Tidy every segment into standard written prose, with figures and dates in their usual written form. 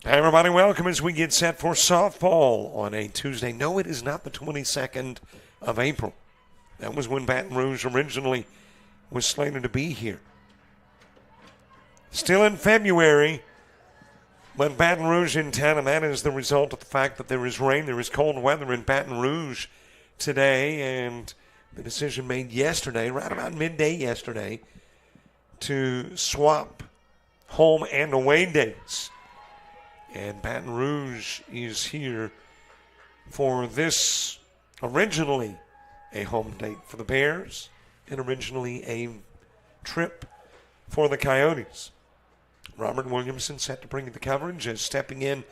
Hi, everybody. Welcome as we get set for softball on a Tuesday. No, it is not the 22nd of April. That was when Baton Rouge originally was slated to be here. Still in February, but Baton Rouge in town, and that is the result of the fact that there is rain, there is cold weather in Baton Rouge today, and the decision made yesterday, right about midday yesterday, to swap home and away dates. And Baton Rouge is here for this, originally a home date for the Bears, and originally a trip for the Coyotes. Robert Williamson set to bring the coverage, as stepping in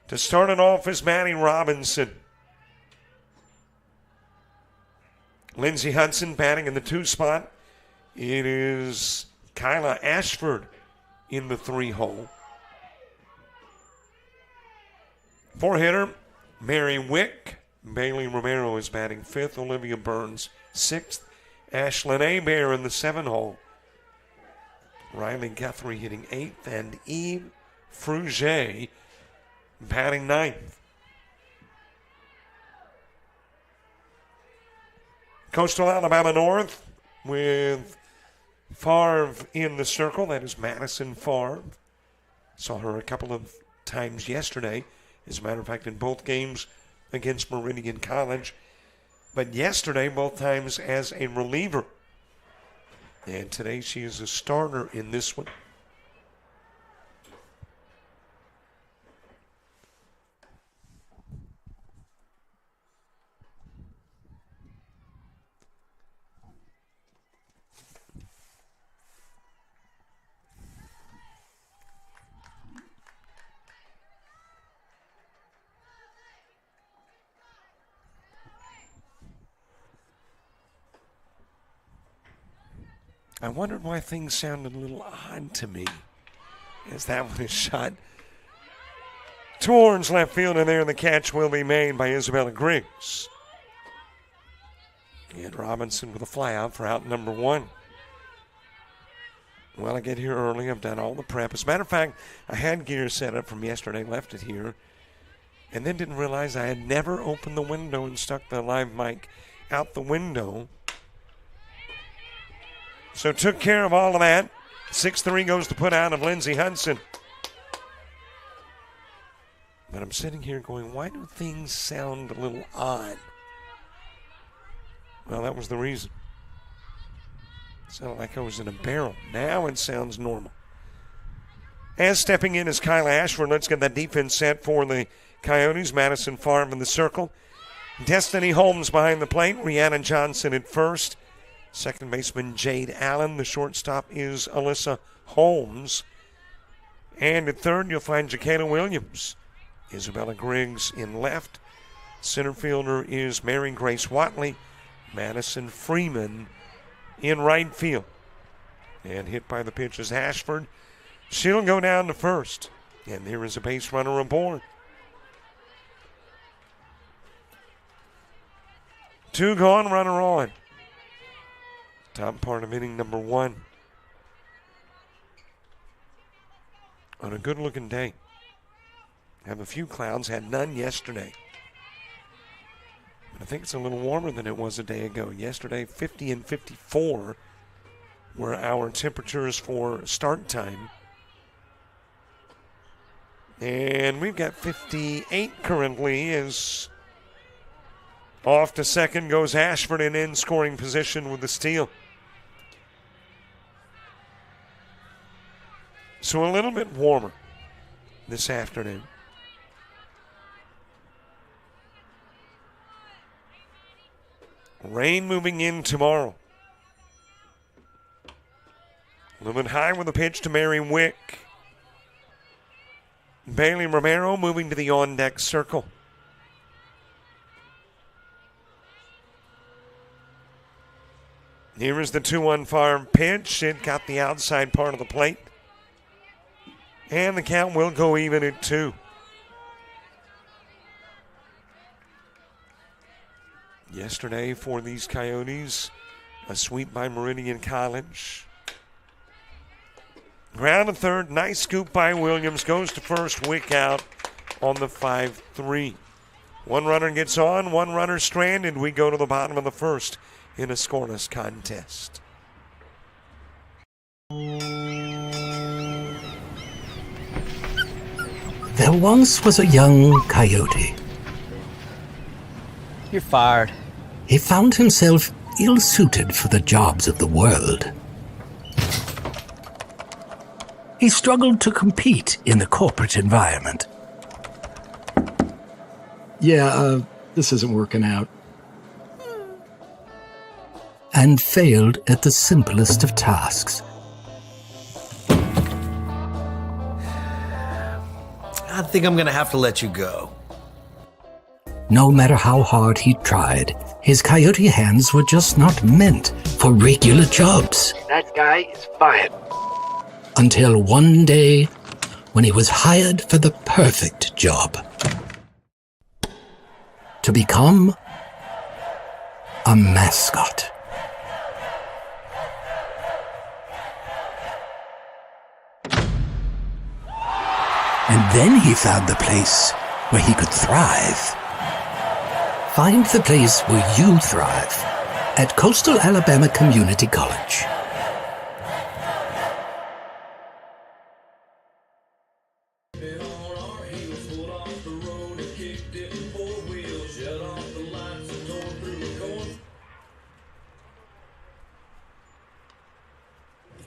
to start it off is Maddie Robinson. Lindsey Hudson batting in the 2 spot. It is Kyla Ashford in the 3-hole. 4-hitter, Mary Wick. Bailey Romero is batting 5th. Olivia Burns 6th. Ashlyn Abear in the 7-hole. Riley Guthrie hitting 8th. And Eve Fruget batting 9th. Coastal Alabama North with Favre in the circle. That is Madison Favre. Saw her a couple of times yesterday. As a matter of fact, in both games against Meridian College. But yesterday, both times as a reliever. And today she is a starter in this one. I wondered why things sounded a little odd to me as that one is shot towards left field, and there the catch will be made by Isabella Griggs. And Robinson with a fly out for out number 1. Well, I get here early. I've done all the prep. As a matter of fact, I had gear set up from yesterday, left it here, and then didn't realize I had never opened the window and stuck the live mic out the window. So took care of all of that. 6-3 goes to put out of Lindsey Hudson. But I'm sitting here going, why do things sound a little odd? Well, that was the reason. It sounded like I was in a barrel. Now it sounds normal. As stepping in is Kyla Ashford. Let's get that defense set for the Coyotes. Madison Favre in the circle. Destiny Holmes behind the plate. Rihanna Johnson at first. Second baseman Jade Allen. The shortstop is Alyssa Holmes. And at third, you'll find Jaqueta Williams. Isabella Griggs in left. Center fielder is Mary Grace Watley. Madison Freeman in right field. And hit by the pitch is Ashford. She'll go down to first. And there is a base runner aboard. 2 gone, runner on. Top part of inning number 1. On a good-looking day. Have a few clouds, had none yesterday. But I think it's a little warmer than it was a day ago. Yesterday, 50 and 54 were our temperatures for start time. And we've got 58 currently as off to second goes Ashford in scoring position with the steal. So a little bit warmer this afternoon. Rain moving in tomorrow. A little bit high with a pitch to Mary Wick. Bailey Romero moving to the on-deck circle. Here is the 2-1 farm pitch. It got the outside part of the plate. And the count will go even at 2. Yesterday for these Coyotes, a sweep by Meridian College. Ground to third. Nice scoop by Williams. Goes to first. Wick out on the 5-3. One runner gets on. One runner stranded. We go to the bottom of the first in a scoreless contest. There once was a young coyote. You're fired. He found himself ill-suited for the jobs of the world. He struggled to compete in the corporate environment. Yeah, this isn't working out. And failed at the simplest of tasks. I think I'm gonna have to let you go. No matter how hard he tried, his coyote hands were just not meant for regular jobs. That guy is fired. Until one day, when he was hired for the perfect job. To become a mascot. And then he found the place where he could thrive. Find the place where you thrive at Coastal Alabama Community College.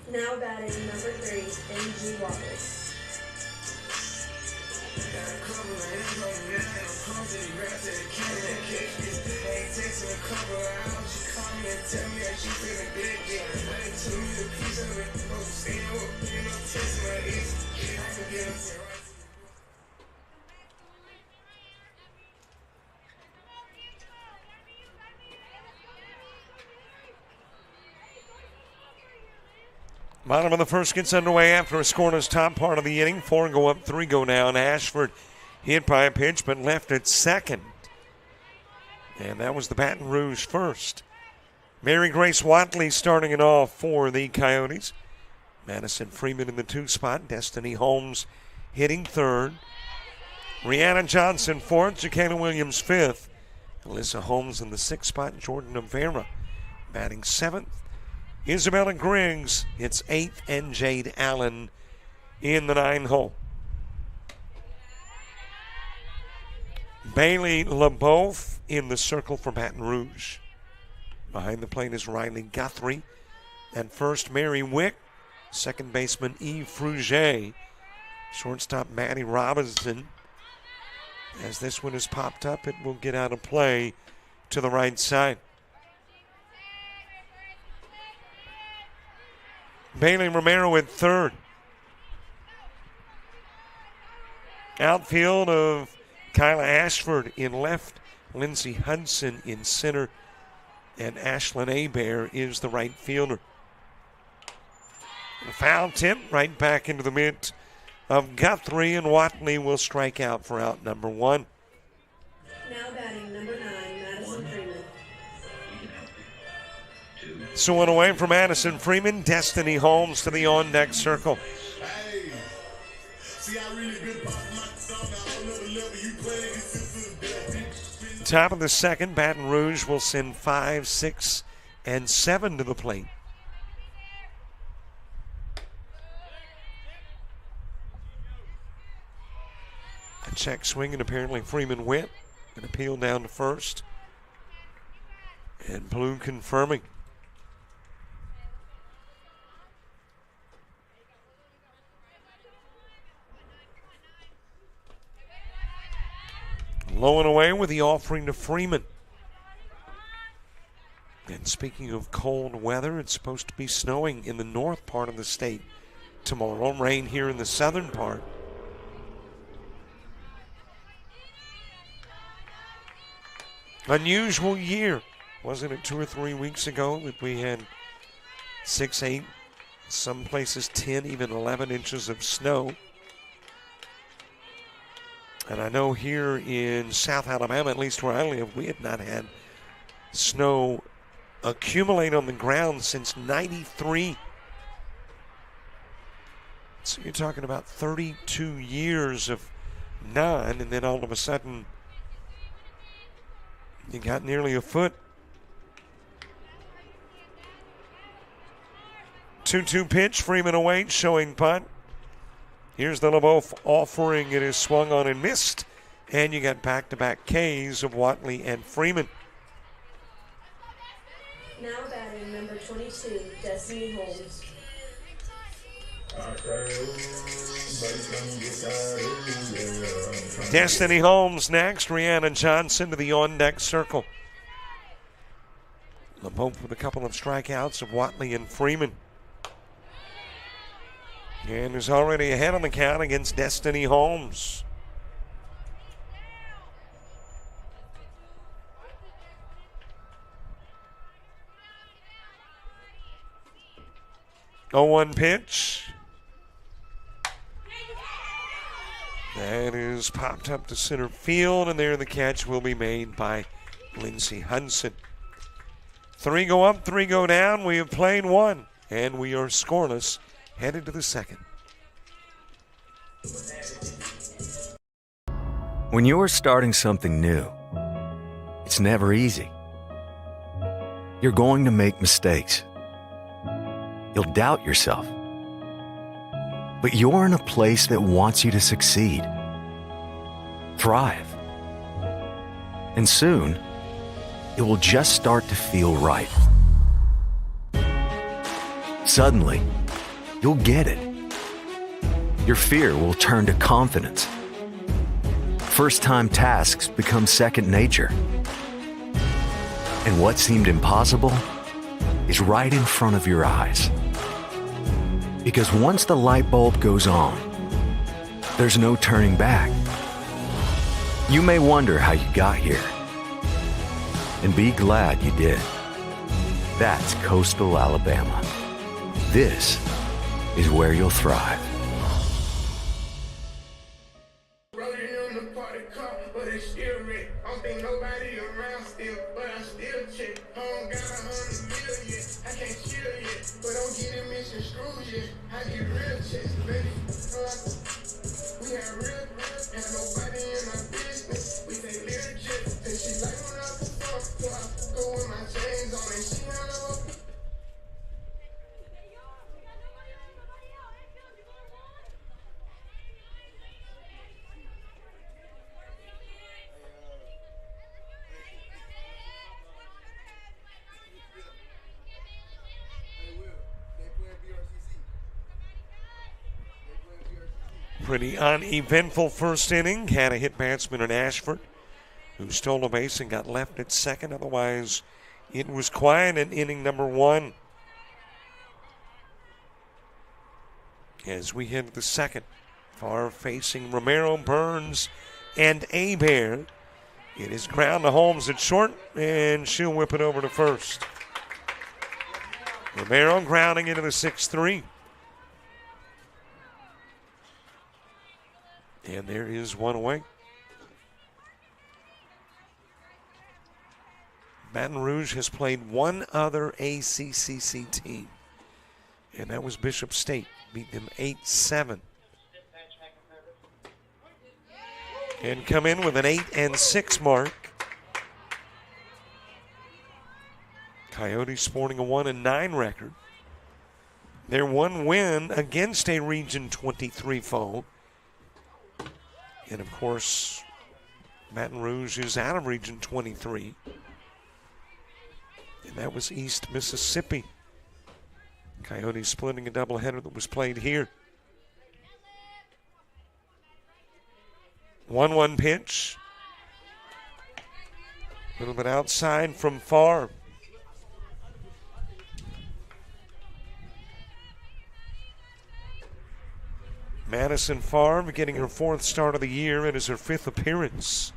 Now batting number 3, NG Walker. Bottom of the first gets underway after a scoreless top part of the inning. 4 go up, 3 go down. Ashford hit by a pitch, but left at second. And that was the Baton Rouge first. Mary Grace Watley starting it off for the Coyotes. Madison Freeman in the 2 spot. Destiny Holmes hitting third. Rihanna Johnson fourth. Jacqueline Williams fifth. Alyssa Holmes in the 6th spot. Jordan Rivera batting 7th. Isabella Griggs hits 8th, and Jade Allen in the 9 hole. Bailey LeBeouf in the circle for Baton Rouge. Behind the plate is Riley Guthrie. At first, Mary Wick. Second baseman, Eve Fruget. Shortstop, Maddie Robinson. As this one is popped up, it will get out of play to the right side. Bailey Romero at third. Outfield of Kyla Ashford in left, Lindsey Hudson in center, and Ashlyn Abear is the right fielder. A foul tip right back into the mitt of Guthrie, and Watley will strike out for out number 1. Now batting number 9, Madison Freeman. So one away from Madison Freeman, Destiny Holmes to the on-deck circle. Top of the second, Baton Rouge will send 5, 6, and 7 to the plate. A check swing, and apparently Freeman went. An appeal down to first. And Blue confirming. Low and away with the offering to Freeman. And speaking of cold weather, it's supposed to be snowing in the north part of the state tomorrow. Rain here in the southern part. Unusual year. Wasn't it 2 or 3 weeks ago that we had 6, 8, some places 10, even 11 inches of snow? And I know here in South Alabama, at least where I live, we had not had snow accumulate on the ground since '93. So you're talking about 32 years of none, and then all of a sudden you got nearly a foot. 2-2 pitch, Freeman awaits, showing punt. Here's the LeBeau offering. It is swung on and missed. And you got back-to-back Ks of Watley and Freeman. Now batting number 22, Destiny Holmes. Destiny Holmes next. Rihanna Johnson to the on-deck circle. LeBeau with a couple of strikeouts of Watley and Freeman. And is already ahead on the count against Destiny Holmes. Oh, 1 pitch. That is popped up to center field, and there the catch will be made by Lindsey Hudson. 3 go up, 3 go down. We have played 1, and we are scoreless, headed to the second. When you're starting something new, it's never easy. You're going to make mistakes. You'll doubt yourself. But you're in a place that wants you to succeed, thrive. And soon, it will just start to feel right. Suddenly, you'll get it. Your fear will turn to confidence. First-time tasks become second nature. And what seemed impossible is right in front of your eyes. Because once the light bulb goes on, there's no turning back. You may wonder how you got here, and be glad you did. That's Coastal Alabama. This is where you'll thrive. Pretty uneventful first inning. Had a hit batsman in Ashford who stole a base and got left at second. Otherwise, it was quiet in inning number 1. As we head to the second, far facing Romero, Burns, and Hebert. It is ground to Holmes at short, and she'll whip it over to first. Romero grounding into the 6-3. And there is one away. Baton Rouge has played one other ACCC team, and that was Bishop State. Beat them 8-7. And come in with an 8-6 mark. Coyotes sporting a 1-9 record. Their one win against a Region 23 foe. And, of course, Baton Rouge is out of Region 23. And that was East Mississippi. Coyotes splitting a doubleheader that was played here. 1-1 pitch. A little bit outside from Farr. Madison Farr getting her 4th start of the year. It is her 5th appearance.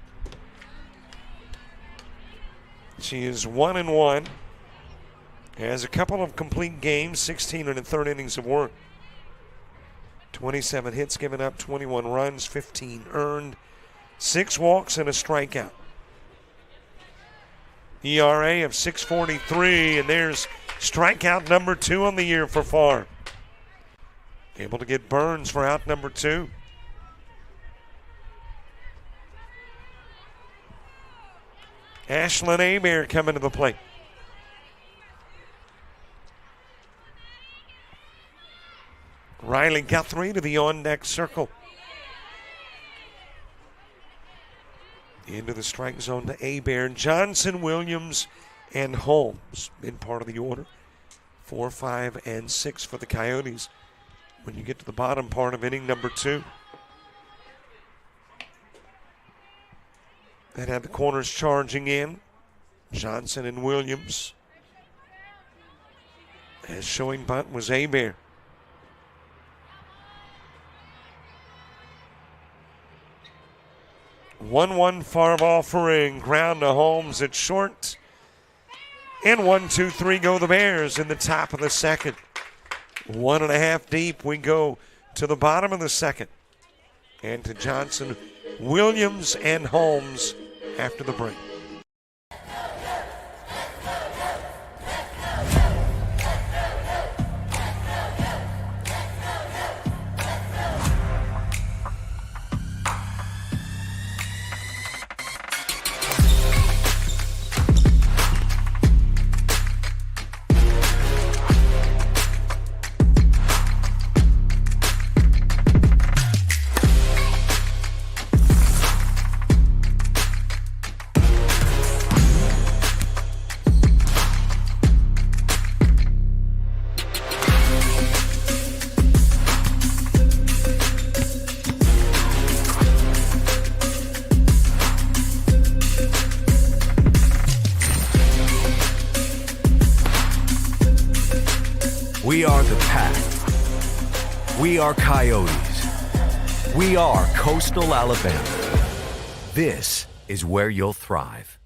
She is 1-1. Has a couple of complete games, 16 1/3 innings of work. 27 hits given up, 21 runs, 15 earned, 6 walks and a strikeout. ERA of 6.43, and there's strikeout number 2 on the year for Farr. Able to get Burns for out number 2. Ashlyn Abear coming to the plate. Riley Guthrie to the on-deck circle. Into the strike zone to Abear. Johnson, Williams, and Holmes been part of the order. 4, 5, and 6 for the Coyotes when you get to the bottom part of inning number 2. That had the corners charging in. Johnson and Williams. As showing bunt was Abear. One far ball for ring. Ground to Holmes at short. And 1, 2, 3 go the Bears in the top of the second. 1.5 deep. We go to the bottom of the second. And to Johnson, Williams, and Holmes after the break. We are the Pack. We are Coyotes. We are Coastal Alabama. This is where you'll thrive.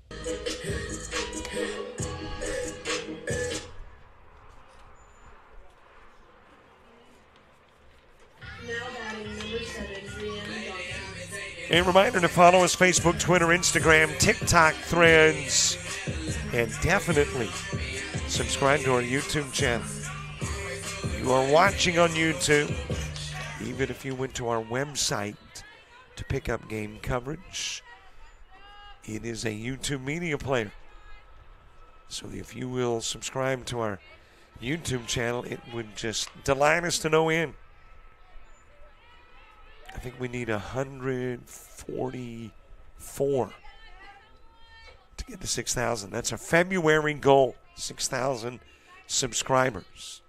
A reminder to follow us Facebook, Twitter, Instagram, TikTok, Threads, and definitely subscribe to our YouTube channel. You are watching on YouTube, even if you went to our website to pick up game coverage. It is a YouTube media player. So if you will subscribe to our YouTube channel, it would just delight us to no end. I think we need 144 to get to 6,000. That's a February goal, 6,000 subscribers.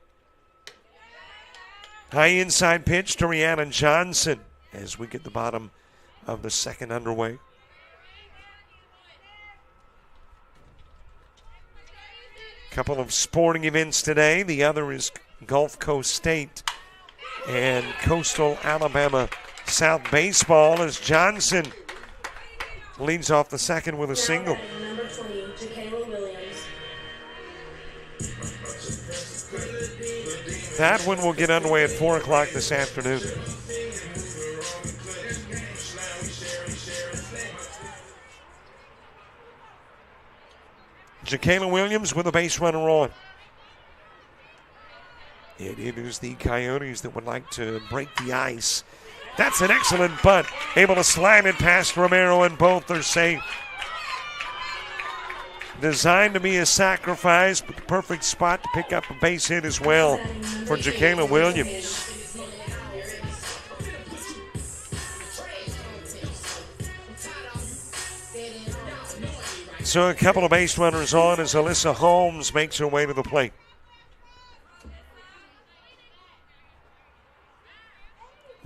High inside pitch to Rihanna Johnson as we get the bottom of the second underway. Couple of sporting events today. The other is Gulf Coast State and Coastal Alabama South Baseball as Johnson leads off the second with a single. Number 20, JockJive Williams. That one will get underway at 4 o'clock this afternoon. JockJive Williams with a base runner on. And it is the Coyotes that would like to break the ice. That's an excellent bunt. Able to slam it past Romero, and both are safe. Designed to be a sacrifice, but the perfect spot to pick up a base hit as well for JockJive Williams. So a couple of base runners on as Alyssa Holmes makes her way to the plate.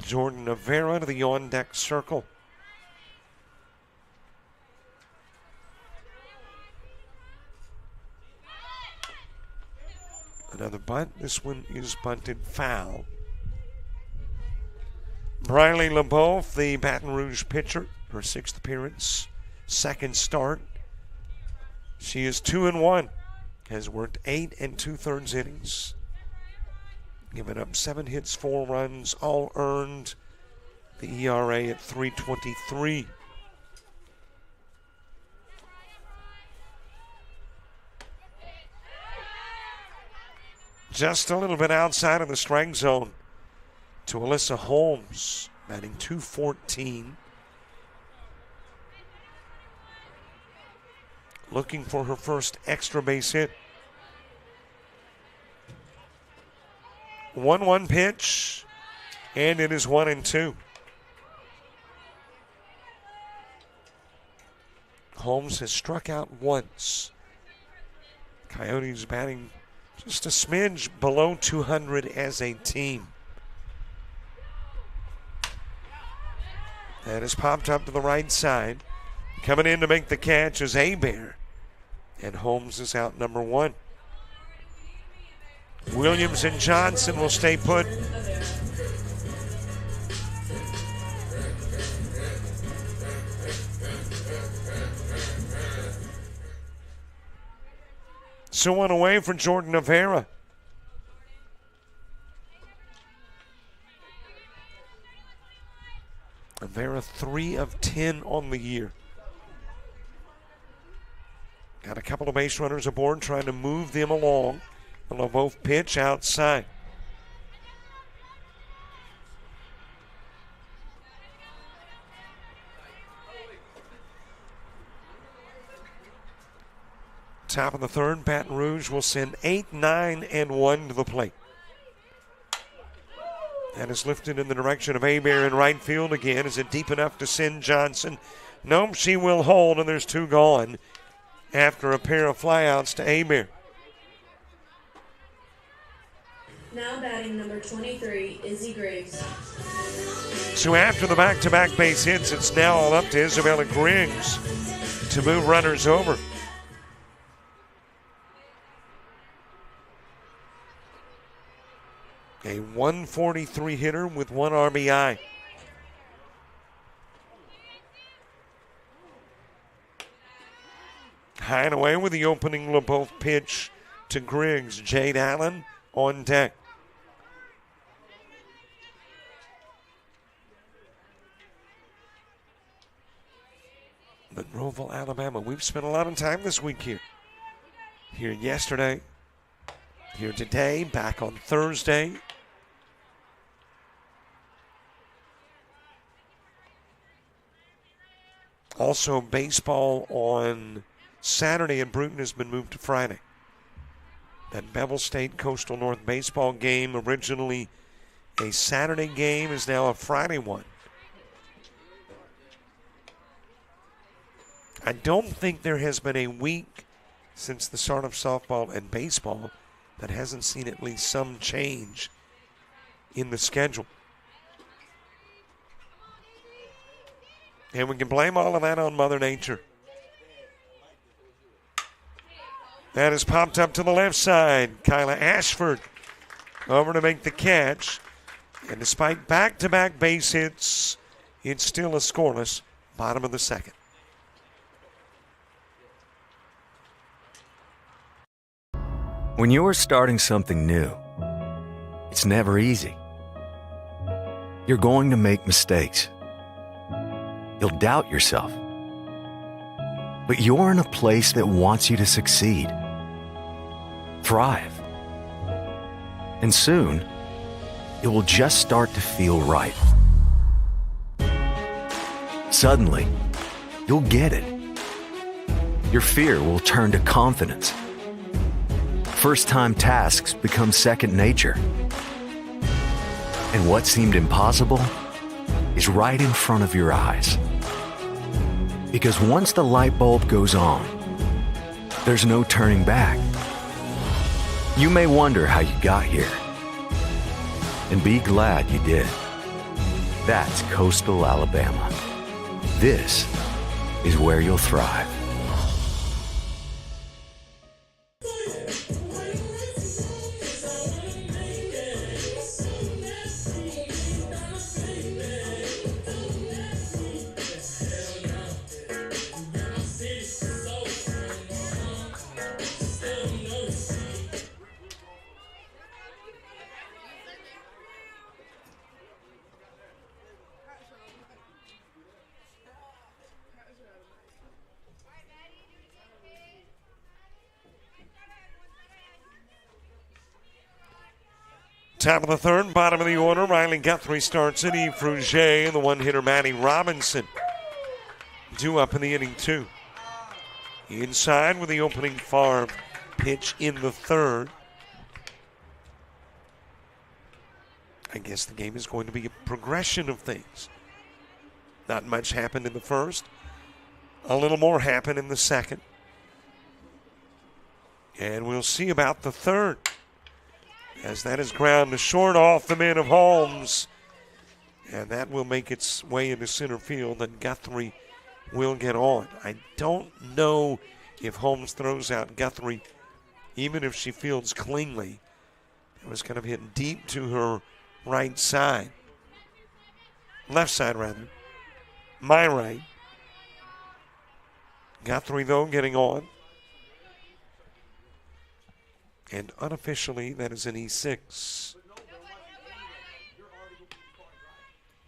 Jordan Rivera to the on-deck circle. Another bunt. This one is bunted foul. Briley LeBeouf, the Baton Rouge pitcher, her 6th appearance, 2nd start. She is 2-1, has worked 8 2/3 innings. Given up 7 hits, 4 runs, all earned. The ERA at 3.23. Just a little bit outside of the strike zone. to Alyssa Holmes, batting .214. Looking for her first extra base hit. 1-1 pitch, and it is 1-2. Holmes has struck out once. Coyotes batting just a smidge below 200 as a team. That is popped up to the right side. Coming in to make the catch is Hebert. And Holmes is out number one. Williams and Johnson will stay put. So one away for Jordan Rivera. Rivera 3 of 10 on the year. Got a couple of base runners aboard, trying to move them along. They'll both pitch outside. Top of the third, Baton Rouge will send 8, 9, and 1 to the plate. That is lifted in the direction of Hebert in right field again. Is it deep enough to send Johnson? Nope, she will hold, and there's 2 gone after a pair of flyouts to Hebert. Now batting number 23, Izzy Griggs. So after the back-to-back base hits, it's now all up to Isabella Griggs to move runners over. A 143 hitter with 1 RBI. High and away with the opening LeBeouf pitch to Griggs. Jade Allen on deck. Monroeville, Alabama. We've spent a lot of time this week here. Here yesterday. Here today. Back on Thursday. Also, baseball on Saturday in Bruton has been moved to Friday. That Bevel State Coastal North baseball game, originally a Saturday game, is now a Friday one. I don't think there has been a week since the start of softball and baseball that hasn't seen at least some change in the schedule. And we can blame all of that on Mother Nature. That is popped up to the left side. Kyla Ashford over to make the catch. And despite back-to-back base hits, it's still a scoreless bottom of the second. When you're starting something new, it's never easy. You're going to make mistakes. You'll doubt yourself. But you're in a place that wants you to succeed, thrive. And soon, it will just start to feel right. Suddenly, you'll get it. Your fear will turn to confidence. First-time tasks become second nature. And what seemed impossible is right in front of your eyes. Because once the light bulb goes on, there's no turning back. You may wonder how you got here, and be glad you did. That's Coastal Alabama. This is where you'll thrive. Top of the third, bottom of the order. Riley Guthrie starts it. Eve Rouge and the one-hitter Maddie Robinson due up in the inning, too. Inside with the opening Favre pitch in the third. I guess the game is going to be a progression of things. Not much happened in the first. A little more happened in the second. And we'll see about the third, as that is ground to short off the man of Holmes. And that will make its way into center field, and Guthrie will get on. I don't know if Holmes throws out Guthrie, even if she fields cleanly. It was kind of hit deep to her right side. Left side, rather. My right. Guthrie, though, getting on. And unofficially, that is an E6.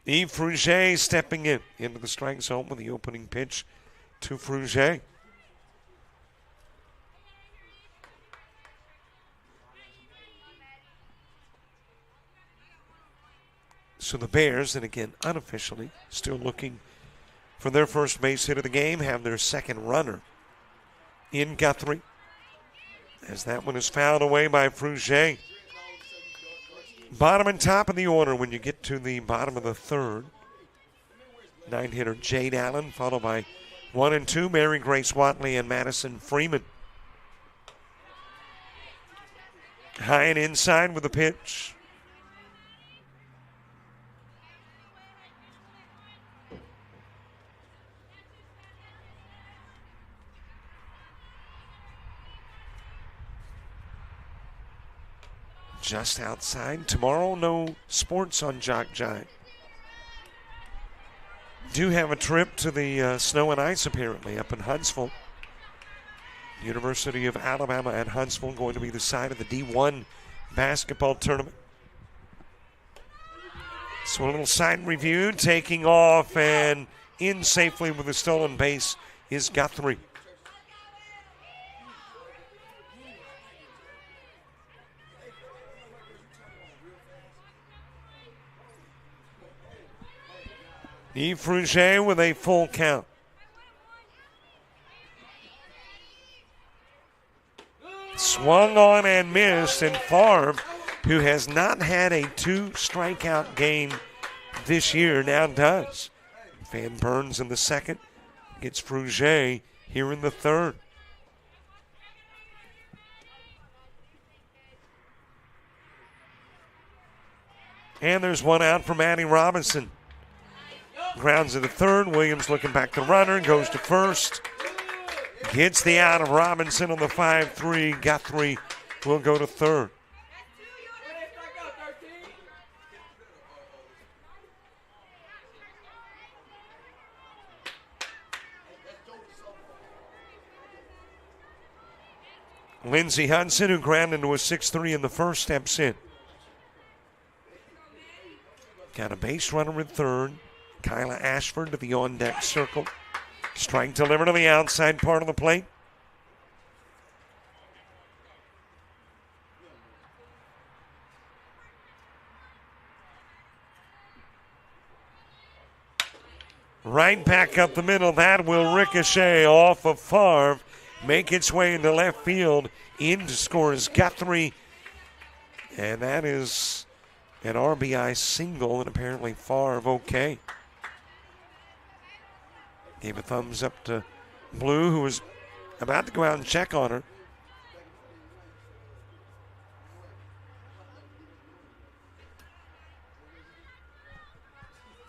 Eve Rouge stepping into the strike zone with the opening pitch to Rouge. So the Bears, and again unofficially, still looking for their first base hit of the game, have their second runner in Guthrie, as that one is fouled away by Rouge. Bottom and top of the order when you get to the bottom of the third. 9-hitter Jade Allen, followed by 1 and 2, Mary Grace Watley and Madison Freeman. High and inside with the pitch. Just outside. Tomorrow, no sports on JockJive. Do have a trip to the snow and ice, apparently, up in Huntsville. University of Alabama at Huntsville going to be the site of the D1 basketball tournament. So a little side review, taking off and in safely with the stolen base is Guthrie. Eve Rouge with a full count. Swung on and missed, and Favre, who has not had a 2-strikeout game this year, now does. Van Burns in the second, gets Rouge here in the third. And there's one out for Maddie Robinson. Grounds to the third. Williams looking back to runner. Goes to first. Gets the out of Robinson on the 5-3. Guthrie will go to third. Lindsey Hudson, who grounded into a 6-3 in the first, steps in. Got a base runner in third. Kyla Ashford to the on-deck circle. Strike delivered to the outside part of the plate. Right back up the middle. That will ricochet off of Favre. Make its way into left field. In to score is Guthrie. And that is an RBI single, and apparently Favre okay. Gave a thumbs up to Blue, who was about to go out and check on her.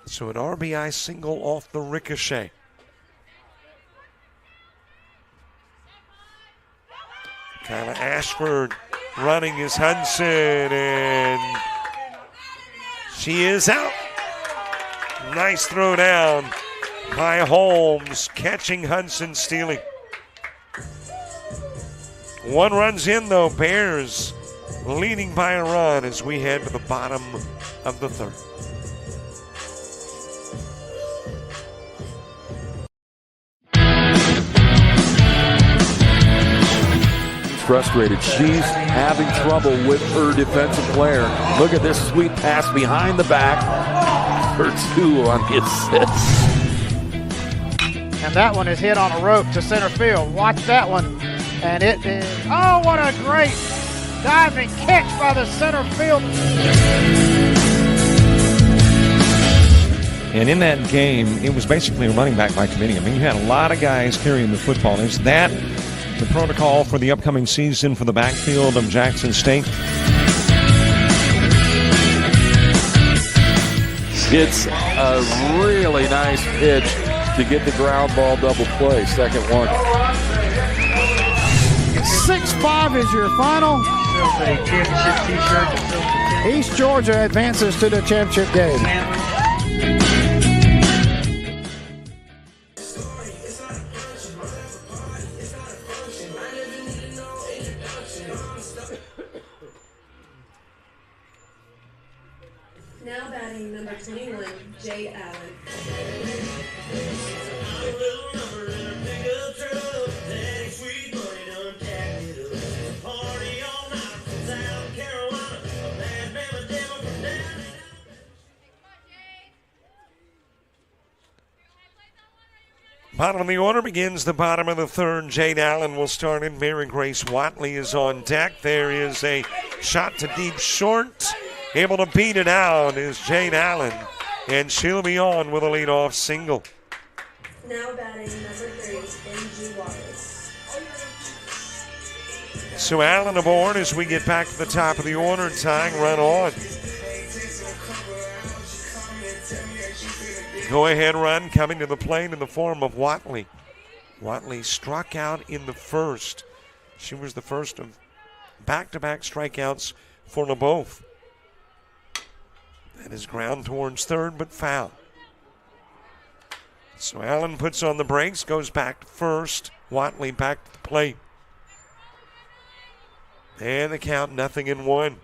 So an RBI single off the ricochet. Kyla Ashford running is Hudson, and she is out. Nice throw down by Holmes, catching Hudson stealing. 1 run's in, though. Bears leading by a run as we head to the bottom of the third. frustrated. She's having trouble with her defensive player. Look at this sweet pass behind the back for 2 on the assist. And that one is hit on a rope to center field. Watch that one. And it is, oh, what a great diving catch by the center field. And in that game, it was basically a running back by committee. I mean, you had a lot of guys carrying the football. Is that the protocol for the upcoming season for the backfield of Jackson State? It's a really nice pitch to get the ground ball double play. Second one. 6-5 is your final. East Georgia advances to the championship game. Now batting number 21, Jade Allen. Bottom of the order begins the bottom of the third. Jade Allen will start in. Mary Grace Watley is on deck. There is a shot to deep short. Able to beat it out is Jade Allen, and she'll be on with a leadoff single. Now batting number 3, NJ Wallace. So Allen aboard as we get back to the top of the order, tying run on. Go-ahead run coming to the plate in the form of Watley. Watley struck out in the first. She was the first of back-to-back strikeouts for LeBeouf. That is ground towards third, but foul. So Allen puts on the brakes, goes back to first. Watley back to the plate. And the count 0-1.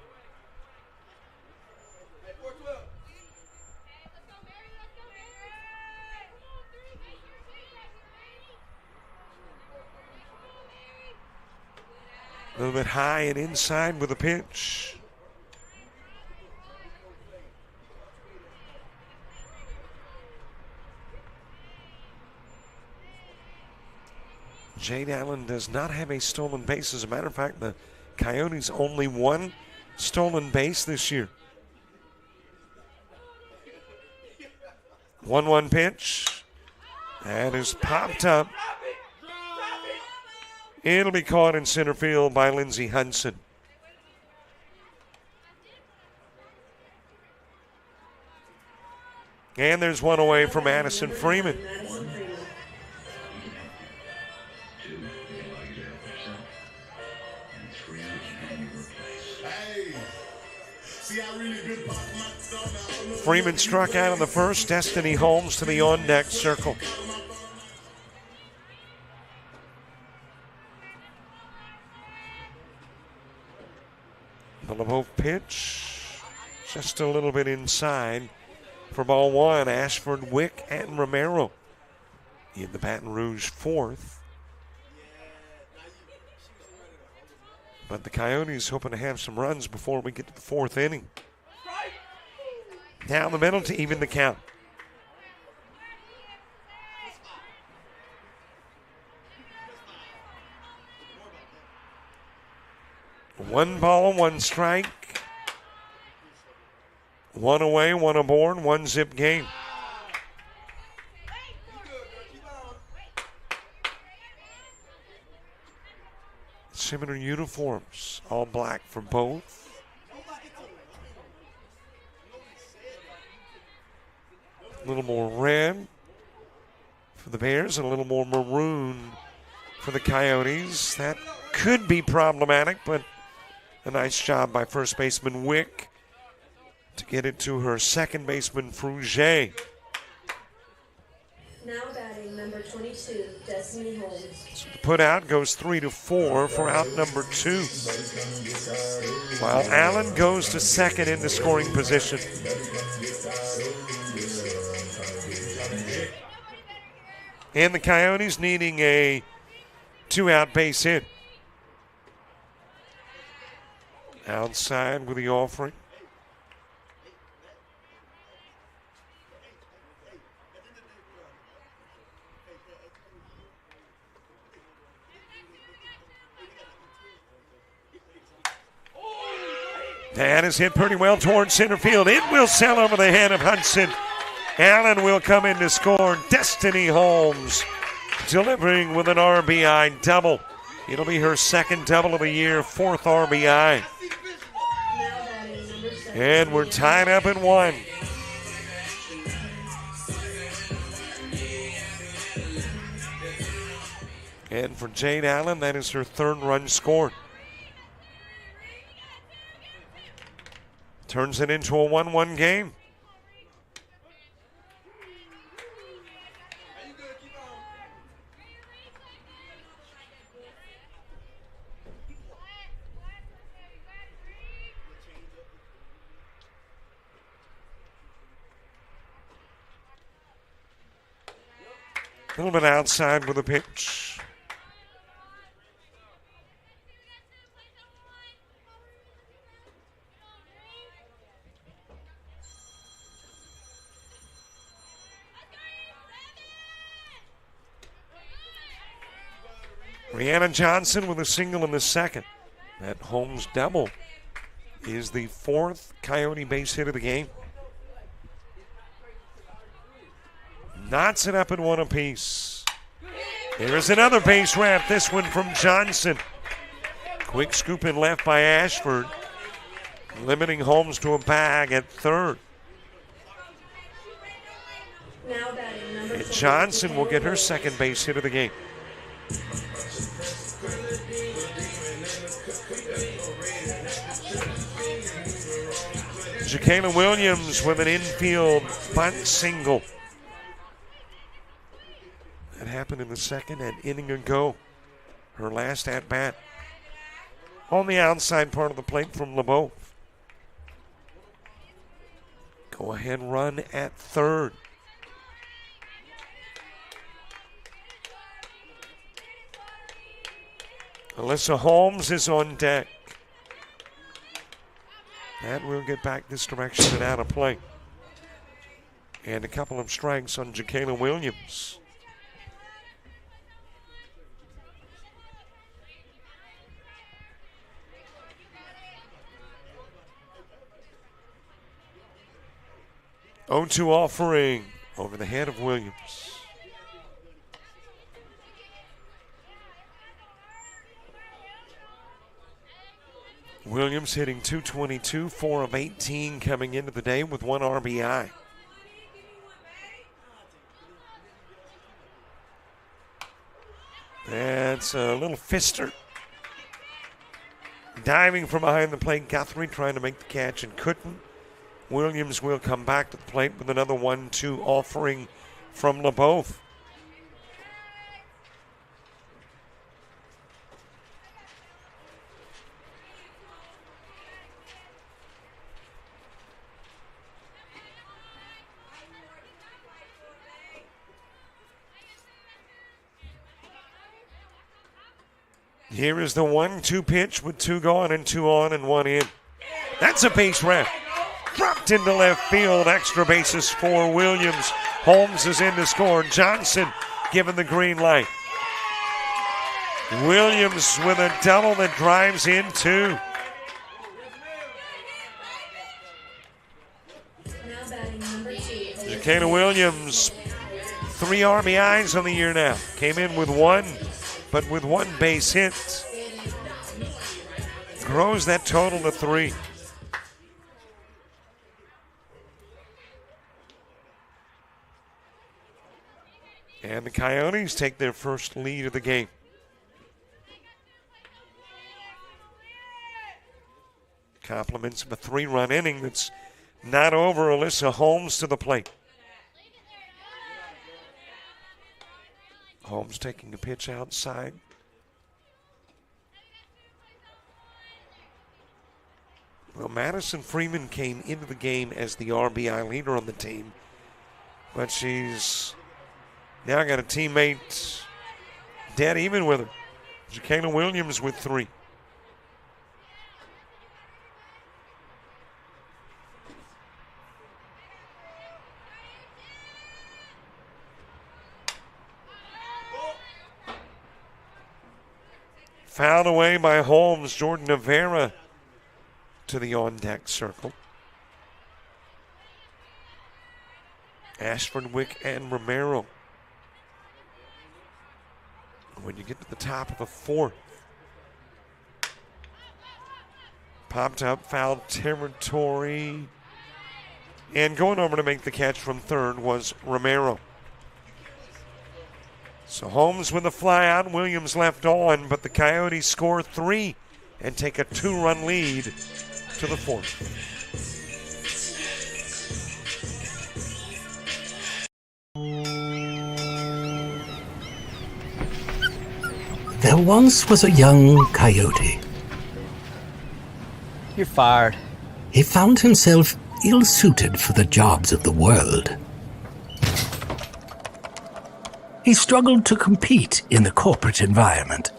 A little bit high and inside with a pitch. Jade Allen does not have a stolen base. As a matter of fact, the Coyotes only one stolen base this year. 1-1 pitch. That is popped up. It'll be caught in center field by Lindsey Hudson. And there's one away from Madison Freeman. Freeman struck out in the first. Destiny Holmes to the on-deck circle. The LeBeouf pitch, just a little bit inside for ball one. Ashford, Wick, and Romero in the Baton Rouge fourth. But the Coyotes hoping to have some runs before we get to the fourth inning. Down the middle to even the count. One ball, one strike. One away, one aboard, one zip game. Similar uniforms, all black for both. A little more red for the Bears and a little more maroon for the Coyotes. That could be problematic, but a nice job by first baseman Wick to get it to her second baseman Rouge. Now batting number 22, Destiny Holmes. So the put out goes 3-4 for out number 2. While Allen goes to second in the scoring position. And the Coyotes needing a 2-out base hit. Outside with the offering. That is hit pretty well towards center field. It will sail over the head of Hudson. Allen will come in to score. Destiny Holmes delivering with an RBI double. It'll be her second double of the year, fourth RBI. And we're tied up at 1. And for Jade Allen, that is her third run scored. Turns it into a 1-1 game. A little bit outside with a pitch. Brianna Johnson with a single in the second. That Holmes double is the fourth Coyote base hit of the game. Knots it up at 1 apiece. There's another base wrap, this one from Johnson. Quick scoop in left by Ashford, limiting Holmes to a bag at third. And Johnson will get her second base hit of the game. Jacayla Williams with an infield bunt single. That happened in the second, an inning ago. Her last at-bat. On the outside part of the plate from LeBeau. Go ahead run at third. Alyssa Holmes is on deck. That will get back this direction and out of play. And a couple of strikes on Jacayla Williams. Oh, 0-2 offering over the head of Williams. Williams hitting .222, 4 of 18 coming into the day with 1 RBI. That's a little fister. Diving from behind the plate, Guthrie trying to make the catch and couldn't. Williams will come back to the plate with another 1-2 offering from LeBeau. Here is the 1-2 pitch with 2 gone and 2 on and 1 in. That's a base wrap. Dropped into left field. Extra bases for Williams. Holmes is in to score. Johnson given the green light. Williams with a double that drives in 2. Jacayla Williams, 3 RBIs on the year now. Came in with 1, but with 1 base hit. Grows that total to 3. And the Coyotes take their first lead of the game. Compliments of a 3-run inning that's not over. Alyssa Holmes to the plate. Holmes taking a pitch outside. Well, Madison Freeman came into the game as the RBI leader on the team, but she's now got a teammate dead even with her. Jacayla Williams with 3. Fouled away by Holmes. Jordan Rivera to the on-deck circle. Ashford, Wick, and Romero. When you get to the top of the fourth, popped up, foul territory. And going over to make the catch from third was Romero. So Holmes with the fly out, Williams left on, but the Coyotes score 3 and take a 2-run lead to the fourth. There once was a young coyote. You're fired. He found himself ill-suited for the jobs of the world. He struggled to compete in the corporate environment.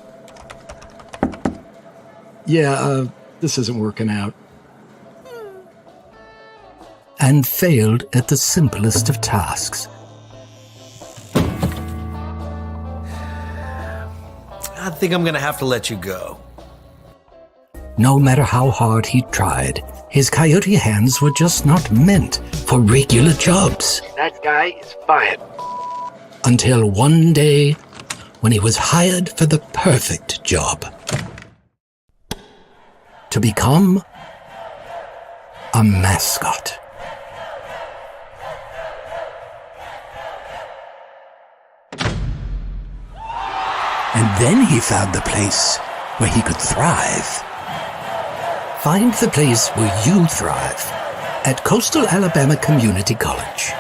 Yeah, this isn't working out. And failed at the simplest of tasks. I think I'm gonna have to let you go. No matter how hard he tried, his coyote hands were just not meant for regular jobs. That guy is fired. Until one day, when he was hired for the perfect job. To become a mascot. And then he found the place where he could thrive. Find the place where you thrive at Coastal Alabama Community College.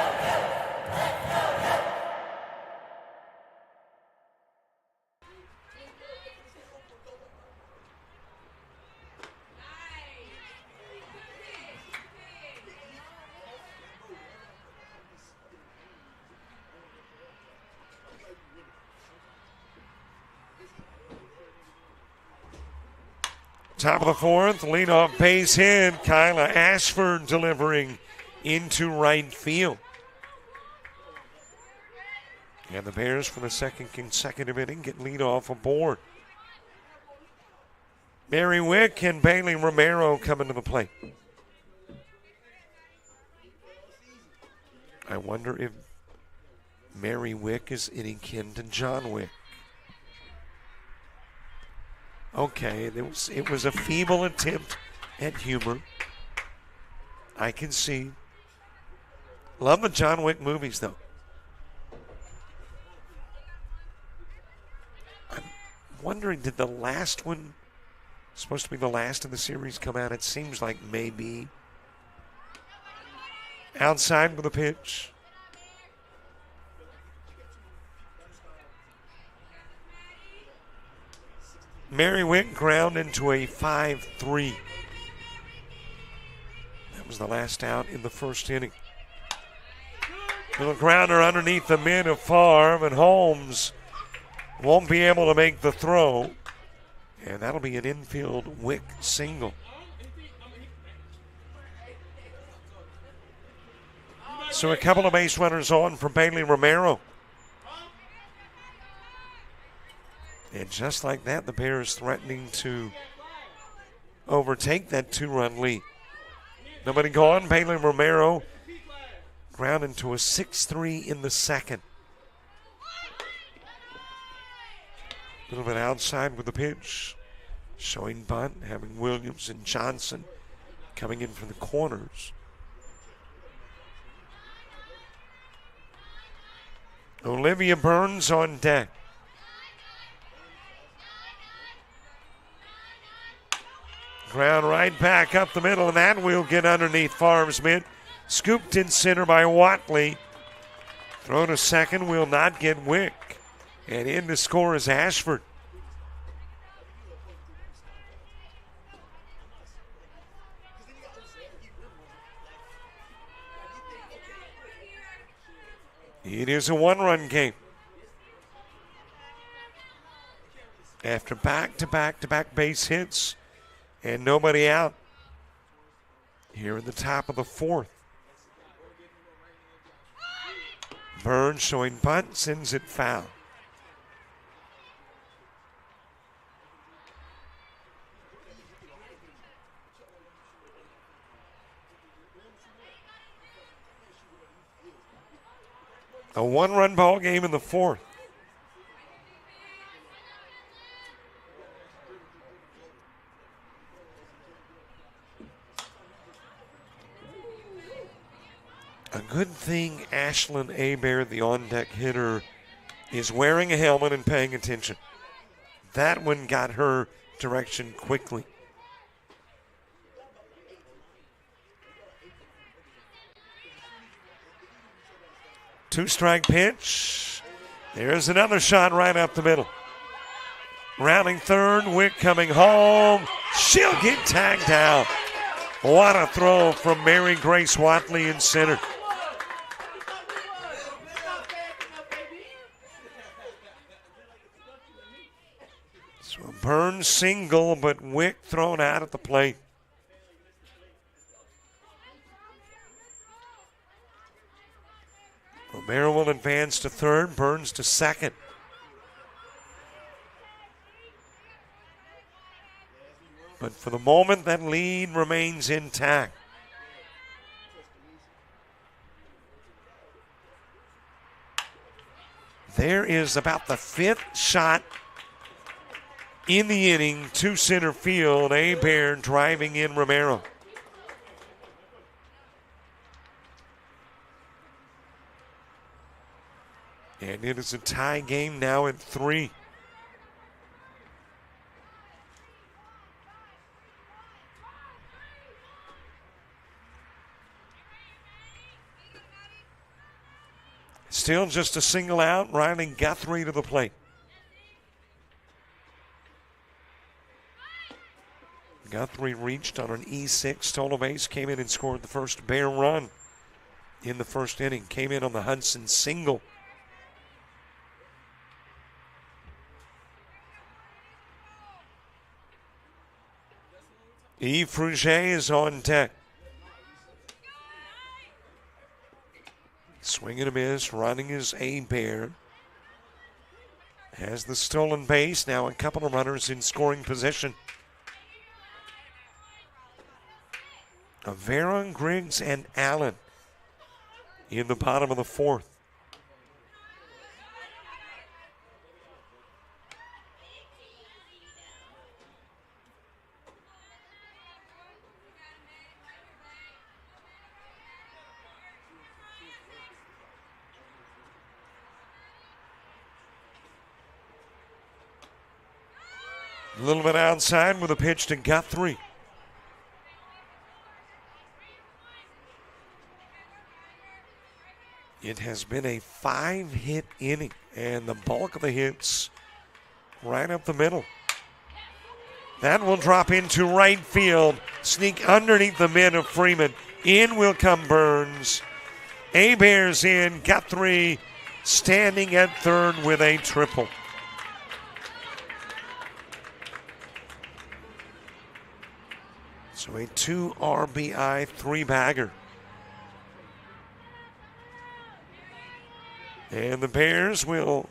Top of the fourth, leadoff base hit. Kyla Ashford delivering into right field. And the Bears, for the second consecutive inning, get leadoff aboard. Mary Wick and Bailey Romero coming to the plate. I wonder if Mary Wick is any kin to John Wick. Okay, it was a feeble attempt at humor. I can see. Love the John Wick movies, though. I'm wondering, did the last one, supposed to be the last of the series, come out? It seems like maybe. Outside with a pitch. Mary Wick ground into a 5-3. That was the last out in the first inning. Little grounder underneath the mid of Favre, and Holmes won't be able to make the throw. And that'll be an infield Wick single. So a couple of base runners on for Bailey Romero. And just like that, the Bears threatening to overtake that 2-run lead. Nobody gone. Bailey Romero ground into a 6-3 in the second. A little bit outside with the pitch. Showing bunt, having Williams and Johnson coming in from the corners. Olivia Burns on deck. Ground right back up the middle, and that will get underneath Favre's mid. Scooped in center by Watley. Throw to second will not get Wick. And in to score is Ashford. It is a 1-run game. After back-to-back base hits and nobody out here in the top of the fourth. Burns showing bunt, sends it foul. A one-run ball game in the fourth. A good thing Ashlyn Hebert, the on-deck hitter, is wearing a helmet and paying attention. That one got her direction quickly. Two-strike pitch. There's another shot right up the middle. Rounding third, Wick coming home. She'll get tagged out. What a throw from Mary Grace Watley in center. So a Burns single, but Wick thrown out at the plate. Romero will advance to third, Burns to second. But for the moment, that lead remains intact. There is about the fifth shot in the inning to center field. Hebert driving in Romero. And it is a tie game now at 3. Still just a single out, Riley Guthrie to the plate. Guthrie reached on an E6, stole a base, came in and scored the first Bear run in the first inning. Came in on the Hudson single. Yves Rouge is on deck. Swing and a miss, running is Hebert. Has the stolen base, now a couple of runners in scoring position. Averon, Griggs, and Allen in the bottom of the fourth. A little bit outside with a pitch to Guthrie. It has been a 5-hit inning, and the bulk of the hits right up the middle. That will drop into right field, sneak underneath the mid of Freeman. In will come Burns. Hebert's in, Guthrie standing at third with a triple. So a 2 RBI 3-bagger. And the Bears will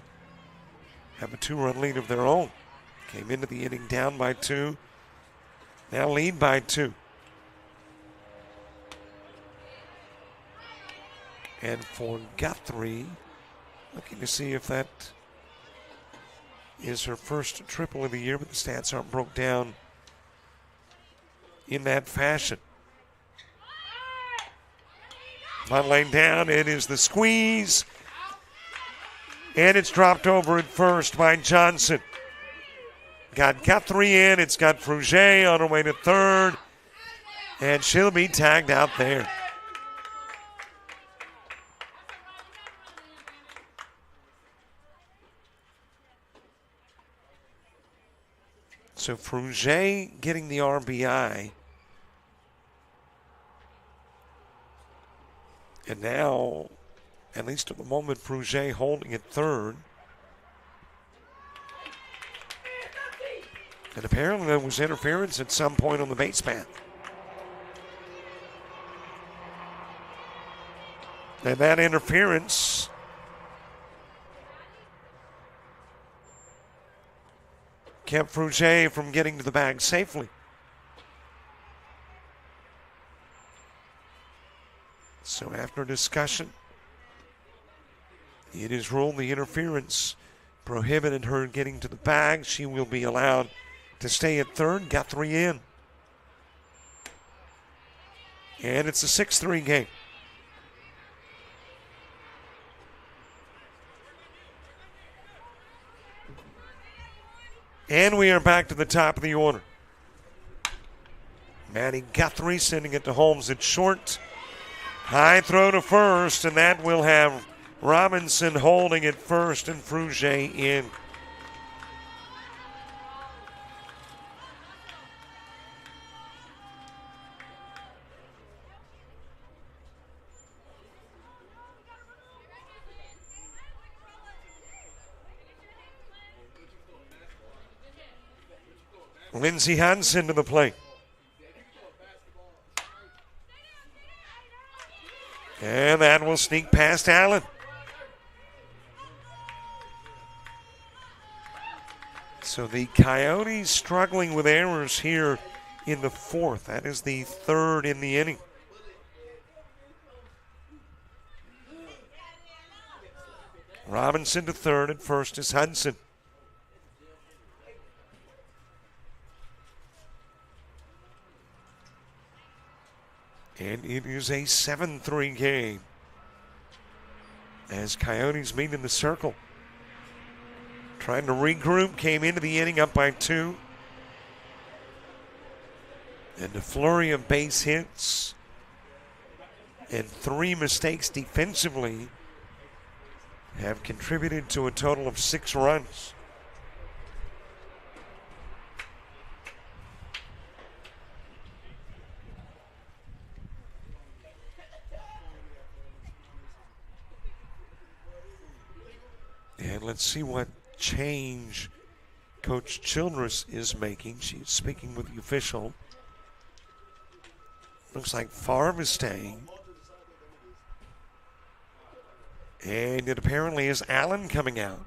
have a 2-run lead of their own. Came into the inning down by 2. Now lead by 2. And for Guthrie, looking to see if that is her first triple of the year, but the stats aren't broke down in that fashion. One lane down, it is the squeeze. And it's dropped over at first by Johnson. Got Guthrie in, it's got Fruget on her way to third. And she'll be tagged out there. So Fruget getting the RBI. And now, at least at the moment, Fruget holding at third. And apparently there was interference at some point on the base path. And that interference kept Fruget from getting to the bag safely. So after discussion, It is ruled the interference prohibited her getting to the bag. She will be allowed to stay at third. Got 3 in. And it's a 6-3 game. And we are back to the top of the order. Maddie Guthrie sending it to Holmes at short. High throw to first, and that will have Robinson holding at first and Rouge in. Lindsey Hansen to the plate. And that will sneak past Allen. So the Coyotes struggling with errors here in the fourth. That is the third in the inning. Robinson to third, at first is Hudson. And it is a 7-3 game as Coyotes meet in the circle. Trying to regroup, came into the inning up by 2. And a flurry of base hits and 3 mistakes defensively have contributed to a total of 6 runs. And let's see what change Coach Childress is making. She's speaking with the official. Looks like Favre is staying. And it apparently is Allen coming out.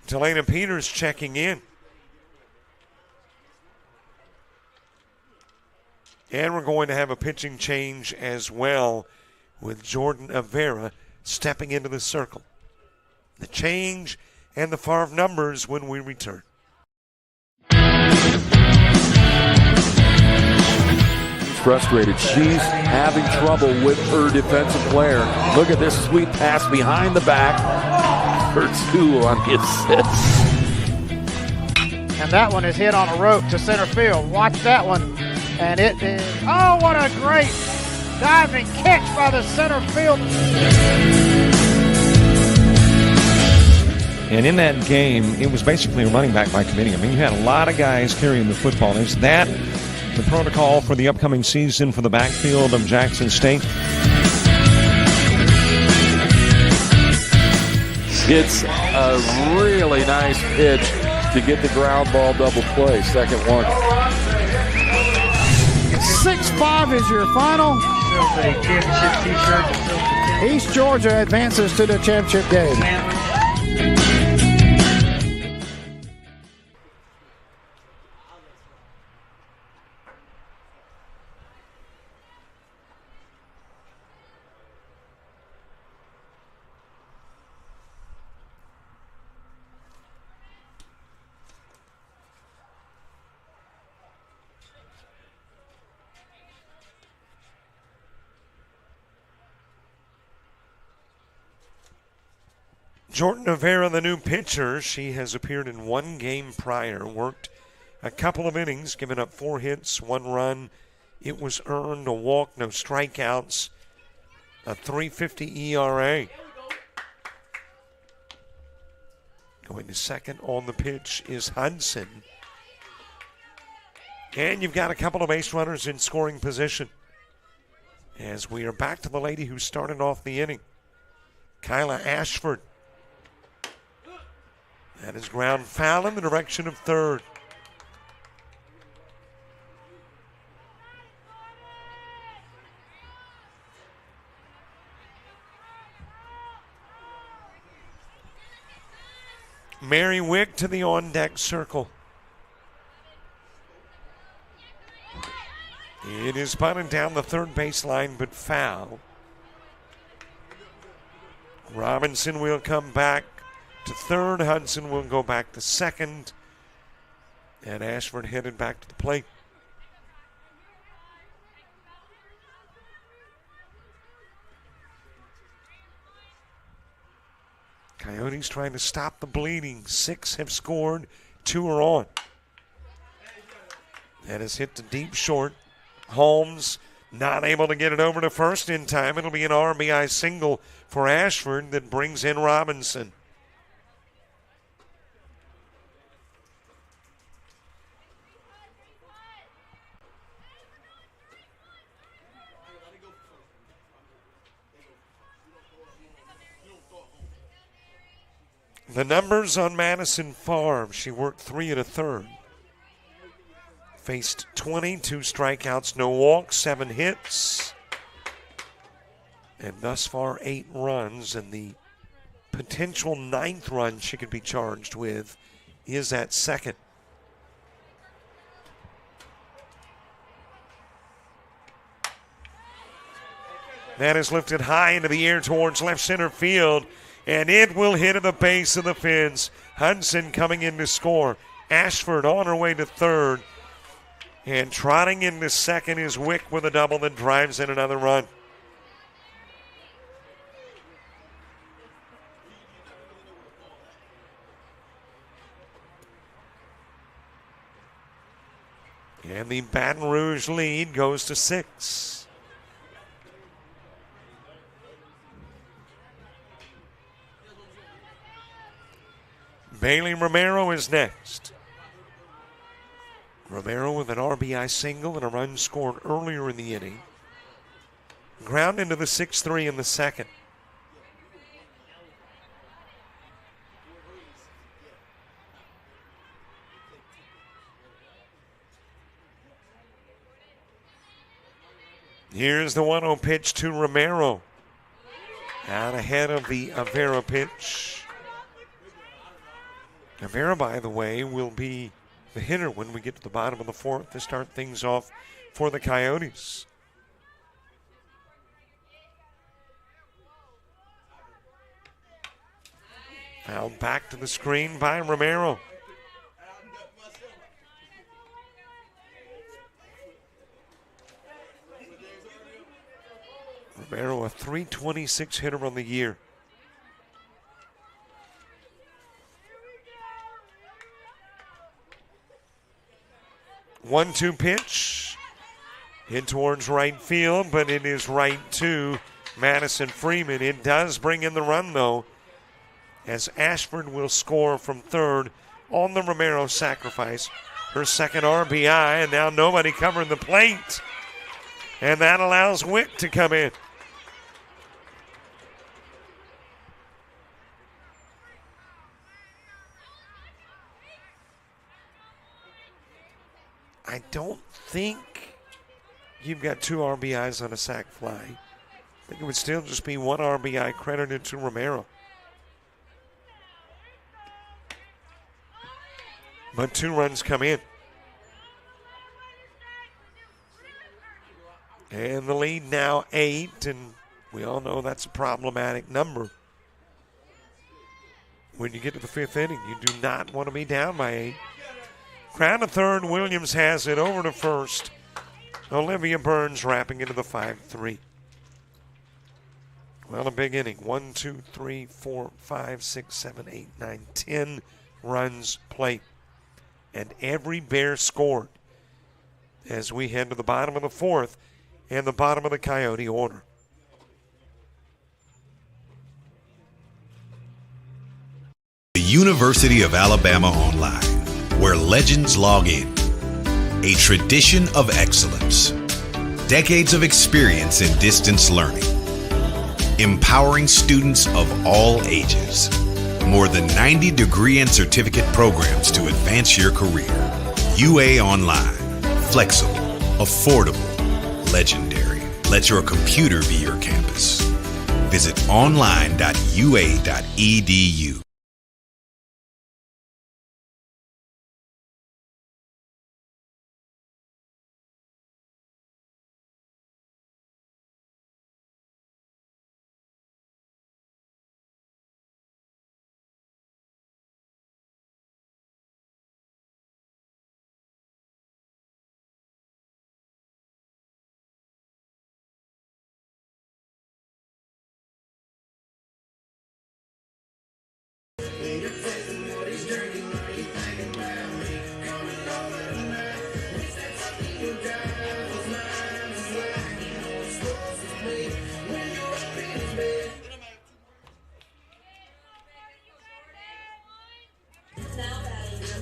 Delana Peters checking in. And we're going to have a pitching change as well, with Jordan Avera stepping into the circle. The change and the Favre numbers when we return. Frustrated. She's having trouble with her defensive player. Look at this sweet pass behind the back for 2 on his 6. And that one is hit on a rope to center field. Watch that one. And it is, oh, what a great diving catch by the center field. And in that game, it was basically a running back by committee. I mean, you had a lot of guys carrying the football. Is that the protocol for the upcoming season for the backfield of Jackson State? It's a really nice pitch to get the ground ball double play. Second one. 6-5 is your final. East Georgia advances to the championship game. Jordan Avera, the new pitcher. She has appeared in 1 game prior, worked a couple of innings, given up 4 hits, 1 run. It was earned, a walk, no strikeouts, a .350 ERA. Going to second on the pitch is Hudson. And you've got a couple of base runners in scoring position, as we are back to the lady who started off the inning, Kyla Ashford. That is ground foul in the direction of third. Mary Wick to the on-deck circle. It is bunted down the third baseline, but foul. Robinson will come back to third. Hudson will go back to second. And Ashford headed back to the plate. Coyotes trying to stop the bleeding. 6 have scored, 2 are on. That is hit to deep short. Holmes not able to get it over to first in time. It'll be an RBI single for Ashford that brings in Robinson. The numbers on Madison Farm. She worked 3 1/3. Faced 22 strikeouts, no walks, 7 hits. And thus far, 8 runs. And the potential 9th run she could be charged with is at second. That is lifted high into the air towards left center field. And it will hit at the base of the fence. Hudson coming in to score. Ashford on her way to third. And trotting into second is Wick with a double that drives in another run. And the Baton Rouge lead goes to 6. Bailey Romero is next. Romero with an RBI single and a run scored earlier in the inning. Ground into the 6-3 in the second. Here's the 1-0 pitch to Romero. Out ahead of the Avera pitch. Avera, by the way, will be the hitter when we get to the bottom of the 4th to start things off for the Coyotes. Fouled back to the screen by Romero. Romero, a .326 hitter on the year. 1-2 pitch. In towards right field, but it is right to Madison Freeman. It does bring in the run, though, as Ashford will score from third on the Romero sacrifice. Her second RBI, and now nobody covering the plate. And that allows Wick to come in. I don't think you've got 2 RBIs on a sac fly. I think it would still just be 1 RBI credited to Romero. But 2 runs come in. And the lead now 8, and we all know that's a problematic number. When you get to the 5th inning, you do not want to be down by 8. Crown to third, Williams has it over to first. Olivia Burns wrapping into the 5-3. Well, a big inning. 1, 2, 3, 4, 5, 6, 7, 8, 9, 10 runs played. And every Bear scored as we head to the bottom of the 4th and the bottom of the Coyote order. The University of Alabama Online, where legends log in. A tradition of excellence. Decades of experience in distance learning. Empowering students of all ages. More than 90 degree and certificate programs to advance your career. UA Online. Flexible, affordable, legendary. Let your computer be your campus. Visit online.ua.edu.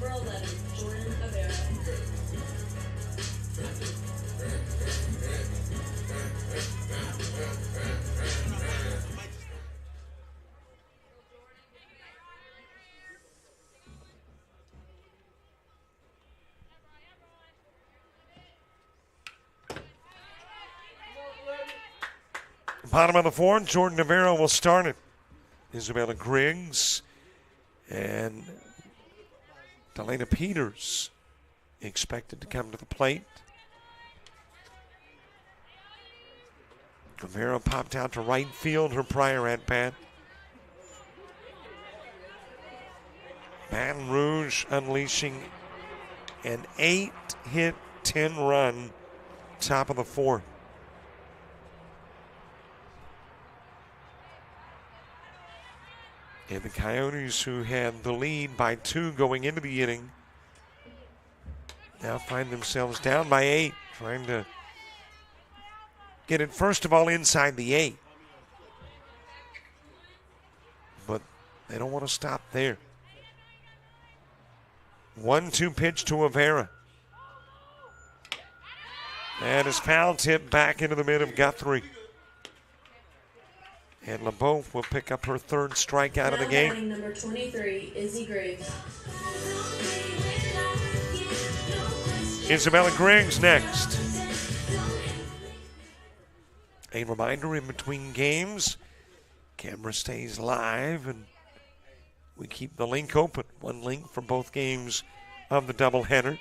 number 11, Jordan Avera. Bottom of the fourth, Jordan Navarro will start it. Isabella Griggs and Delana Peters expected to come to the plate. Navarro popped out to right field her prior at bat. Baton Rouge unleashing an 8-hit, 10-run top of the fourth. And the Coyotes, who had the lead by 2 going into the inning, now find themselves down by 8, trying to get it first of all inside the 8. But they don't want to stop there. 1-2 pitch to Avera. And his foul tip back into the mid of Guthrie. And LeBeau will pick up her 3rd strikeout of the game. Batting number 23, Izzy Griggs. Isabella Griggs next. A reminder, in between games, camera stays live and we keep the link open. 1 link for both games of the doubleheader.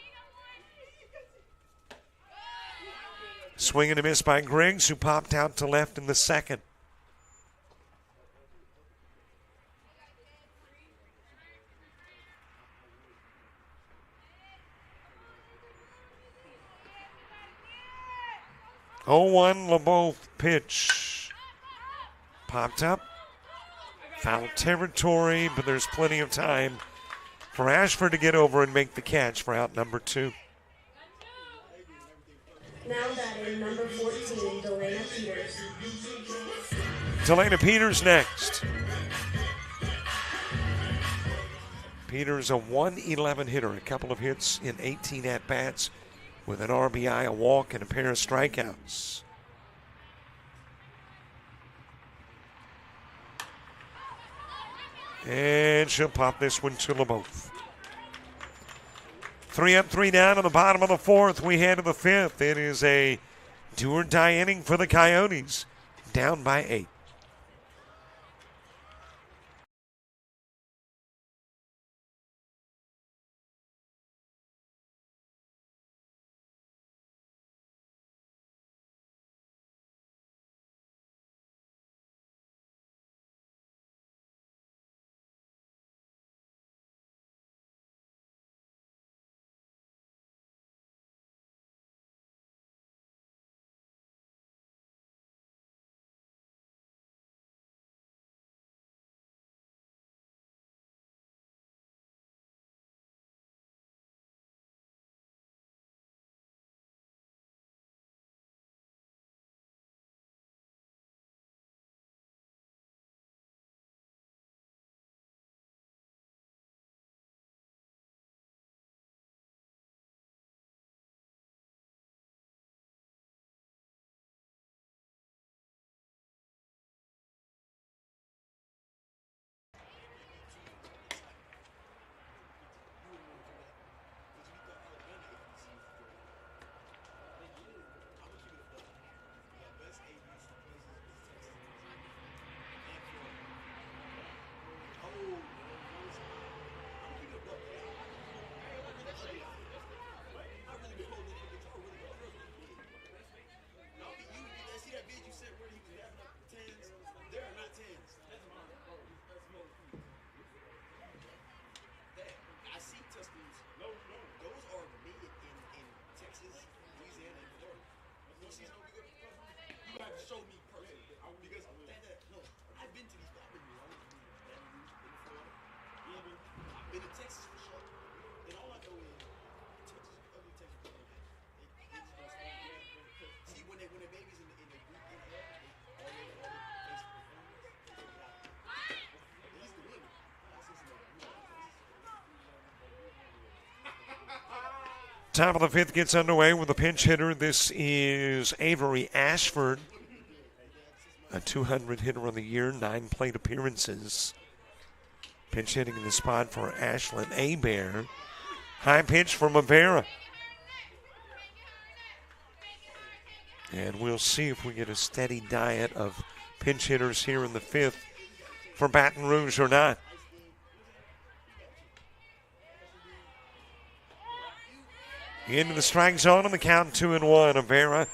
Swing and a miss by Griggs, who popped out to left in the 2nd. Oh, 1 LeBeau pitch. Popped up. Foul territory, but there's plenty of time for Ashford to get over and make the catch for out number 2. Now batting number 14, Delana Peters. Delana Peters next. Peters, a 111 hitter, a couple of hits in 18 at-bats with an RBI, a walk, and a pair of strikeouts. And she'll pop this one to LeBeau. 3 up, 3 down on the bottom of the 4th. We head to the 5th. It is a do-or-die inning for the Coyotes, down by 8. Top of the fifth gets underway with a pinch hitter. This is Avery Ashford, a 200 hitter on the year, 9 plate appearances. Pinch hitting in the spot for Ashlyn Abear. High pitch from Avera. And we'll see if we get a steady diet of pinch hitters here in the fifth for Baton Rouge or not. Into the strike zone on the count 2-1. Avera,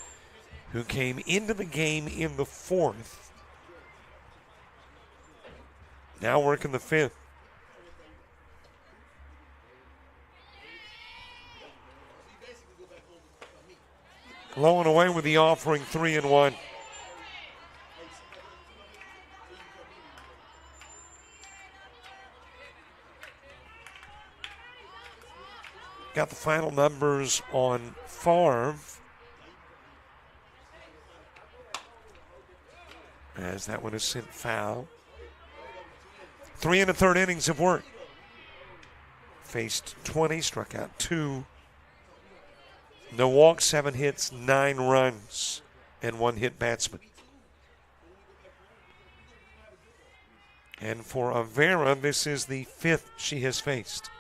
who came into the game in the fourth, now working the fifth. Low and away with the offering, 3-1. Got the final numbers on Favre, as that one is sent foul. 3 1/3 innings of work. Faced 20, struck out 2. No walks, 7 hits, 9 runs, and 1 hit batsman. And for Avera, this is the 5th she has faced.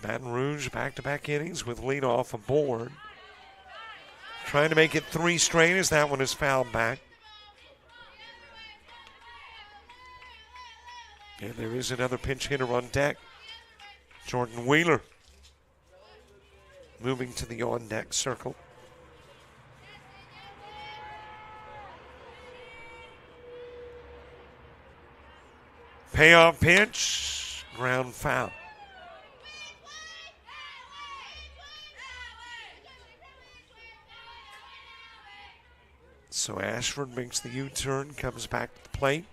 Baton Rouge back-to-back innings with leadoff aboard. Trying to make it 3 straight as that one is fouled back. And there is another pinch hitter on deck. Jordan Wheeler moving to the on-deck circle. Payoff pitch, ground foul. So Ashford makes the U-turn, comes back to the plate,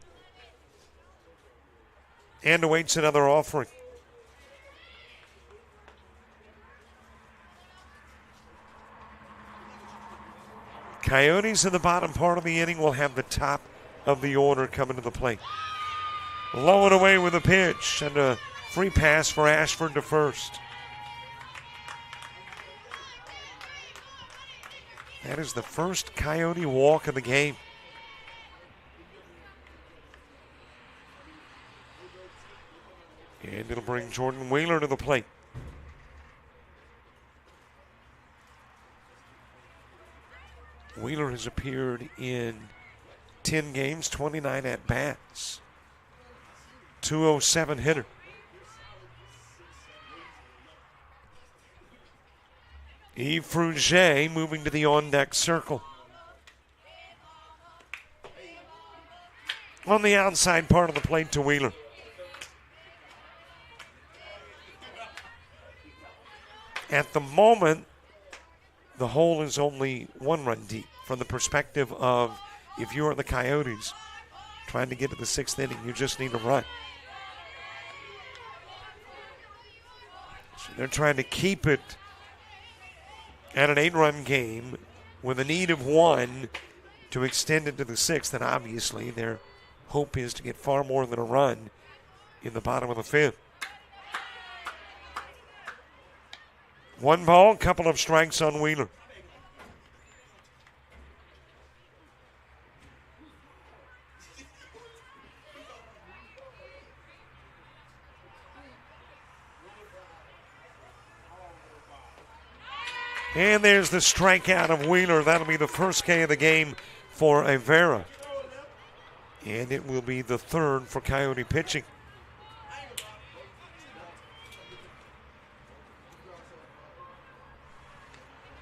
and awaits another offering. Coyotes in the bottom part of the inning will have the top of the order coming to the plate. Low and away with a pitch and a free pass for Ashford to first. That is the first Coyote walk of the game. And it'll bring Jordan Wheeler to the plate. Wheeler has appeared in 10 games, 29 at-bats. 207 hitter. Yves Rouge moving to the on-deck circle. On the outside part of the plate to Wheeler. At the moment, the hole is only 1 run deep from the perspective of if you are the Coyotes trying to get to the 6th inning, you just need a run. So they're trying to keep it at an 8-run game with a need of 1 to extend it to the 6th, and obviously their hope is to get far more than a run in the bottom of the 5th. 1 ball, couple of strikes on Wheeler. And there's the strikeout of Wheeler. That'll be the first K of the game for Avera. And it will be the 3rd for Coyote pitching.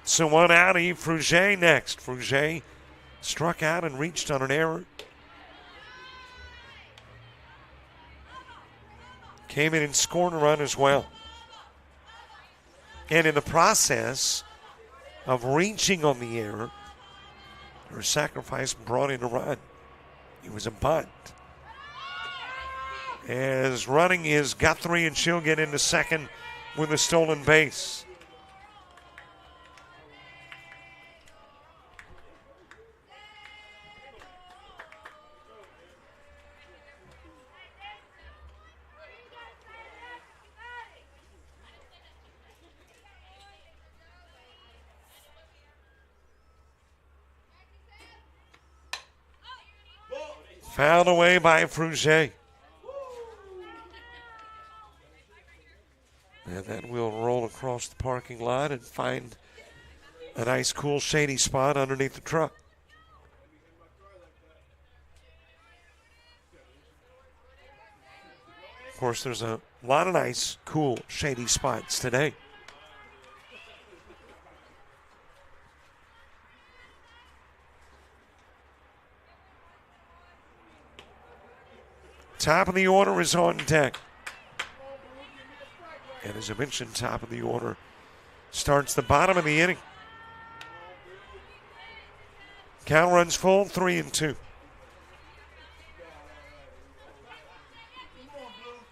So 1 out, Yves Rouge next. Rouge struck out and reached on an error. Came in and scored a run as well. And in the process of reaching on the error, her sacrifice brought in a run. It was a bunt. As running is Guthrie, and she'll get into second with a stolen base. Fouled away by Rouge. And that will roll across the parking lot and find a nice, cool, shady spot underneath the truck. Of course, there's a lot of nice, cool, shady spots today. Top of the order is on deck. And as I mentioned, top of the order starts the bottom of the inning. Count runs full, 3-2.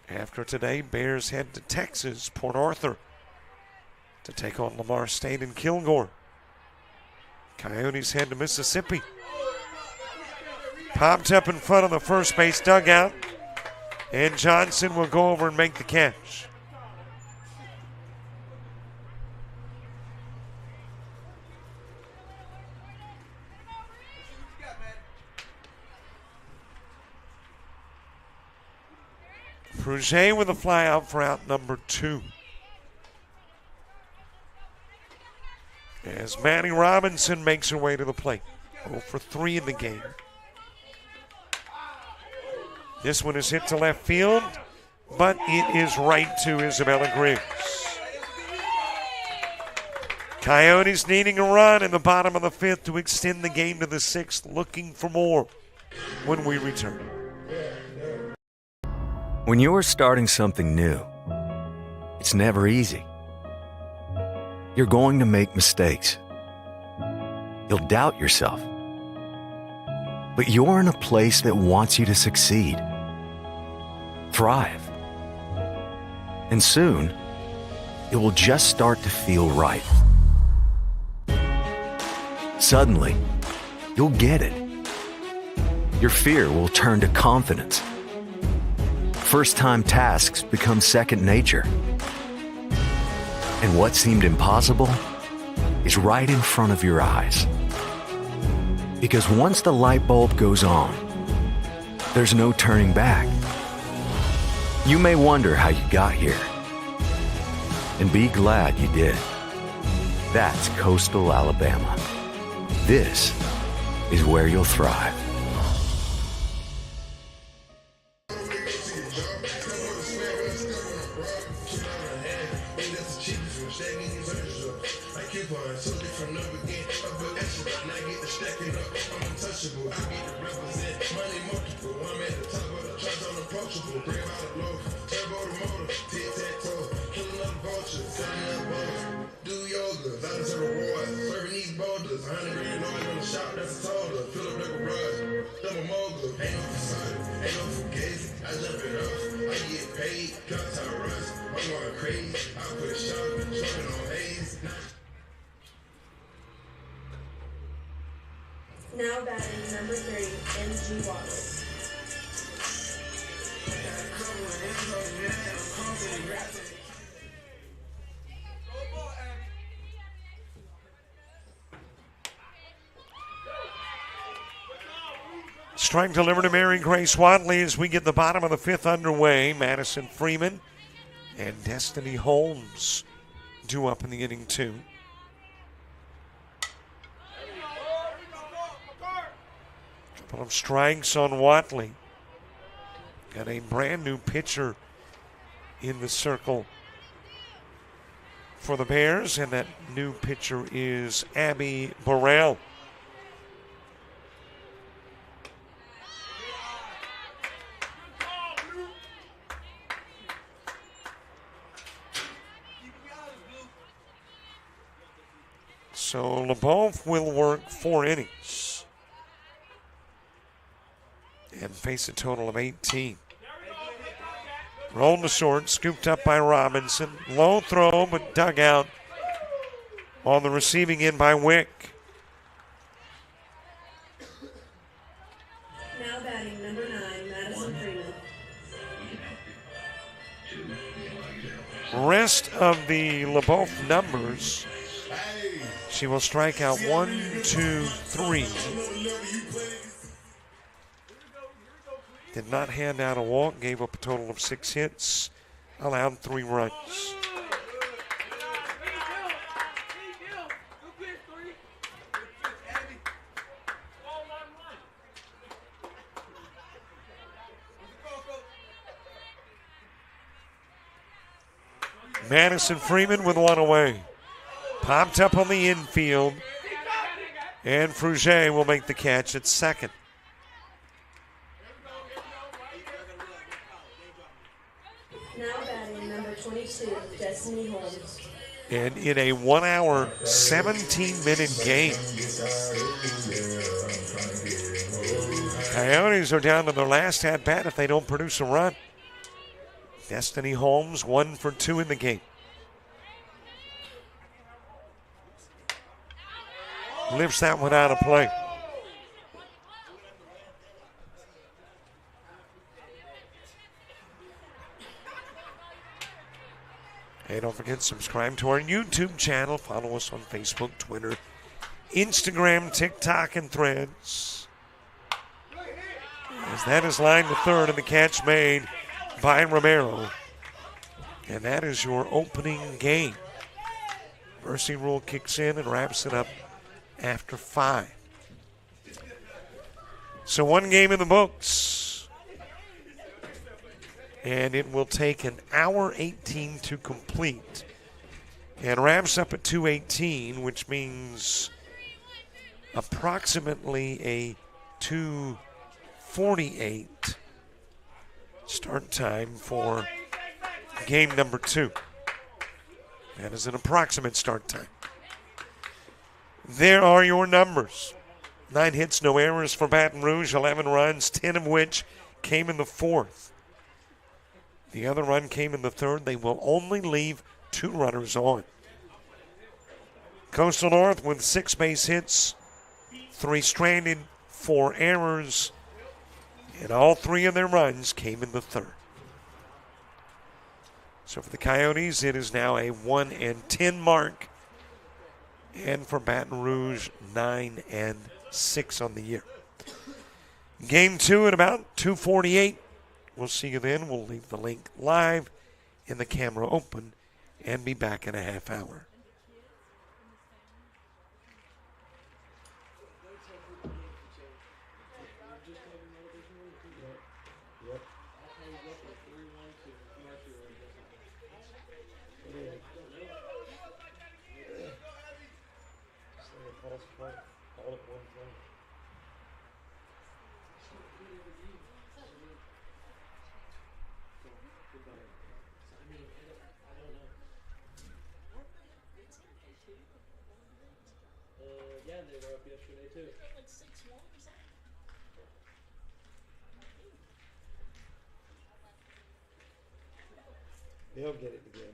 After today, Bears head to Texas, Port Arthur, to take on Lamar State and Kilgore. Coyotes head to Mississippi. Popped up in front of the first base dugout, and Johnson will go over and make the catch. Rouge with a fly out for out number 2. As Maddie Robinson makes her way to the plate. 0 for 3 in the game. This one is hit to left field, but it is right to Isabella Griggs. Coyotes needing a run in the bottom of the 5th to extend the game to the 6th, looking for more when we return. When you're starting something new, it's never easy. You're going to make mistakes. You'll doubt yourself. But you're in a place that wants you to succeed, thrive. And soon, it will just start to feel right. Suddenly, you'll get it. Your fear will turn to confidence. First-time tasks become second nature. And what seemed impossible is right in front of your eyes. Because once the light bulb goes on, there's no turning back. You may wonder how you got here. And be glad you did. That's Coastal Alabama. This is where you'll thrive. Now batting number 3, NJCAA. Strike delivered to Mary Grace Watley as we get the bottom of the 5th underway. Madison Freeman and Destiny Holmes due up in the inning 2. Couple of strikes on Watley. Got a brand new pitcher in the circle for the Bears, and that new pitcher is Abby Burrell. So LeBeouf will work 4 innings and face a total of 18. Rolled to short, scooped up by Robinson. Low throw, but dug out on the receiving end by Wick. Now batting number 9, Madison Freeman. Rest of the LeBeouf numbers. She will strike out 1, 2, 3. Did not hand out a walk, gave up a total of 6 hits, allowed 3 runs. Madison Freeman with 1 away. Popped up on the infield, and Rouge will make the catch at second. Now batting number 22, Destiny Holmes. And in a 1 hour, 17-minute game, Coyotes are down to their last at-bat if they don't produce a run. Destiny Holmes 1 for 2 in the game. Lifts that one out of play. Hey, don't forget to subscribe to our YouTube channel. Follow us on Facebook, Twitter, Instagram, TikTok, and Threads. As that is lined to third, and the catch made by Romero. And that is your opening game. Mercy rule kicks in and wraps it up after 5. So 1 game in the books. And it will take an hour 18 to complete. And wraps up at 2:18, which means approximately a 2:48 start time for game number 2. That is an approximate start time. There are your numbers. 9 hits, no errors for Baton Rouge, 11 runs, 10 of which came in the 4th. The other run came in the 3rd. They will only leave 2 runners on. Coastal North with 6 base hits, 3 stranded, 4 errors, and all 3 of their runs came in the 3rd. So for the Coyotes, it is now a 1-10 mark. And for Baton Rouge, 9-6 on the year. Game 2 at about 2:48. We'll see you then. We'll leave the link live and the camera open and be back in a half hour. They'll get it together.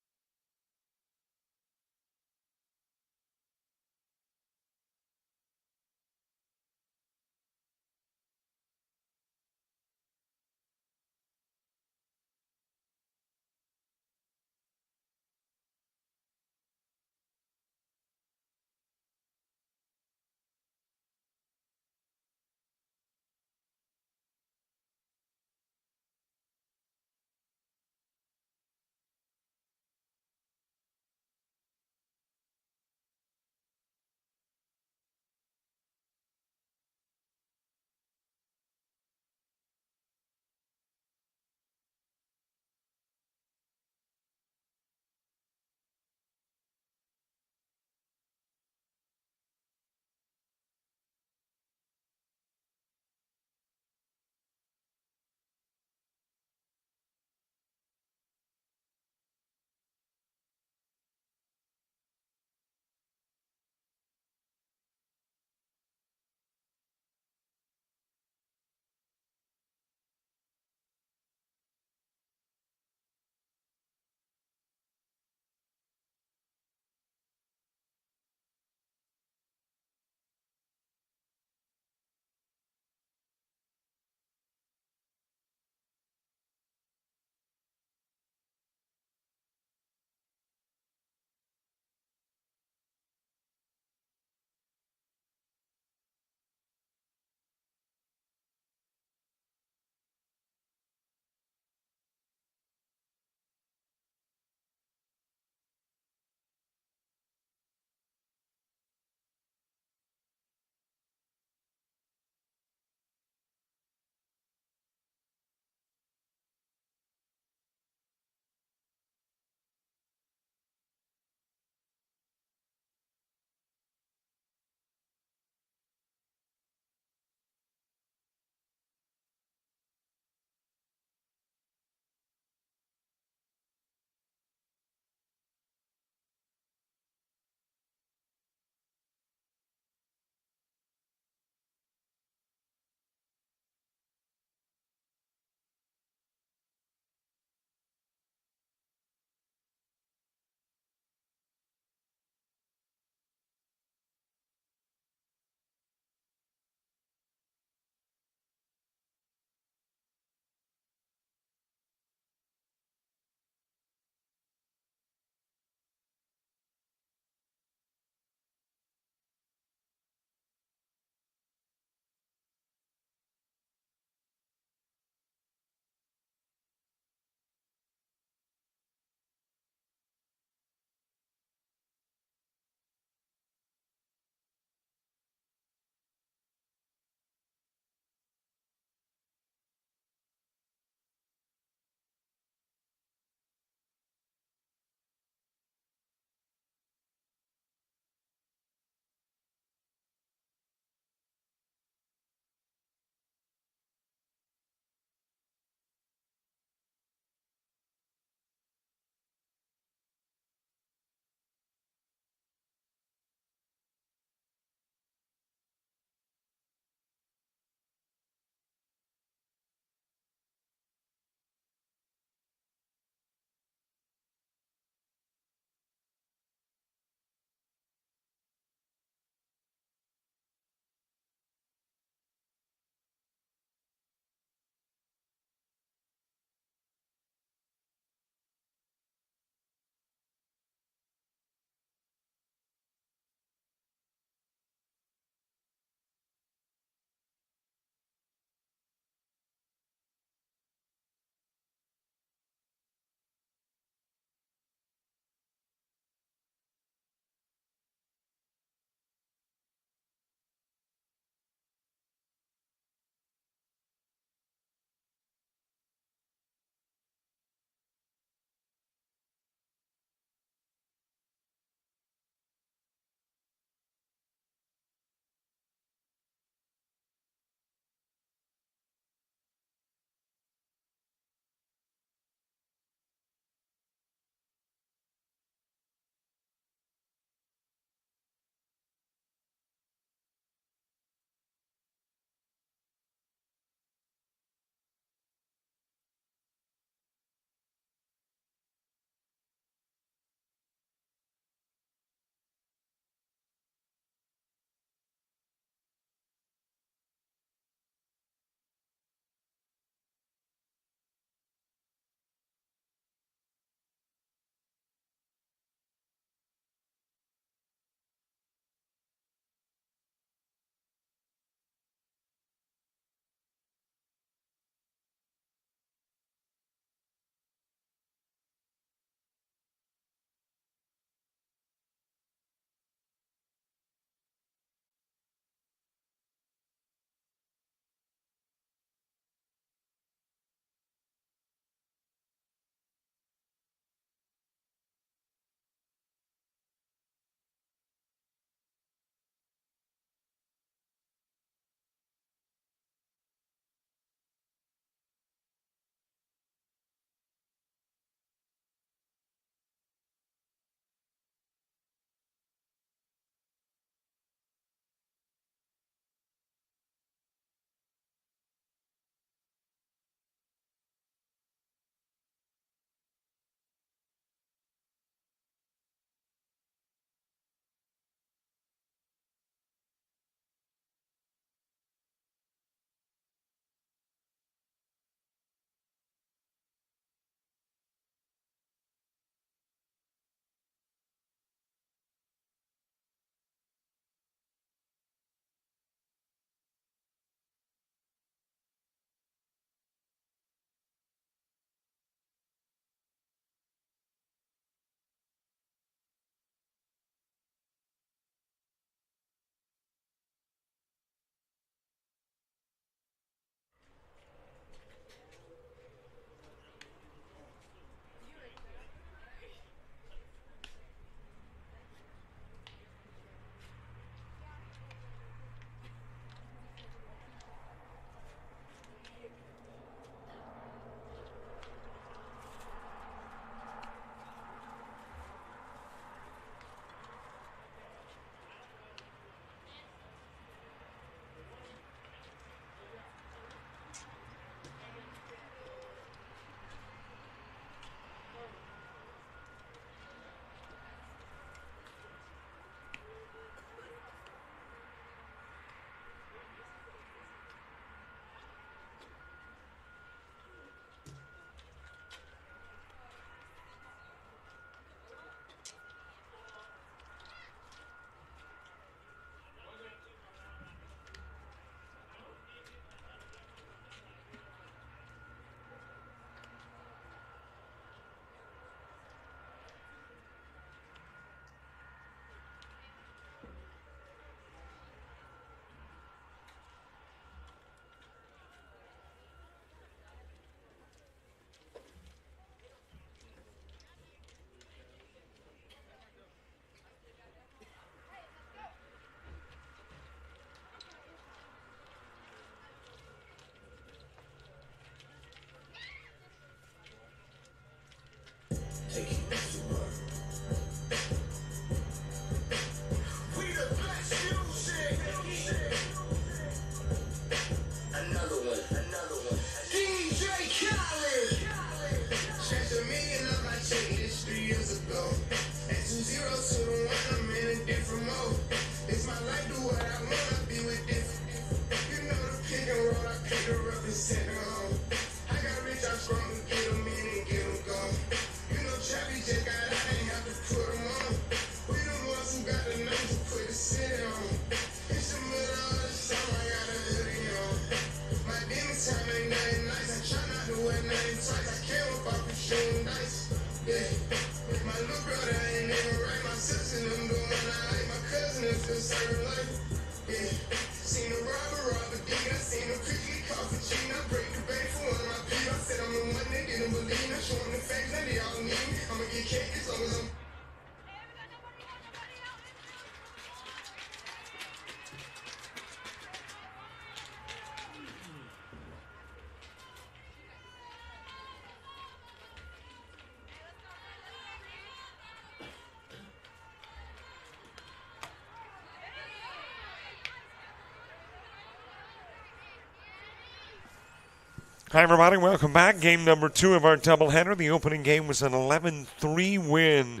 Hi, everybody. Welcome back. Game number 2 of our doubleheader. The opening game was an 11-3 win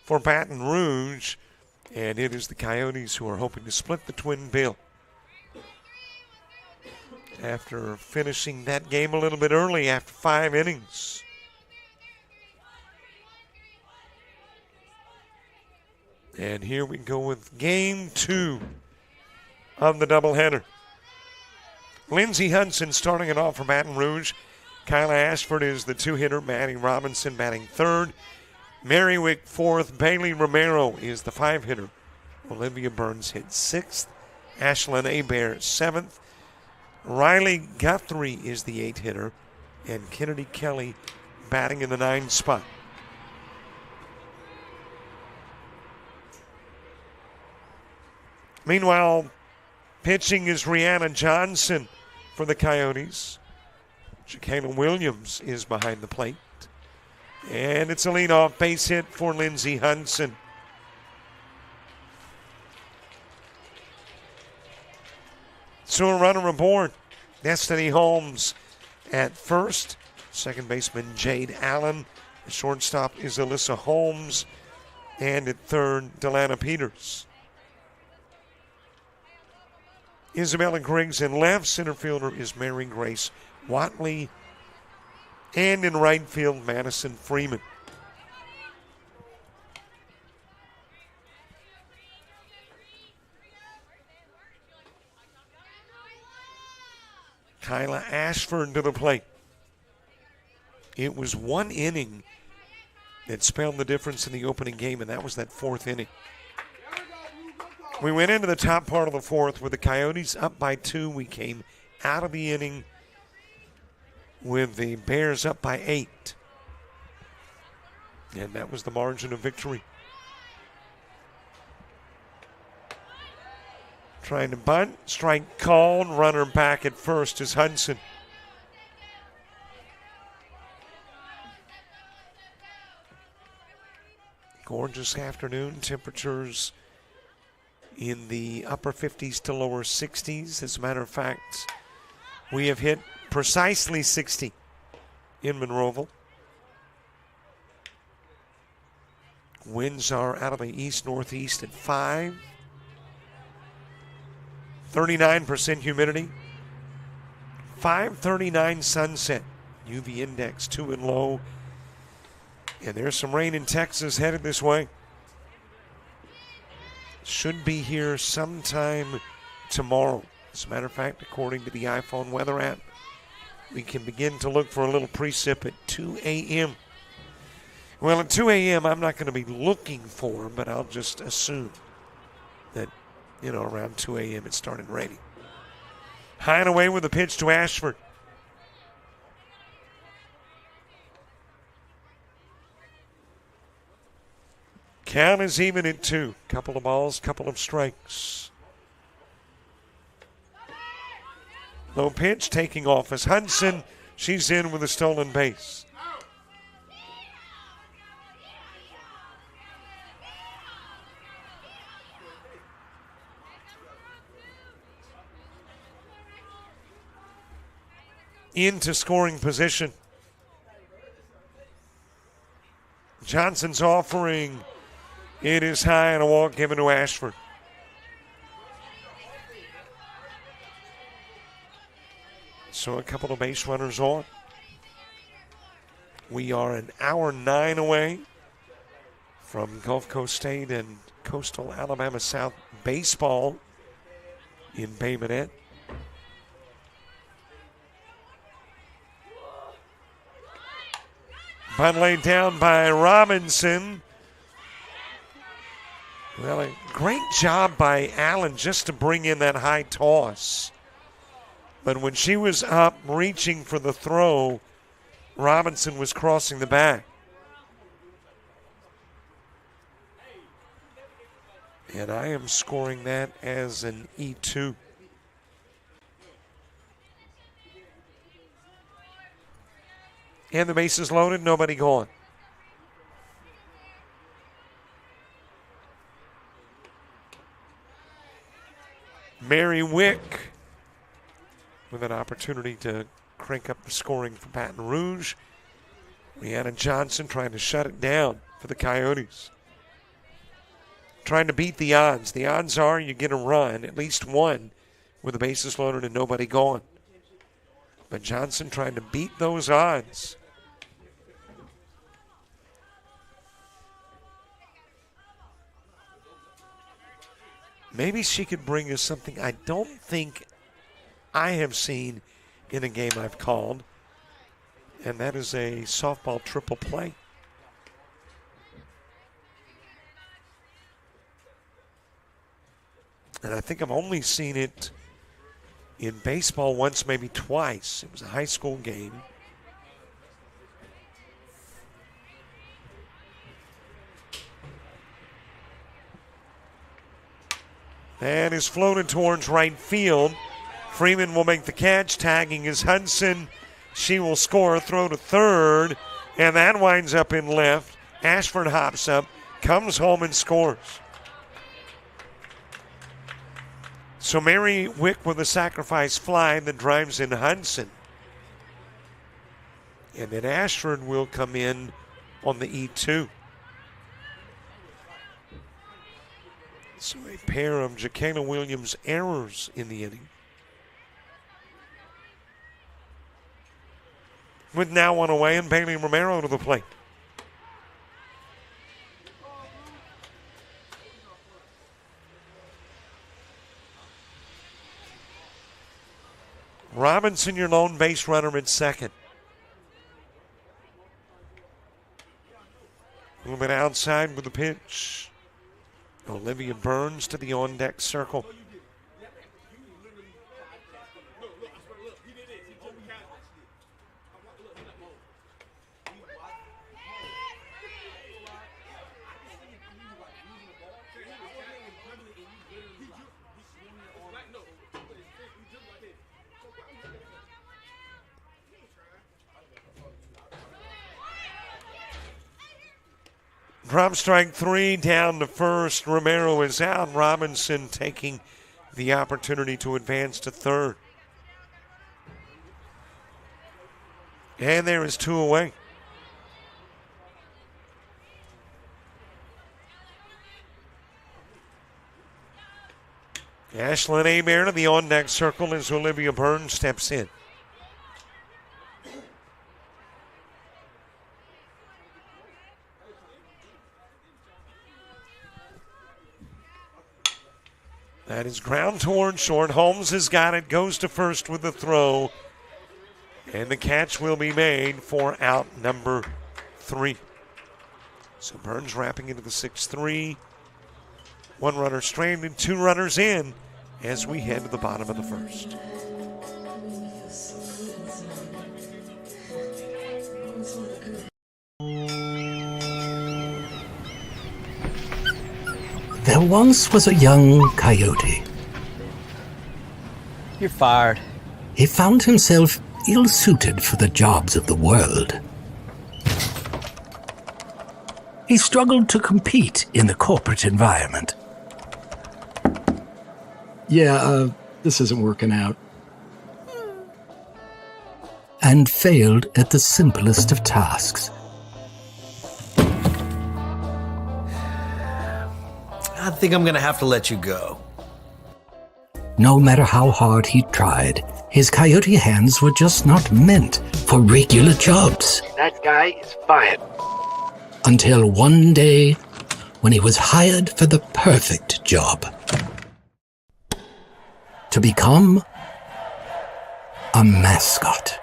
for Baton Rouge, and it is the Coyotes who are hoping to split the twin bill. After finishing that game a little bit early after 5 innings. And here we go with game 2 of the doubleheader. Lindsey Hudson starting it off for Baton Rouge. Kyla Ashford is the 2-hitter. Maddie Robinson batting 3rd. Merriwick 4th. Bailey Romero is the 5-hitter. Olivia Burns hit 6th. Ashlyn Hebert 7th. Riley Guthrie is the 8-hitter. And Kennedy Kelly batting in the 9th spot. Meanwhile, pitching is Rihanna Johnson for the Coyotes. Shakayla Williams is behind the plate. And it's a leadoff base hit for Lindsey Hudson. So a runner aboard. Destiny Holmes at first. Second baseman Jade Allen. The shortstop is Alyssa Holmes. And at third, Delana Peters. Isabella Griggs in left. Center fielder is Mary Grace Watley. And in right field, Madison Freeman. Kyla Ashford to the plate. It was 1 inning that spelled the difference in the opening game, and that was that 4th inning. We went into the top part of the 4th with the Coyotes up by 2. We came out of the inning with the Bears up by 8. And that was the margin of victory. Trying to bunt, strike called, runner back at first is Hudson. Gorgeous afternoon, temperatures in the upper 50s to lower 60s. As a matter of fact, we have hit precisely 60 in Monroeville. Winds are out of the east-northeast at 5. 39% humidity. 5:39 sunset. UV index 2 and low. And there's some rain in Texas headed this way. Should be here sometime tomorrow. As a matter of fact, according to the iPhone weather app, we can begin to look for a little precip at 2 a.m. Well, at 2 a.m., I'm not going to be looking for, but I'll just assume that, around 2 a.m. it started raining. High and away with a pitch to Ashford. Count is even at 2. Couple of balls, couple of strikes. Low pitch taking off as Hudson. She's in with a stolen base. Into scoring position. Johnson's offering. It is high and a walk given to Ashford. So a couple of base runners on. We are an hour 9 away from Gulf Coast State and Coastal Alabama South baseball in Bay Minette. Bunt laid down by Robinson. Well, a great job by Allen just to bring in that high toss. But when she was up reaching for the throw, Robinson was crossing the back. And I am scoring that as an E2. And the bases loaded, nobody gone. Mary Wick with an opportunity to crank up the scoring for Baton Rouge. Leanna Johnson trying to shut it down for the Coyotes. Trying to beat the odds. The odds are you get a run, at least one, with the bases loaded and nobody gone. But Johnson trying to beat those odds. Maybe she could bring us something I don't think I have seen in a game I've called, and that is a softball triple play. And I think I've only seen it in baseball once, maybe twice. It was a high school game. That is floated towards right field. Freeman will make the catch. Tagging is Hudson. She will score, throw to third, and that winds up in left. Ashford hops up, comes home and scores. So Mary Wick with a sacrifice fly that drives in Hudson. And then Ashford will come in on the E2. So a pair of Jacayla Williams errors in the inning. With now one away and Bailey Romero to the plate. Robinson, your lone base runner at second. A little bit outside with the pitch. Olivia Burns to the on-deck circle. Drop strike three, down to first. Romero is out. Robinson taking the opportunity to advance to third. And there is two away. Ashlyn Abear to the on-deck circle as Olivia Burns steps in. That is ground toward short. Holmes has got it, goes to first with the throw. And the catch will be made for out number 3. So Burns wrapping into the 6-3. One runner stranded, 2 runners in as we head to the bottom of the first. There once was a young coyote. You're fired. He found himself ill-suited for the jobs of the world. He struggled to compete in the corporate environment. Yeah, this isn't working out. And failed at the simplest of tasks. I think I'm gonna have to let you go. No matter how hard he tried, his coyote hands were just not meant for regular jobs. That guy is fired. Until one day, when he was hired for the perfect job. To become a mascot.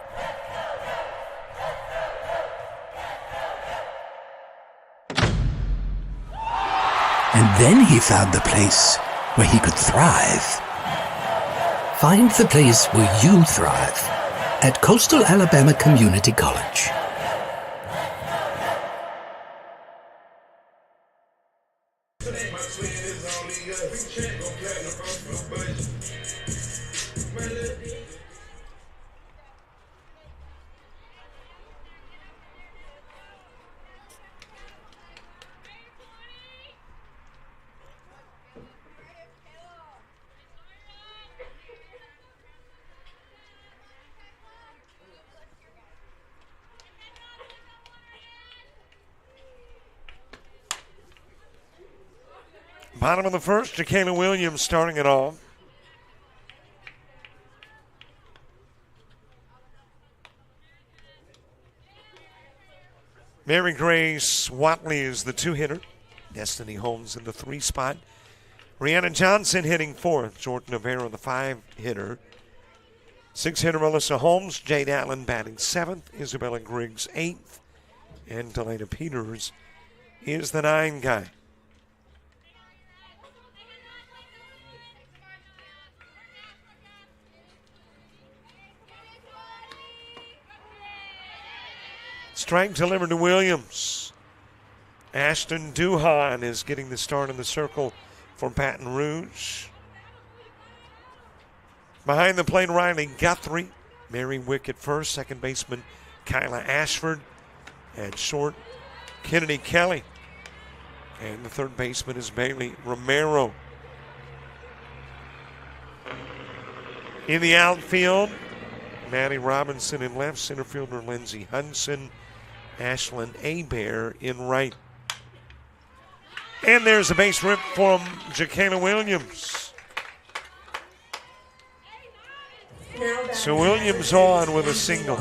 And then he found the place where he could thrive. Find the place where you thrive at Coastal Alabama Community College. Bottom of the first, JockJive Williams starting it off. Mary Grace Watley is the 2-hitter. Destiny Holmes in the 3 spot. Rihanna Johnson hitting 4th. Jordan Avera the 5-hitter. 6-hitter Melissa Holmes. Jade Allen batting 7th. Isabella Griggs 8th. And Delana Peters is the 9 guy. Strike delivered to Williams. Ashton Duhan is getting the start in the circle for Baton Rouge. Behind the plate, Riley Guthrie. Mary Wick at first. Second baseman, Kyla Ashford. And short, Kennedy Kelly. And the third baseman is Bailey Romero. In the outfield, Maddie Robinson in left. Center fielder Lindsey Hudson. Ashlyn Abear in right. And there's a base rip from JockJive Williams. So Williams on with a single.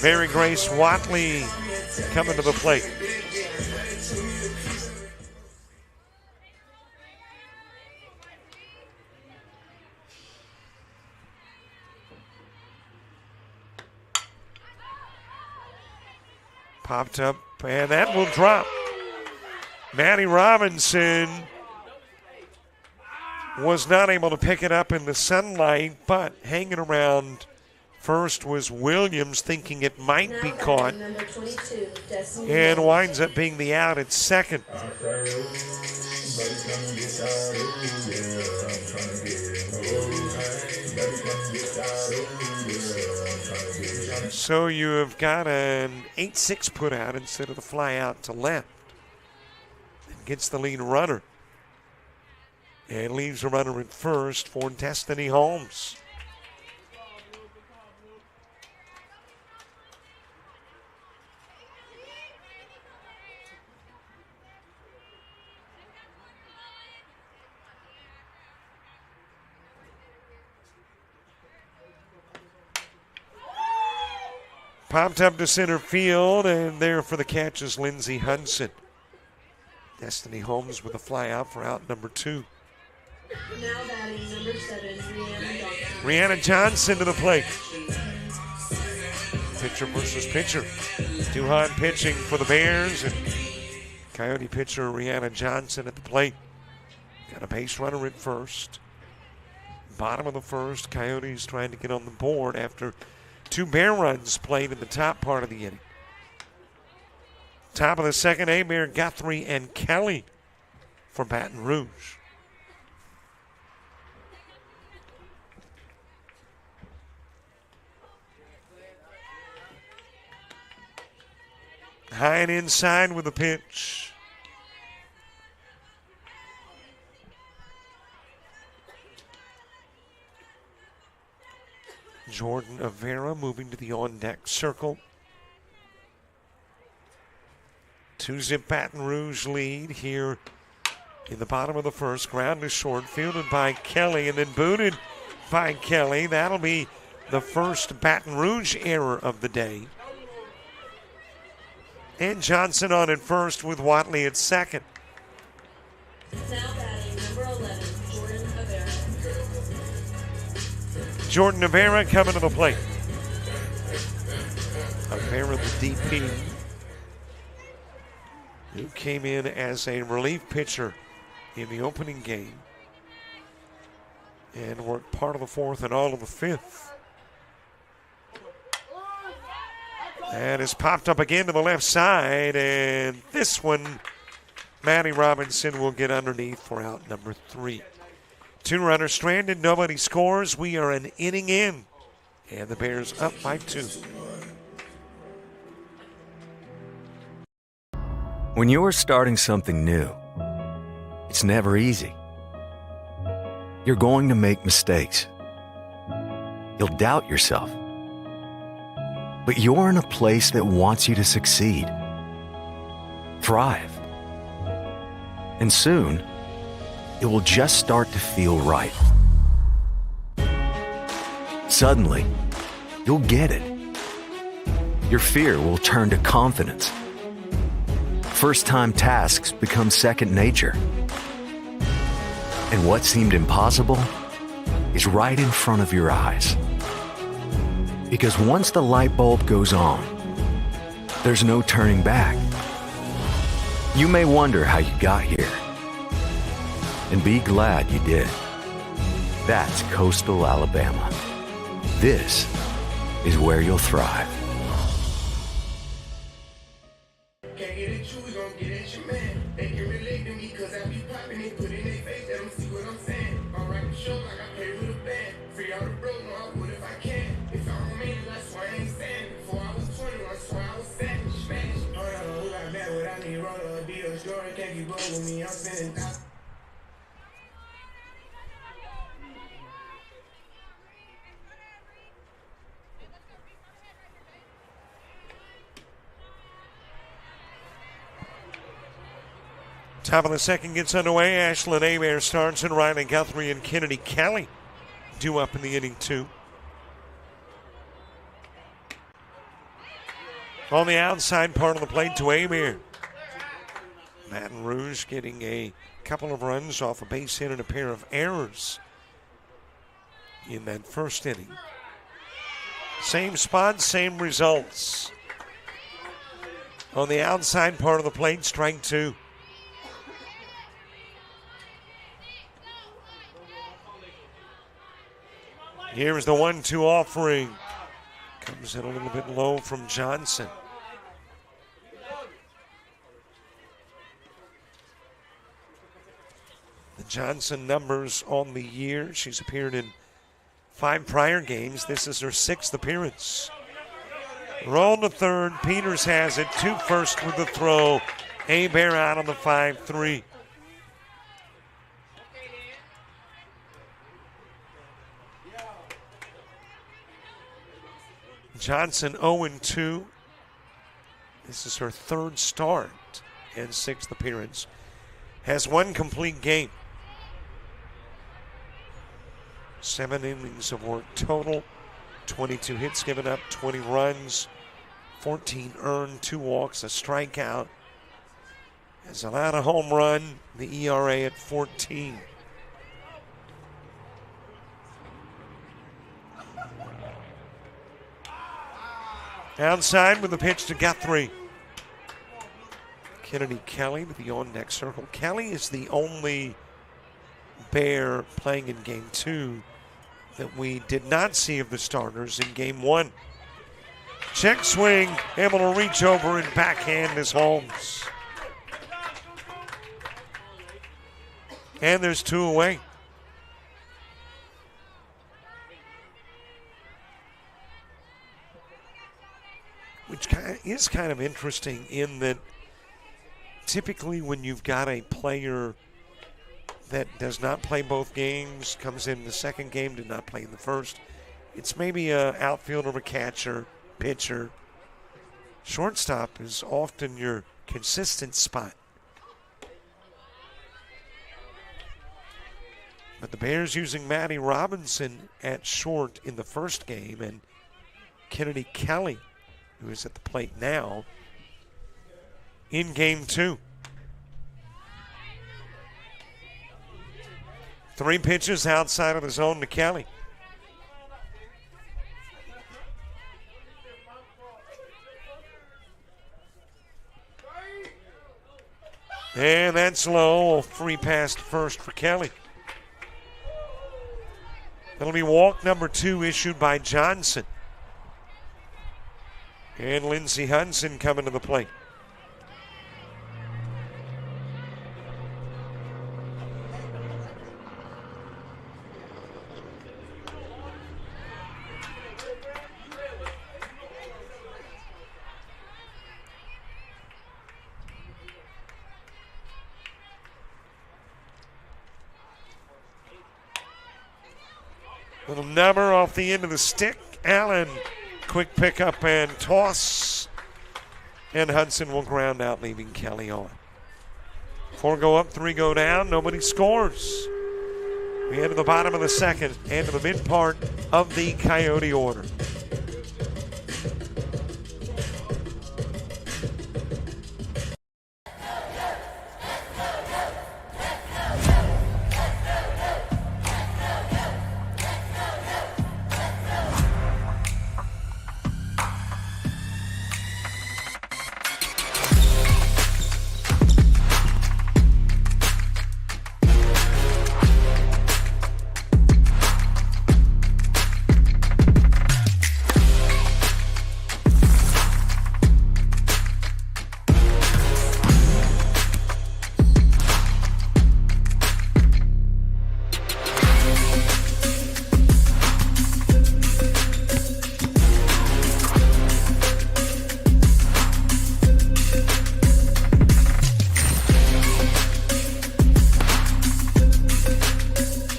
Mary Grace Watley coming to the plate. Popped up, and that will drop. Maddie Robinson was not able to pick it up in the sunlight, but hanging around first was Williams, thinking it might be caught, and winds up being the out at second. So you have got an 8-6 put out instead of the fly out to left. And gets the lead runner. And leaves the runner at first for Destiny Holmes. Popped up to center field, and there for the catch is Lindsey Hudson. Destiny Holmes with a fly out for out number 2. Now batting number 7, Rihanna Johnson to the plate. Pitcher versus pitcher. Duhan pitching for the Bears, and Coyote pitcher Rihanna Johnson at the plate. Got a base runner at first. Bottom of the first, Coyotes trying to get on the board after 2 Bear runs played in the top part of the inning. Top of the second, Abear, Guthrie, and Kelly for Baton Rouge. High and inside with the pitch. Jordan Avera moving to the on-deck circle. 2-zip Baton Rouge lead here in the bottom of the first. Ground to short, fielded by Kelly and then booted by Kelly. That'll be the first Baton Rouge error of the day. And Johnson on at first with Watley at second. Now batting number 11, Jordan Avera. Jordan Avera coming to the plate. Avera, the DP, who came in as a relief pitcher in the opening game and worked part of the fourth and all of the fifth. That is popped up again to the left side, and this one, Matty Robinson will get underneath for out number 3. 2 runners stranded, nobody scores. We are an inning in, and the Bears up by 2. When you're starting something new, it's never easy. You're going to make mistakes. You'll doubt yourself. But you're in a place that wants you to succeed, thrive. And soon, it will just start to feel right. Suddenly, you'll get it. Your fear will turn to confidence. First-time tasks become second nature. And what seemed impossible is right in front of your eyes. Because once the light bulb goes on, there's no turning back. You may wonder how you got here, and be glad you did. That's Coastal Alabama. This is where you'll thrive. Top of the second gets underway. Ashlyn Abear starts, and Riley Guthrie and Kennedy Kelly due up in the inning 2. On the outside part of the plate to Abear. Baton Rouge getting a couple of runs off a base hit and a pair of errors in that first inning. Same spot, same results. On the outside part of the plate, strike 2. Here's the 1-2 offering. Comes in a little bit low from Johnson. The Johnson numbers on the year. She's appeared in 5 prior games. This is her 6th appearance. Roll to third. Peters has it. 2 first with the throw. Abear out on the 5-3. Johnson 0-2. This is her 3rd start and 6th appearance. Has 1 complete game. 7 innings of work total. 22 hits given up, 20 runs, 14 earned, 2 walks, a strikeout. Has allowed a home run. The ERA at 14. Outside with the pitch to Guthrie. Kennedy Kelly to the on-deck circle. Kelly is the only Bear playing in Game 2 that we did not see of the starters in Game 1. Check swing, able to reach over and backhand is Holmes. And there's 2 away. Which is kind of interesting in that typically when you've got a player that does not play both games, comes in the second game, did not play in the first, it's maybe an outfielder, a catcher, pitcher. Shortstop is often your consistent spot. But the Bears using Maddie Robinson at short in the first game, and Kennedy Kelly, who is at the plate now, in game 2. 3 pitches outside of the zone to Kelly. And that's low. Free pass to first for Kelly. That'll be walk number 2 issued by Johnson. And Lindsey Hudson coming to the plate. Little number off the end of the stick. Allen, quick pickup and toss. And Hudson will ground out, leaving Kelly on. 4 go up, 3 go down. Nobody scores. We head to the bottom of the second and to the mid part of the Coyote order.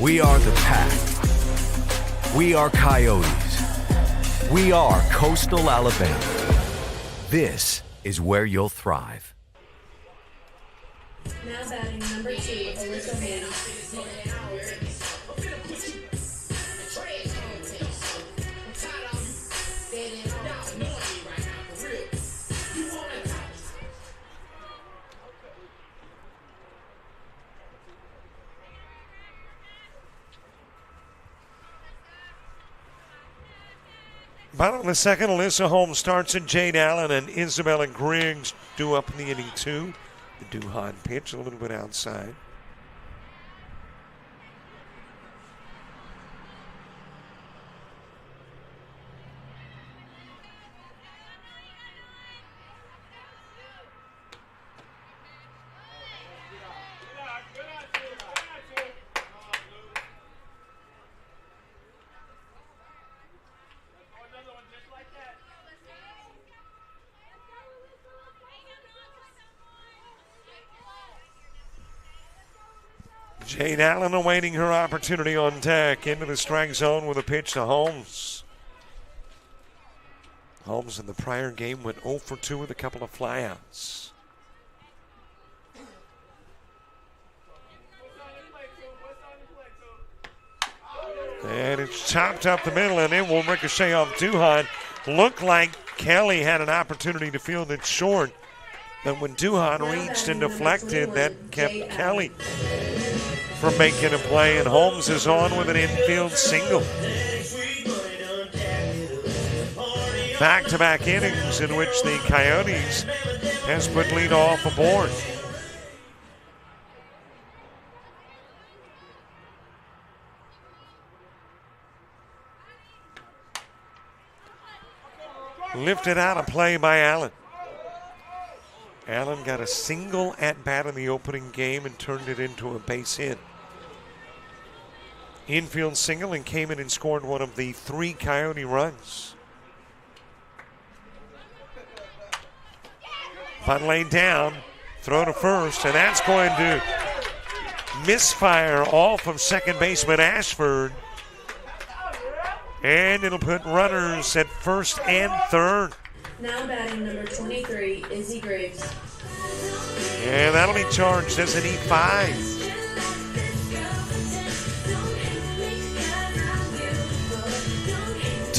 We are the Pack. We are Coyotes. We are Coastal Alabama. This is where you'll thrive. Now batting number 2, Alyssa Hayes. Bottom of the second, Alyssa Holmes starts it. Jade Allen and Isabella Griggs due up in the inning 2. The Duhan pitch a little bit outside. Jade Allen awaiting her opportunity on deck. Into the strike zone with a pitch to Holmes. Holmes in the prior game went 0 for 2 with a couple of flyouts. And it's chopped up the middle, and it will ricochet off Duhan. Looked like Kelly had an opportunity to field it short, but when Duhan reached and deflected, that kept Kelly from making a play, and Holmes is on with an infield single. Back-to-back innings in which the Coyotes has put leadoff aboard. Lifted out of play by Allen. Allen got a single at-bat in the opening game and turned it into a base hit. Infield single, and came in and scored one of the 3 Coyote runs. Bunt laid down, throw to first, and that's going to misfire off of second baseman Ashford. And it'll put runners at first and third. Now batting number 23, Izzy Griggs. And that'll be charged as an E5.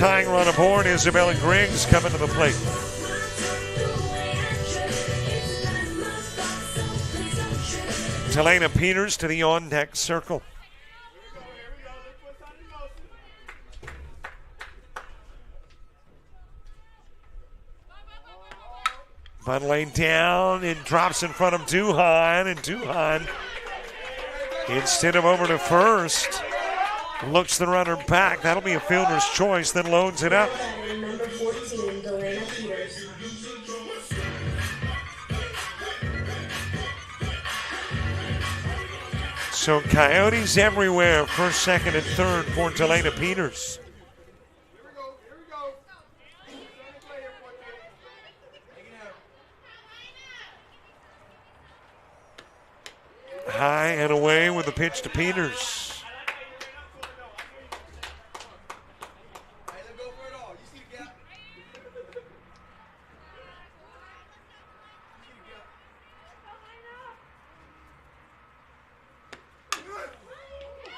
tying run aboard. Isabella Griggs coming to the plate. Delana Peters to the on-deck circle. Bud laid down and drops in front of Duhan, and Duhan, instead of over to first, looks the runner back. That'll be a fielder's choice, then loads it up. Number 14, Delana Peters. So Coyotes everywhere, first, second, and third for Delana Peters. High and away with the pitch to Peters.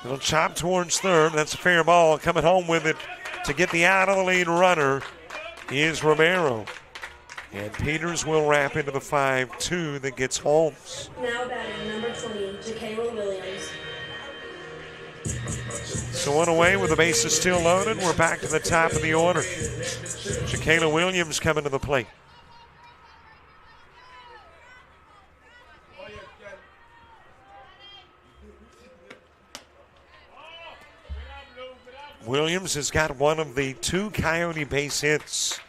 Little chop towards third. That's a fair ball. Coming home with it to get the out of the lead runner is Romero. And Peters will wrap into the 5-2 that gets Holmes. Now batting number 20, JockJive Williams. So one away with the bases still loaded. We're back to the top of the order. JockJive Williams coming to the plate. Williams has got one of the 2 Coyote base hits.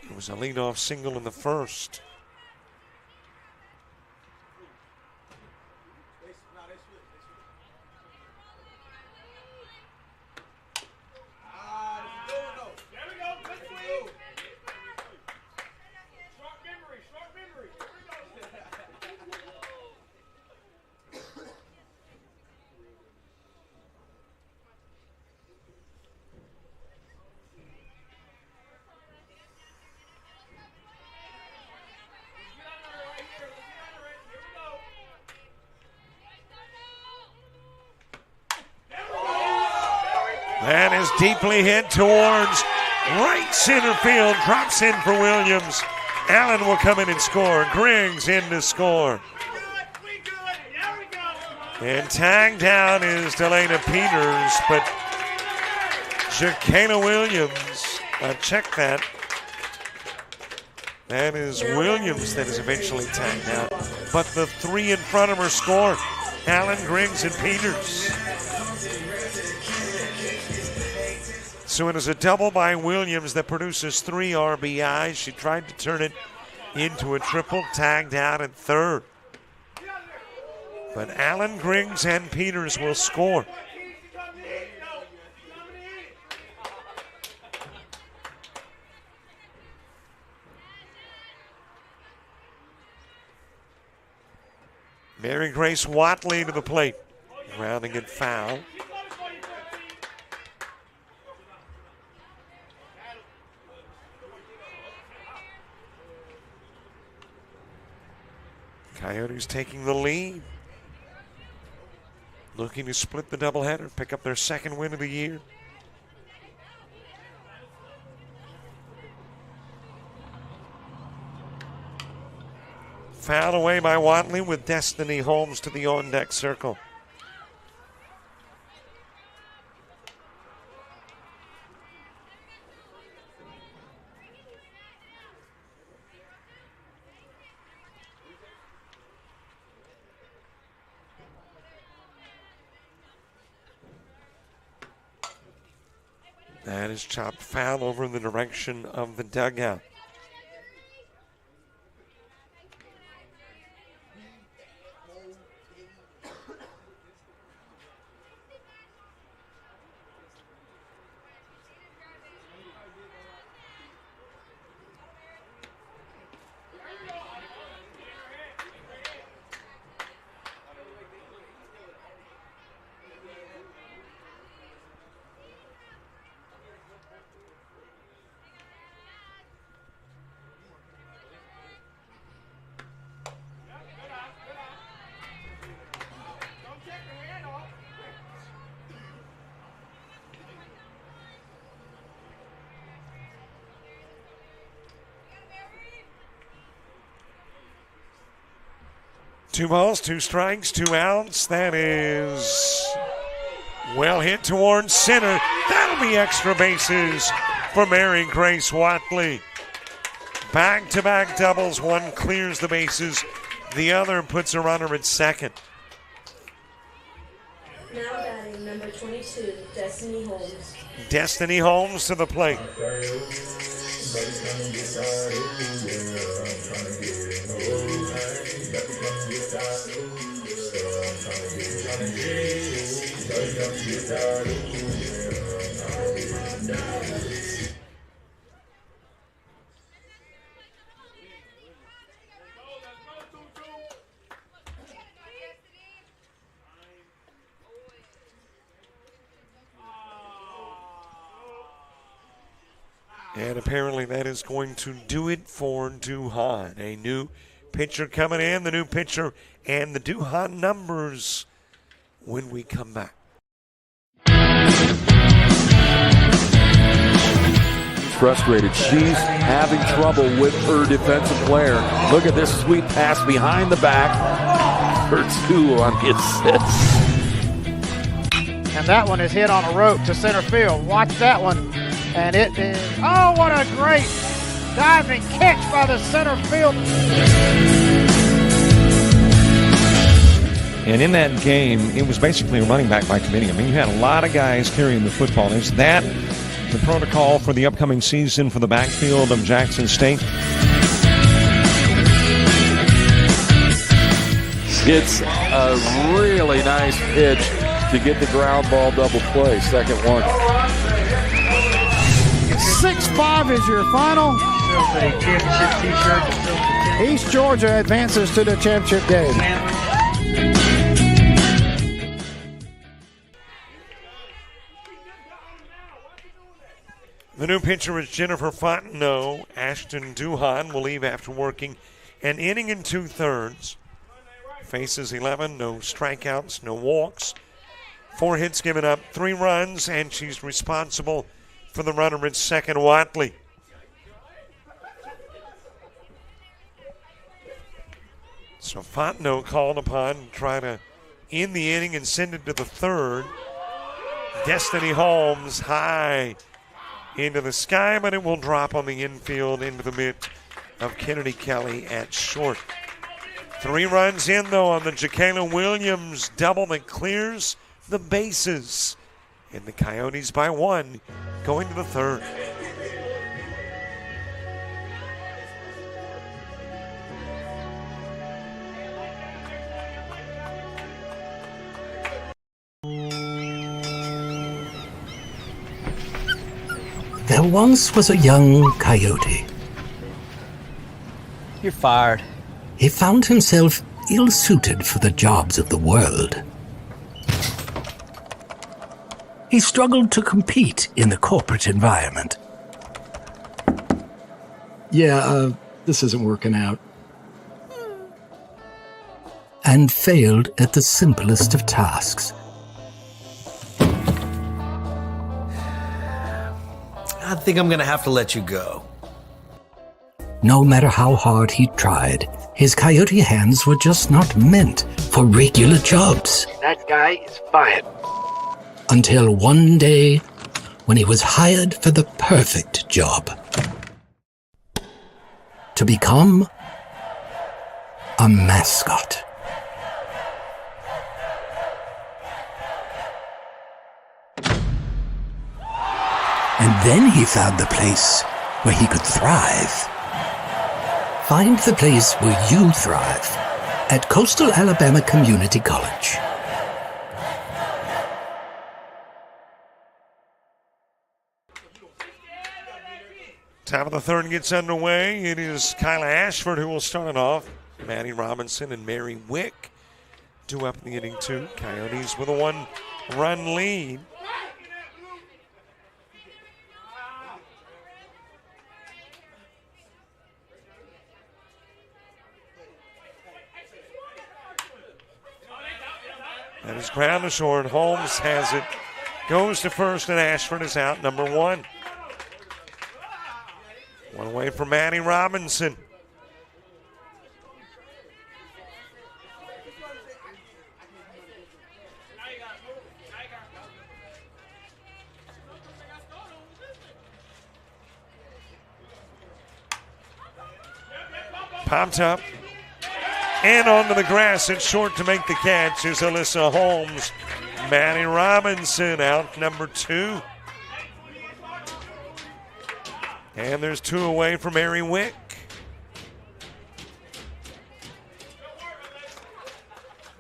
It was a leadoff single in the first. That is deeply hit towards right center field. Drops in for Williams. Allen will come in and score. Griggs in to score. And tagged down is Delana Peters, but JockJive Williams, check that. That is Williams that is eventually tagged out. But the 3 in front of her score. Allen, Griggs, and Peters. So it is a double by Williams that produces 3 RBIs. She tried to turn it into a triple, tagged out at third. But Allen, Griggs, and Peters will score. Mary Grace Watley to the plate. Rounding it foul. Coyotes taking the lead. Looking to split the doubleheader, pick up their 2nd win of the year. Fouled away by Watley with Destiny Holmes to the on-deck circle. That is chopped foul over in the direction of the dugout. 2 balls, 2 strikes, 2 outs. That is well hit towards center. That'll be extra bases for Mary Grace Watley. Back-to-back doubles. One clears the bases. The other puts a runner at second. Now batting number 22, Destiny Holmes. Destiny Holmes to the plate. And apparently that is going to do it for Duhan. A new pitcher coming in, the new pitcher, and the Duhan numbers when we come back. Frustrated. She's having trouble with her defensive player. Look at this sweet pass behind the back for 2 on the assist. And that one is hit on a rope to center field. Watch that one. And it is, oh, what a great diving catch by the center field. And in that game, it was basically a running back by committee. I mean, you had a lot of guys carrying the football. Is that the protocol for the upcoming season for the backfield of Jackson State? It's a really nice pitch to get the ground ball double play. Second one. 6-5 is your final. East Georgia advances to the championship game. The new pitcher is Jennifer Fontenot. Ashton Duhan will leave after working an inning and 2/3. Faces 11, no strikeouts, no walks. 4 hits given up, 3 runs, and she's responsible for the runner at second, Watley. So Fontenot called upon to try to end the inning and send it to the third. Destiny Holmes high into the sky, but it will drop on the infield into the mitt of Kennedy Kelly at short. 3 runs in, though, on the Jacayla Williams double that clears the bases. And the Coyotes by 1 going to the third. There once was a young coyote. You're fired. He found himself ill-suited for the jobs of the world. He struggled to compete in the corporate environment. Yeah, this isn't working out. And failed at the simplest of tasks. I think I'm gonna have to let you go. No matter how hard he tried, his coyote hands were just not meant for regular jobs. That guy is fired. Until one day, when he was hired for the perfect job. To become a mascot. And then he found the place where he could thrive. Find the place where you thrive at Coastal Alabama Community College. Top of the third gets underway. It is Kyla Ashford who will start it off. Maddie Robinson and Mary Wick due up in the inning 2. Coyotes with a 1-run lead. That is ground to short. Holmes has it. Goes to first, and Ashford is out, number 1. One away from Maddie Robinson. Popped up and onto the grass. It's short to make the catch is Alyssa Holmes. Maddie Robinson out number 2. And there's 2 away from Mary Wick.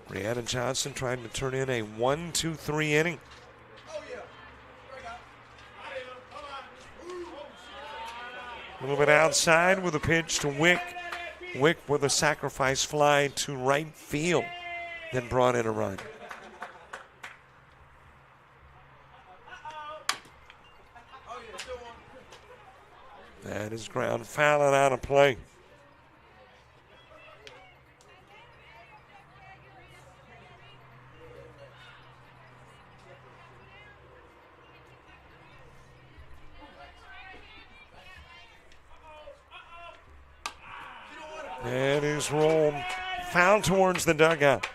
Brianna Johnson trying to turn in a 1-2-3 inning. A little bit outside with a pitch to Wick. Wick with a sacrifice fly to right field, then brought in a run. That is ground foul and out of play. That is rolled foul towards the dugout.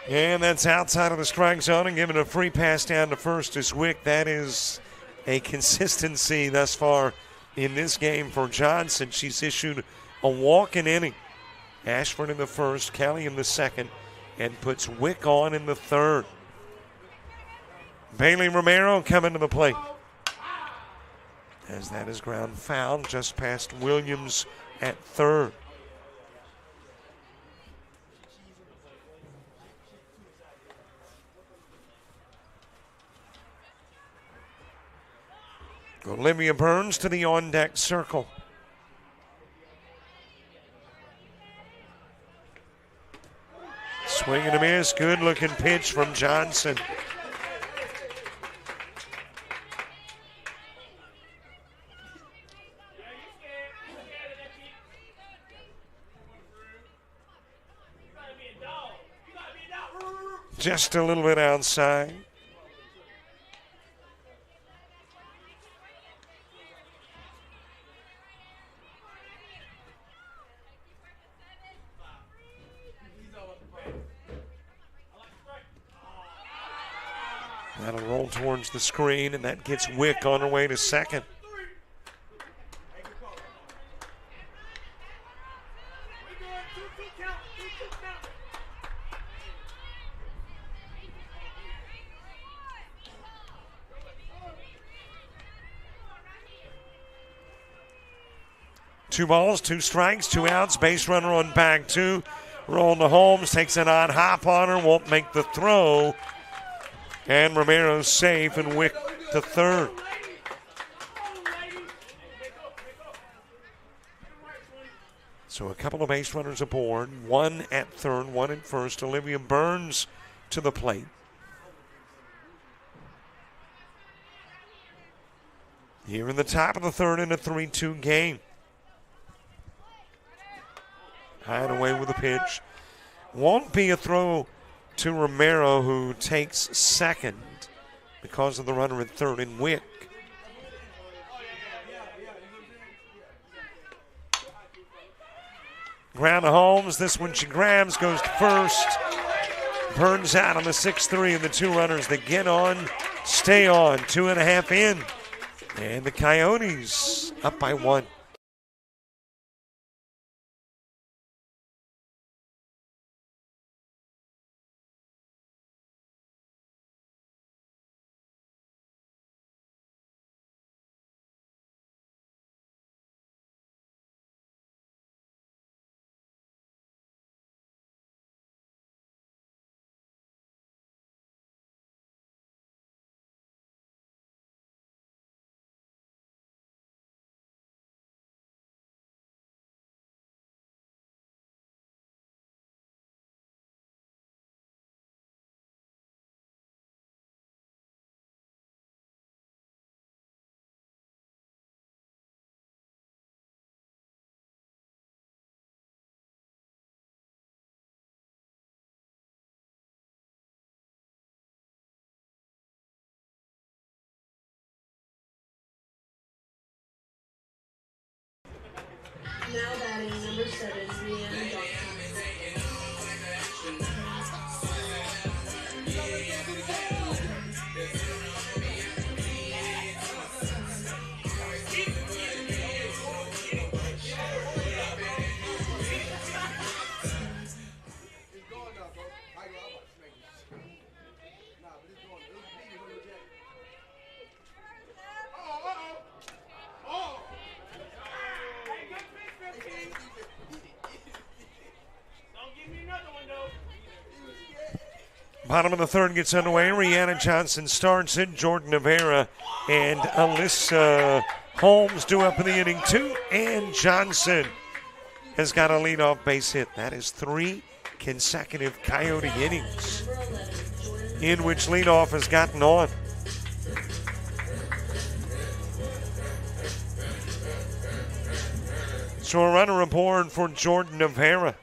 And that's outside of the strike zone and giving a free pass down to first is Wick. That is a consistency thus far in this game for Johnson. She's issued a walk-in inning. Ashford in the first, Kelly in the second, and puts Wick on in the third. Bailey Romero coming to the plate. As that is ground foul just past Williams at third. Olivia Burns to the on-deck circle. Swing and a miss. Good-looking pitch from Johnson. Just a little bit outside. That'll roll towards the screen, and that gets Wick on her way to second. Two balls, 2 strikes, 2 outs, base runner on bag 2. Roll to Holmes, takes an odd hop on her, won't make the throw. And Romero's safe and Wick to third. So a couple of base runners aboard, 1 at third, 1 at first. Olivia Burns to the plate. Here in the top of the third in a 3-2 game. High and away with a pitch. Won't be a throw to Romero, who takes second because of the runner at third in Wick. Ground to Holmes. This one she grabs, goes to first. Burns out on the 6-3, and the 2 runners that get on stay on. 2.5 in. And the Coyotes up by 1. Now batting number 7, Rihanna Johnson. Bottom of the third gets underway. Rihanna Johnson starts it. Jordan Rivera and Alyssa Holmes due up in the inning too. And Johnson has got a leadoff base hit. That is 3 consecutive Coyote innings in which leadoff has gotten on. So a runner aboard for Jordan Rivera.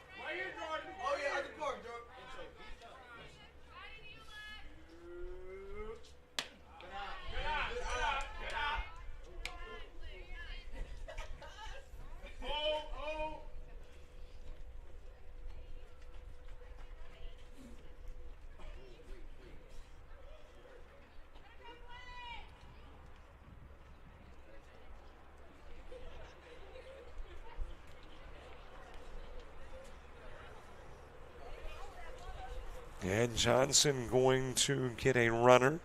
And Johnson going to get a runner.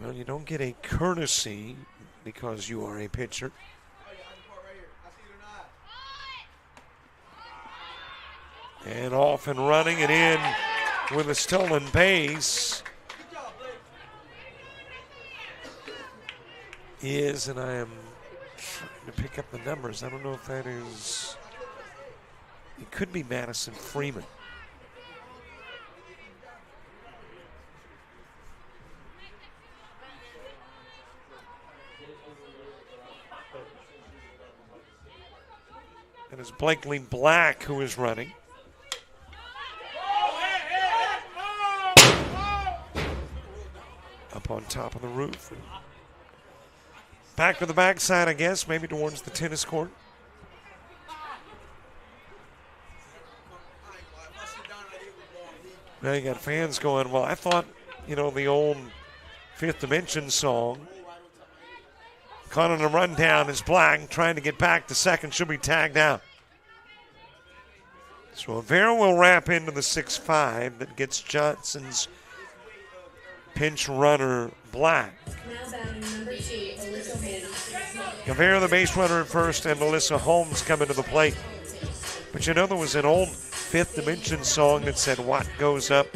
Well, you don't get a courtesy because you are a pitcher. And off and running and in with a stolen base is, and I am trying to pick up the numbers. I don't know if that is, it could be Madison Freeman. And it's Blakely Black who is running. Up on top of the roof. Back to the backside, I guess, maybe towards the tennis court. Now you got fans going, well, I thought, the old Fifth Dimension song, caught on a rundown is Black, trying to get back to second, should be tagged out. So Rivera will wrap into the 6-5 that gets Johnson's pinch runner Black. Now batting number 2, Alyssa Holmes. Rivera the base runner at first and Alyssa Holmes coming to the plate. But there was an old Fifth Dimension song that said, what goes up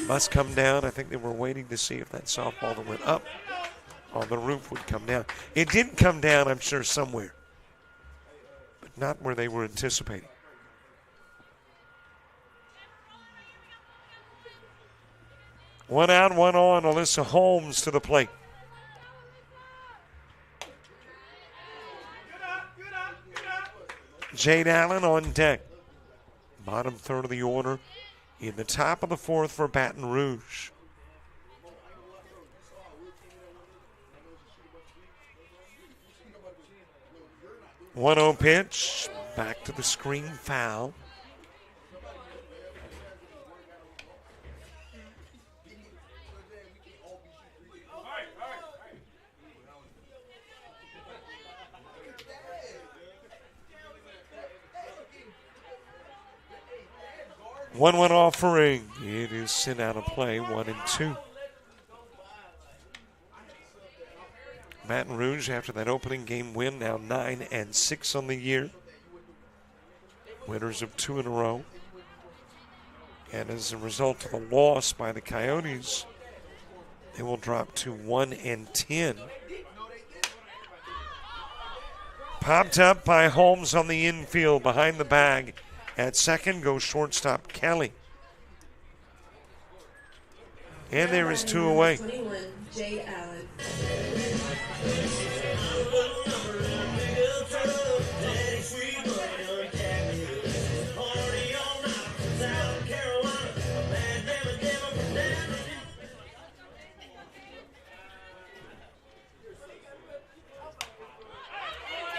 must come down. I think they were waiting to see if that softball that went up on the roof would come down. It did come down, I'm sure, somewhere, but not where they were anticipating. One out, one on. Alyssa Holmes to the plate. Jade Allen on deck. Bottom third of the order in the top of the fourth for Baton Rouge. 1-0 pitch. Back to the screen, foul. One went off for ring. It is sent out of play, 1-2. Baton Rouge, after that opening game win, now 9-6 on the year. Winners of 2 in a row. And as a result of a loss by the Coyotes, they will drop to 1-10. Popped up by Holmes on the infield behind the bag. At second goes shortstop Kelly. And there is 2 away. 21, Jade Allen.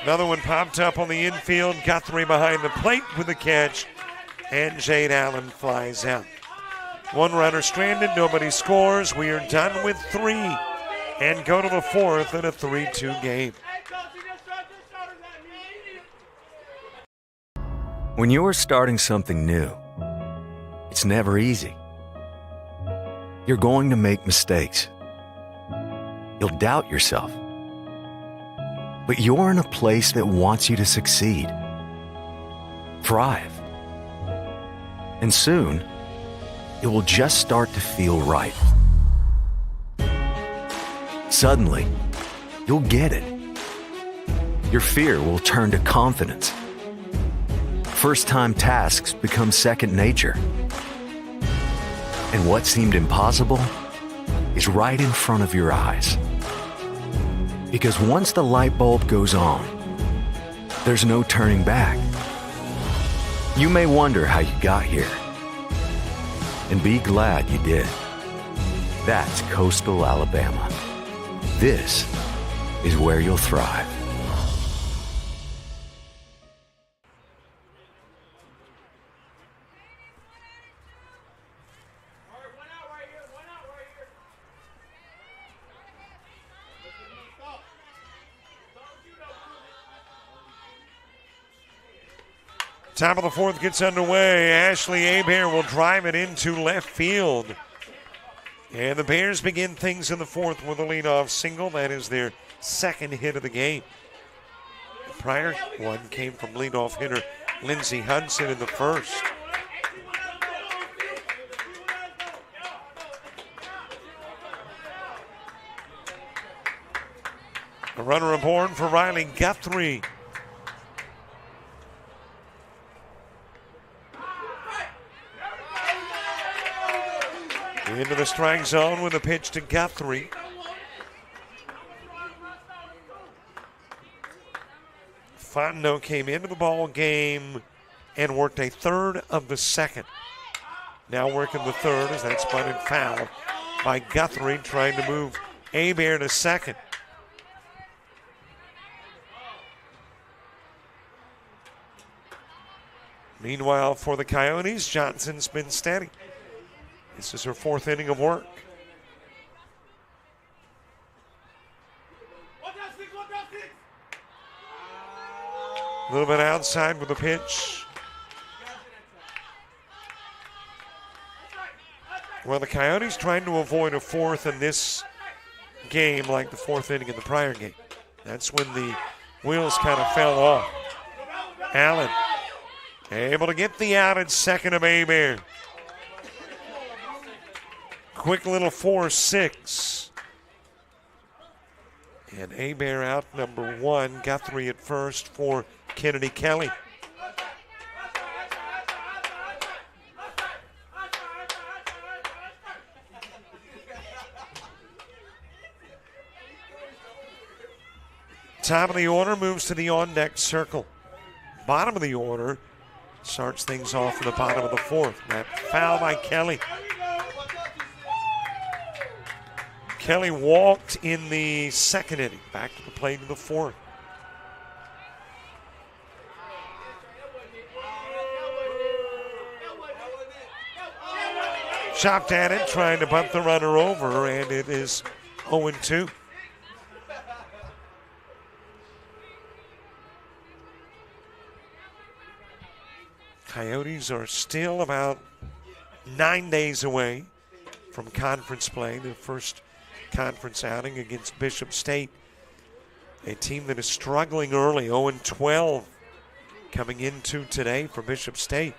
Another one popped up on the infield. Guthrie behind the plate with the catch. And Jade Allen flies out. One runner stranded. Nobody scores. We are done with 3 and go to the 4th in a 3-2 game. When you're starting something new, it's never easy. You're going to make mistakes. You'll doubt yourself. But you're in a place that wants you to succeed, thrive. And soon, it will just start to feel right. Suddenly, you'll get it. Your fear will turn to confidence. First-time tasks become second nature. And what seemed impossible is right in front of your eyes. Because once the light bulb goes on, there's no turning back. You may wonder how you got here, and be glad you did. That's Coastal Alabama. This is where you'll thrive. Top of the 4th gets underway. Ashley Hebert will drive it into left field. And the Bears begin things in the 4th with a leadoff single. That is their second hit of the game. The prior one came from leadoff hitter Lindsey Hudson in the 1st. A runner aboard for Riley Guthrie. Into the strike zone with a pitch to Guthrie. Fontenot came into the ball game and worked a third of the second. Now working the third as that spun and foul by Guthrie, trying to move Hebert to second. Meanwhile, for the Coyotes, Johnson's been steady. This is her 4th inning of work. A little bit outside with the pitch. Well, the Coyotes trying to avoid a 4th in this game like the 4th inning in the prior game. That's when the wheels kind of fell off. Allen able to get the out at second of Hebert. Quick little 4-6. And Hebert out number 1. Guthrie at first for Kennedy Kelly. Top of the order moves to the on-deck circle. Bottom of the order starts things off in the bottom of the 4th. That foul by Kelly. Kelly walked in the 2nd inning. Back to the plate in the 4th. Chopped at it, trying to bunt the runner over, and it is 0-2. Coyotes are still about 9 days away from conference play, their first conference outing against Bishop State, a team that is struggling early, 0-12 coming into today for Bishop State.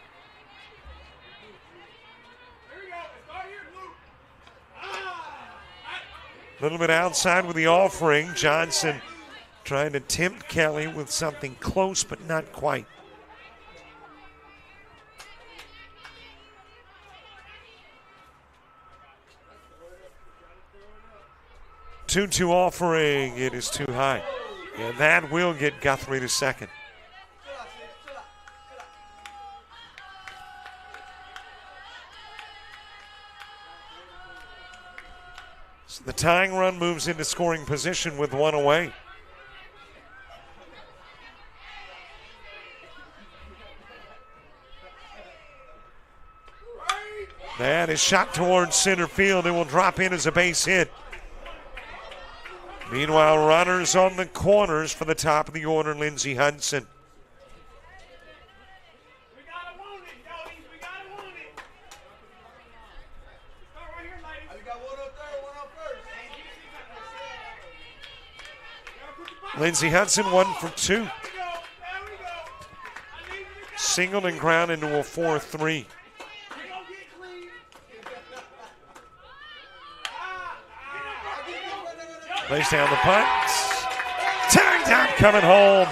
A little bit outside with the offering. Johnson trying to tempt Kelly with something close but not quite. Two-two offering. It is too high. And that will get Guthrie to second. So the tying run moves into scoring position with one away. That is shot towards center field. It will drop in as a base hit. Meanwhile, runners on the corners for the top of the order, Lindsey Hudson. Lindsey Hudson 1 for 2. Singled and ground into a 4-3. Lays down the punt. Tagged out, coming home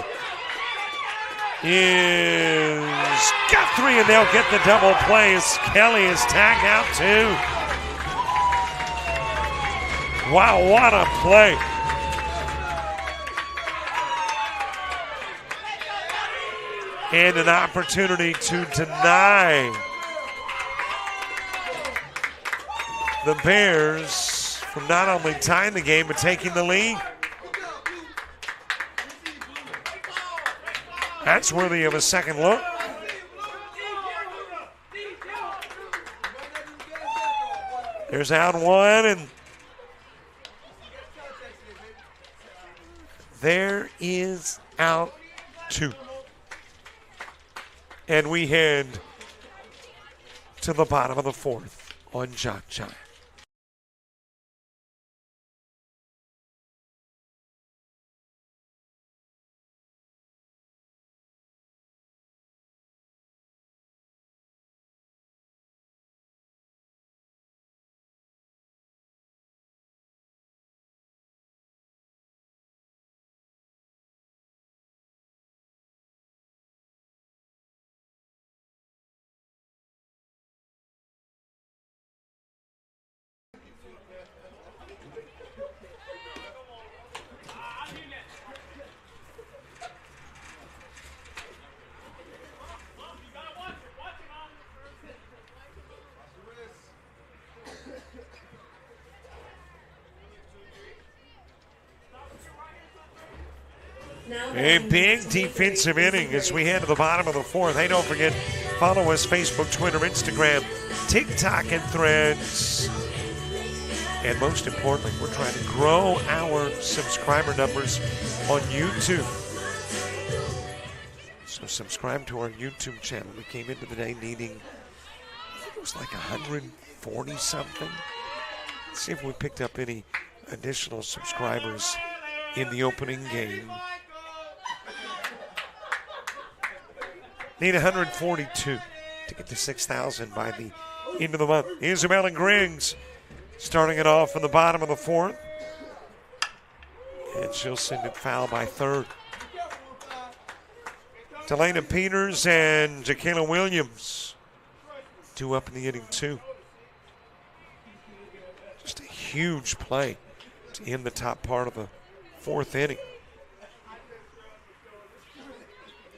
is Guthrie, and they'll get the double play as Kelly is tagged out too. Wow, what a play. And an opportunity to deny the Bears from not only tying the game but taking the lead. That's worthy of a second look. There's out one, and there is out two. And we head to the bottom of the fourth on JockJive. A big defensive inning as we head to the bottom of the fourth. Hey, don't forget, follow us Facebook, Twitter, Instagram, TikTok, and Threads. And most importantly, we're trying to grow our subscriber numbers on YouTube. So subscribe to our YouTube channel. We came into the day needing, I think it was like 140 something. Let's see if we picked up any additional subscribers in the opening game. Need 142 to get to 6,000 by the end of the month. Isabella Griggs starting it off in the bottom of the fourth. And she'll send it foul by third. Delana Peters and Jaquela Williams, 2 up in the inning, 2. Just a huge play to end the top part of the fourth inning.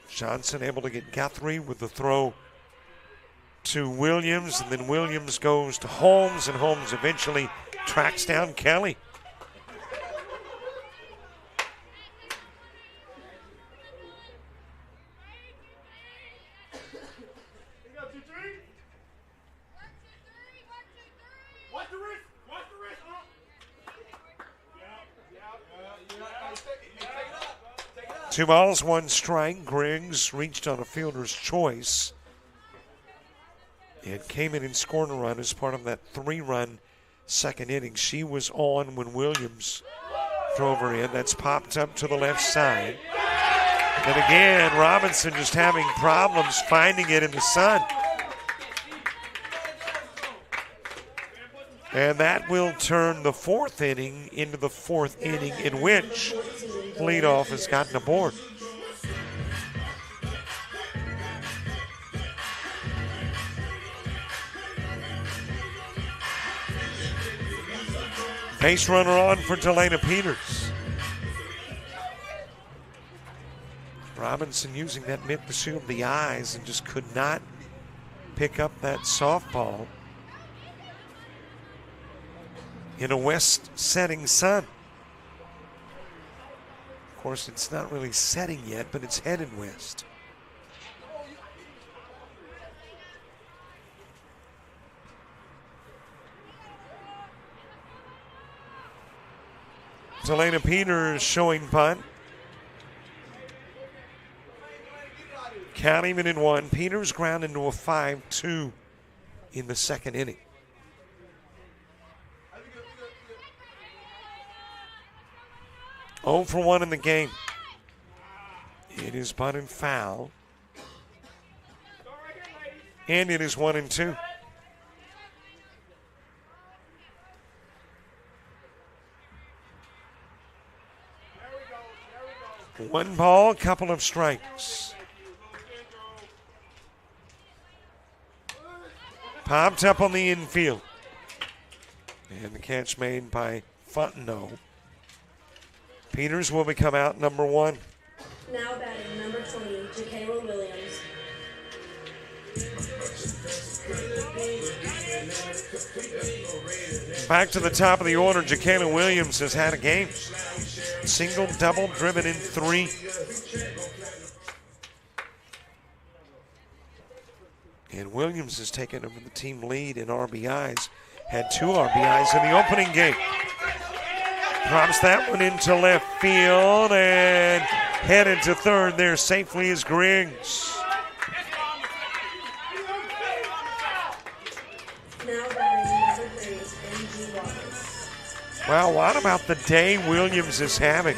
Johnson able to get Guthrie with the throw to Williams, and then Williams goes to Holmes, and Holmes eventually tracks down Kelly. Two balls, one strike. Griggs reached on a fielder's choice and came in and scored a run as part of that 3-run second inning. She was on when Williams drove her in. That's popped up to the left side. And again, Robinson just having problems finding it in the sun. And that will turn the fourth inning into the fourth inning in which leadoff has gotten aboard. Base runner on for Delana Peters. Robinson using that mitt to shield the eyes and just could not pick up that softball in a west setting sun. Of course, it's not really setting yet, but it's headed west. Delana Peters showing punt. Count even in one. Peters ground into a 5-2 in the second inning. Oh for 1 in the game. It is bunted foul. And it is 1-2. One ball, couple of strikes. Popped up on the infield. And the catch made by Fontenot. Peters will become out number 1. Now batting number 20, JockJive Williams. Back to the top of the order, JockJive Williams has had a game. Single, double, driven in 3. And Williams has taken over the team lead in RBIs. Had 2 RBIs in the opening game. Drops that one into left field and headed to third there safely is Griggs. Now batting number 3, NJCAA. Well, what about the day Williams is having?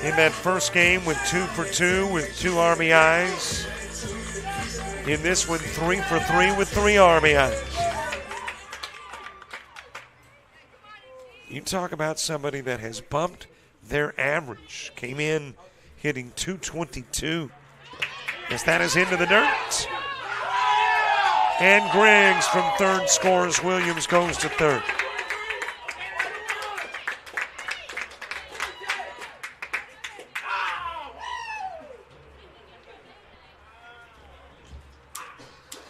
In that first game with 2 for 2 with 2 RBIs. In this one, 3 for 3 with 3 RBIs. You talk about somebody that has bumped their average. Came in hitting .222. As that is into the dirt. And Griggs from third scores. Williams goes to third.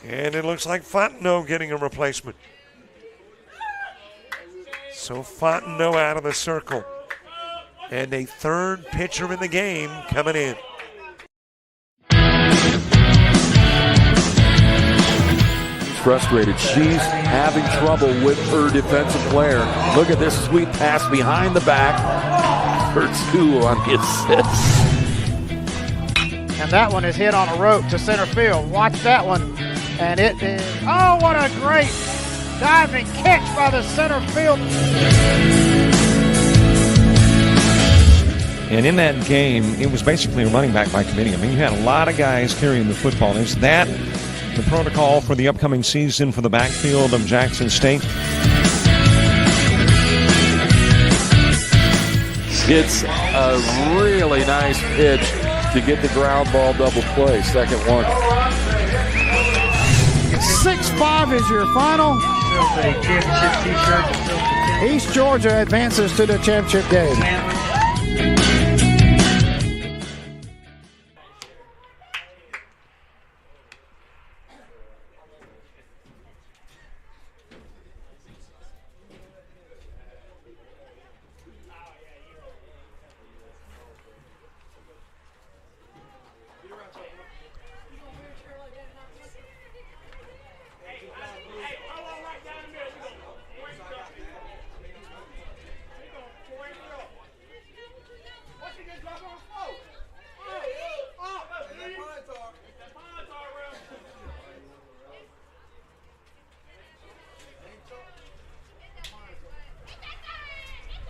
And it looks like Fontenot getting a replacement. So Fontenot out of the circle. And a third pitcher in the game coming in. Frustrated. She's having trouble with her defensive player. Look at this sweet pass behind the back for 2 on the assist. And that one is hit on a rope to center field. Watch that one. And it is, oh, what a great diving catch by the center field. And in that game, it was basically a running back by committee. I mean, you had a lot of guys carrying the football. Is that the protocol for the upcoming season for the backfield of Jackson State? It's a really nice pitch to get the ground ball double play. Second one. 6-5 is your final. East Georgia advances to the championship game.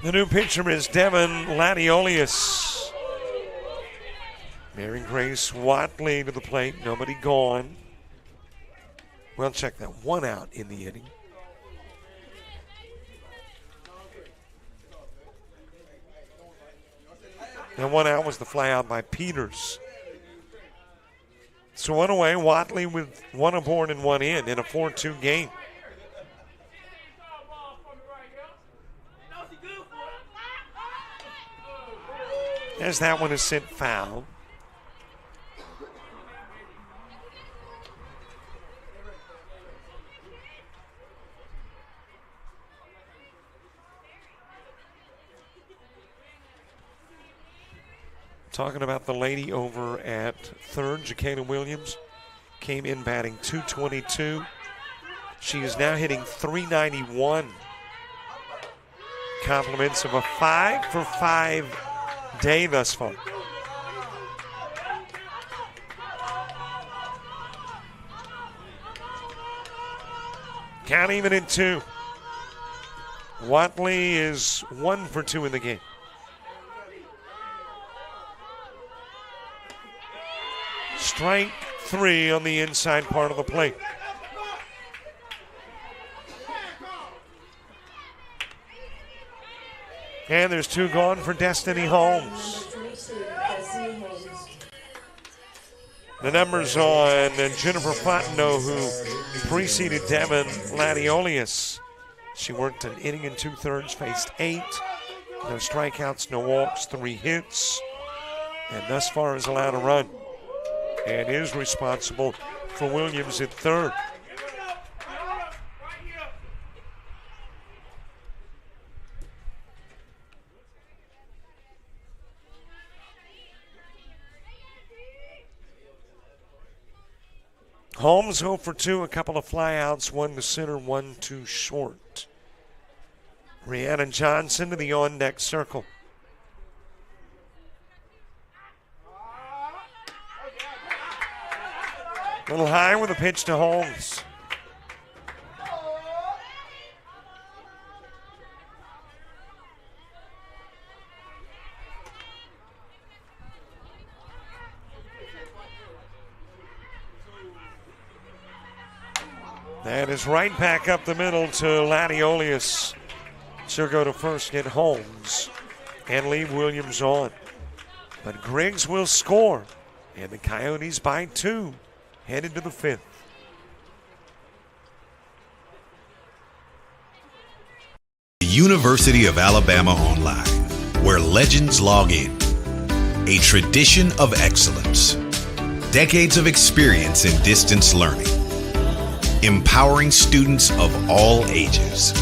The new pitcher is Devin Latiolius. Mary Grace Watley to the plate. Nobody gone. Well, check that. 1 out in the inning. And 1 out was the fly out by Peters. So 1 away. Watley with 1 aboard and 1 in a 4-2 game. As that one is sent foul. Talking about the lady over at third, JockJive Williams, came in batting .222. She is now hitting .391 compliments of a 5-for-5 day thus far. Count even at 2. Watley is 1 for 2 in the game. Strike 3 on the inside part of the plate. And there's 2 gone for Destiny Holmes. The numbers on Jennifer Fontenot, who preceded Devin Latiolius. She worked an inning and 2/3, faced 8. No strikeouts, no walks, 3 hits. And thus far has allowed a run. And is responsible for Williams at 3rd. Holmes 0 for 2, a couple of flyouts, 1 to center, 1 to short. Rhiannon Johnson to the on-deck circle. A little high with a pitch to Holmes. That is right back up the middle to Latiolius. She'll go to first, get Holmes, and leave Williams on. But Griggs will score, and the Coyotes by 2, headed to the 5th. The University of Alabama Online, where legends log in. A tradition of excellence. Decades of experience in distance learning. Empowering students of all ages.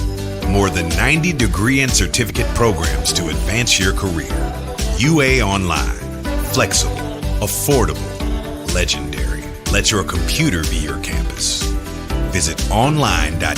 More than 90 degree and certificate programs to advance your career. UA Online. Flexible, affordable, legendary. Let your computer be your campus. Visit online.ua.edu.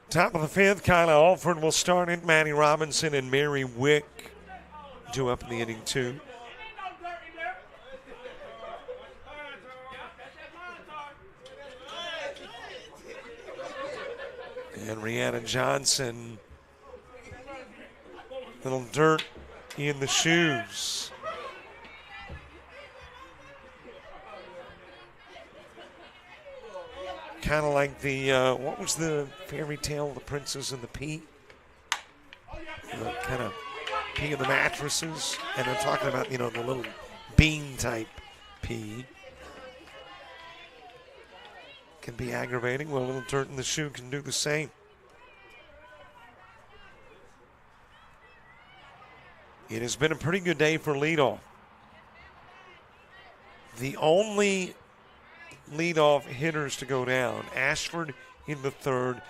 Top of the 5th, Kyla Alford will start it. Maddie Robinson and Mary Wick due up in the inning 2. And Rhiannon Johnson, little dirt in the shoes. Kind of like the, what was the fairy tale, The Princess and the Pea? Kind of pea in the mattresses. And I'm talking about, the little bean type pea. Can be aggravating. Well, a little dirt in the shoe can do the same. It has been a pretty good day for leadoff. The only leadoff hitters to go down, Ashford in the 3rd,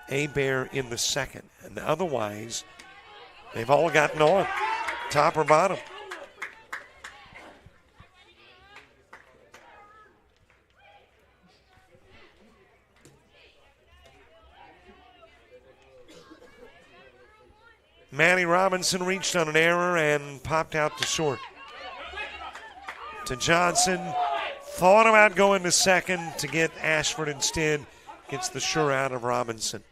Abear in the 2nd. And otherwise, they've all gotten on, top or bottom. Manny Robinson reached on an error and popped out to short. To Johnson. Thought about going to second to get Ashford instead. Gets the sure out of Robinson.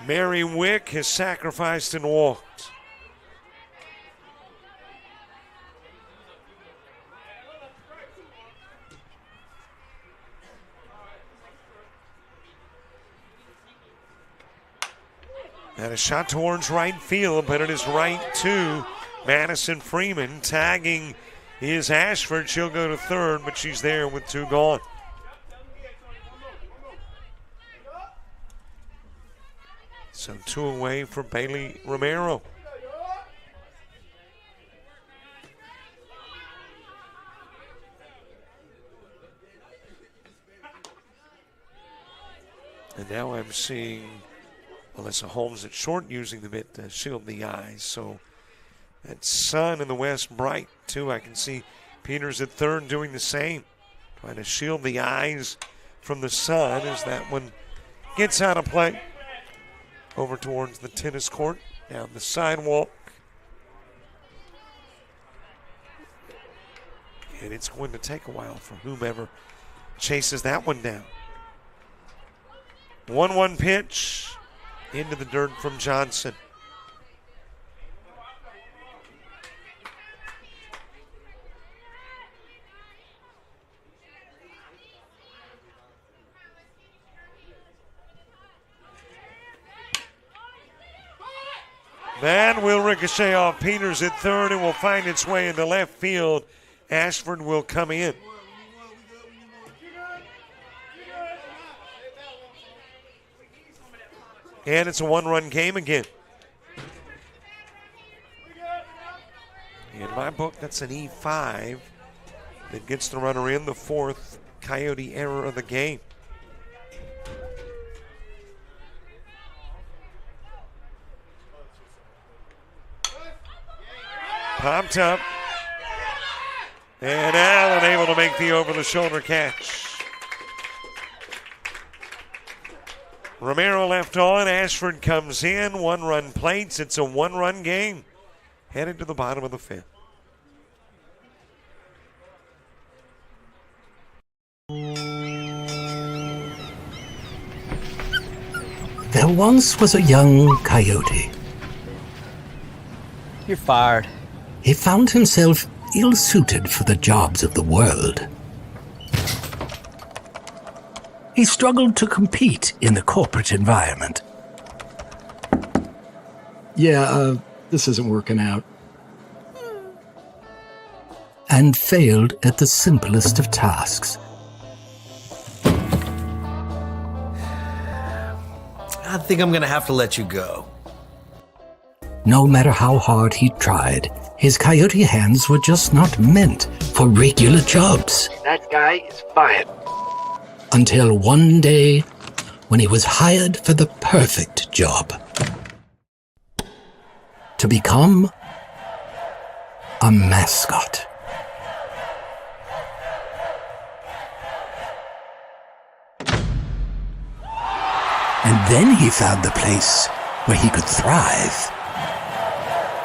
Mary Wick has sacrificed and walked. And a shot towards right field, but it is right to Madison Freeman. Tagging is Ashford. She'll go to third, but she's there with 2 gone. So 2 away for Bailey Romero. And now I'm seeing Alyssa Holmes at short using the mitt to shield the eyes. So that sun in the west bright too. I can see Peters at third doing the same. Trying to shield the eyes from the sun as that one gets out of play. Over towards the tennis court, down the sidewalk. And it's going to take a while for whomever chases that one down. 1-1 pitch into the dirt from Johnson. That will ricochet off Peters at third and will find its way into left field. Ashford will come in. And it's a 1-run game again. In my book, that's an E5 that gets the runner in, the 4th Coyote error of the game. Popped up. And Allen able to make the over-the-shoulder catch. Romero left on. Ashford comes in. 1-run plates. It's a 1-run game. Headed to the bottom of the 5th. There once was a young coyote. You're fired. He found himself ill-suited for the jobs of the world. He struggled to compete in the corporate environment. Yeah, this isn't working out. And failed at the simplest of tasks. I think I'm gonna have to let you go. No matter how hard he tried, his coyote hands were just not meant for regular jobs. That guy is fired. Until one day, when he was hired for the perfect job. To become a mascot. And then he found the place where he could thrive.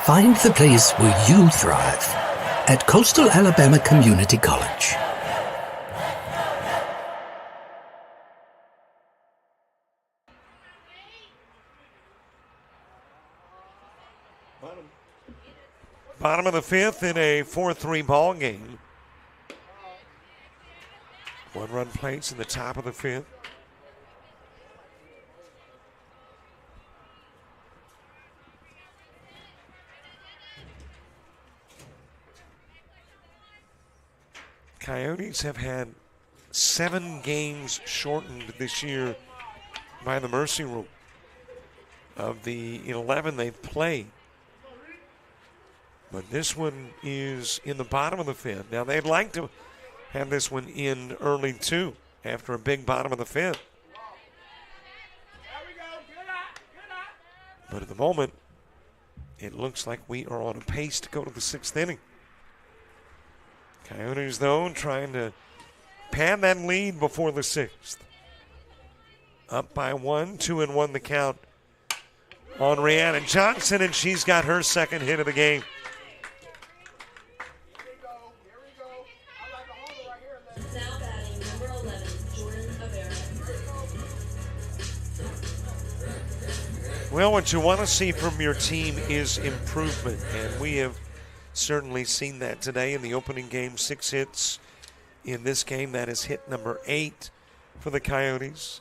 Find the place where you thrive at Coastal Alabama Community College. Bottom of the 5th in a 4-3 ball game. 1-run plates in the top of the 5th. Coyotes have had 7 games shortened this year by the mercy rule. Of the 11 they've played. But this one is in the bottom of the 5th. Now, they'd like to have this one in early, too, after a big bottom of the 5th. But at the moment, it looks like we are on a pace to go to the 6th inning. Coyotes, though, trying to pad that lead before the 6th. Up by 1, 2-1 the count on Rhiannon Johnson, and she's got her second hit of the game. Now batting number 11, Jordan Avera. Well, what you want to see from your team is improvement, and we have certainly seen that today in the opening game. 6 hits in this game. That is hit number 8 for the Coyotes.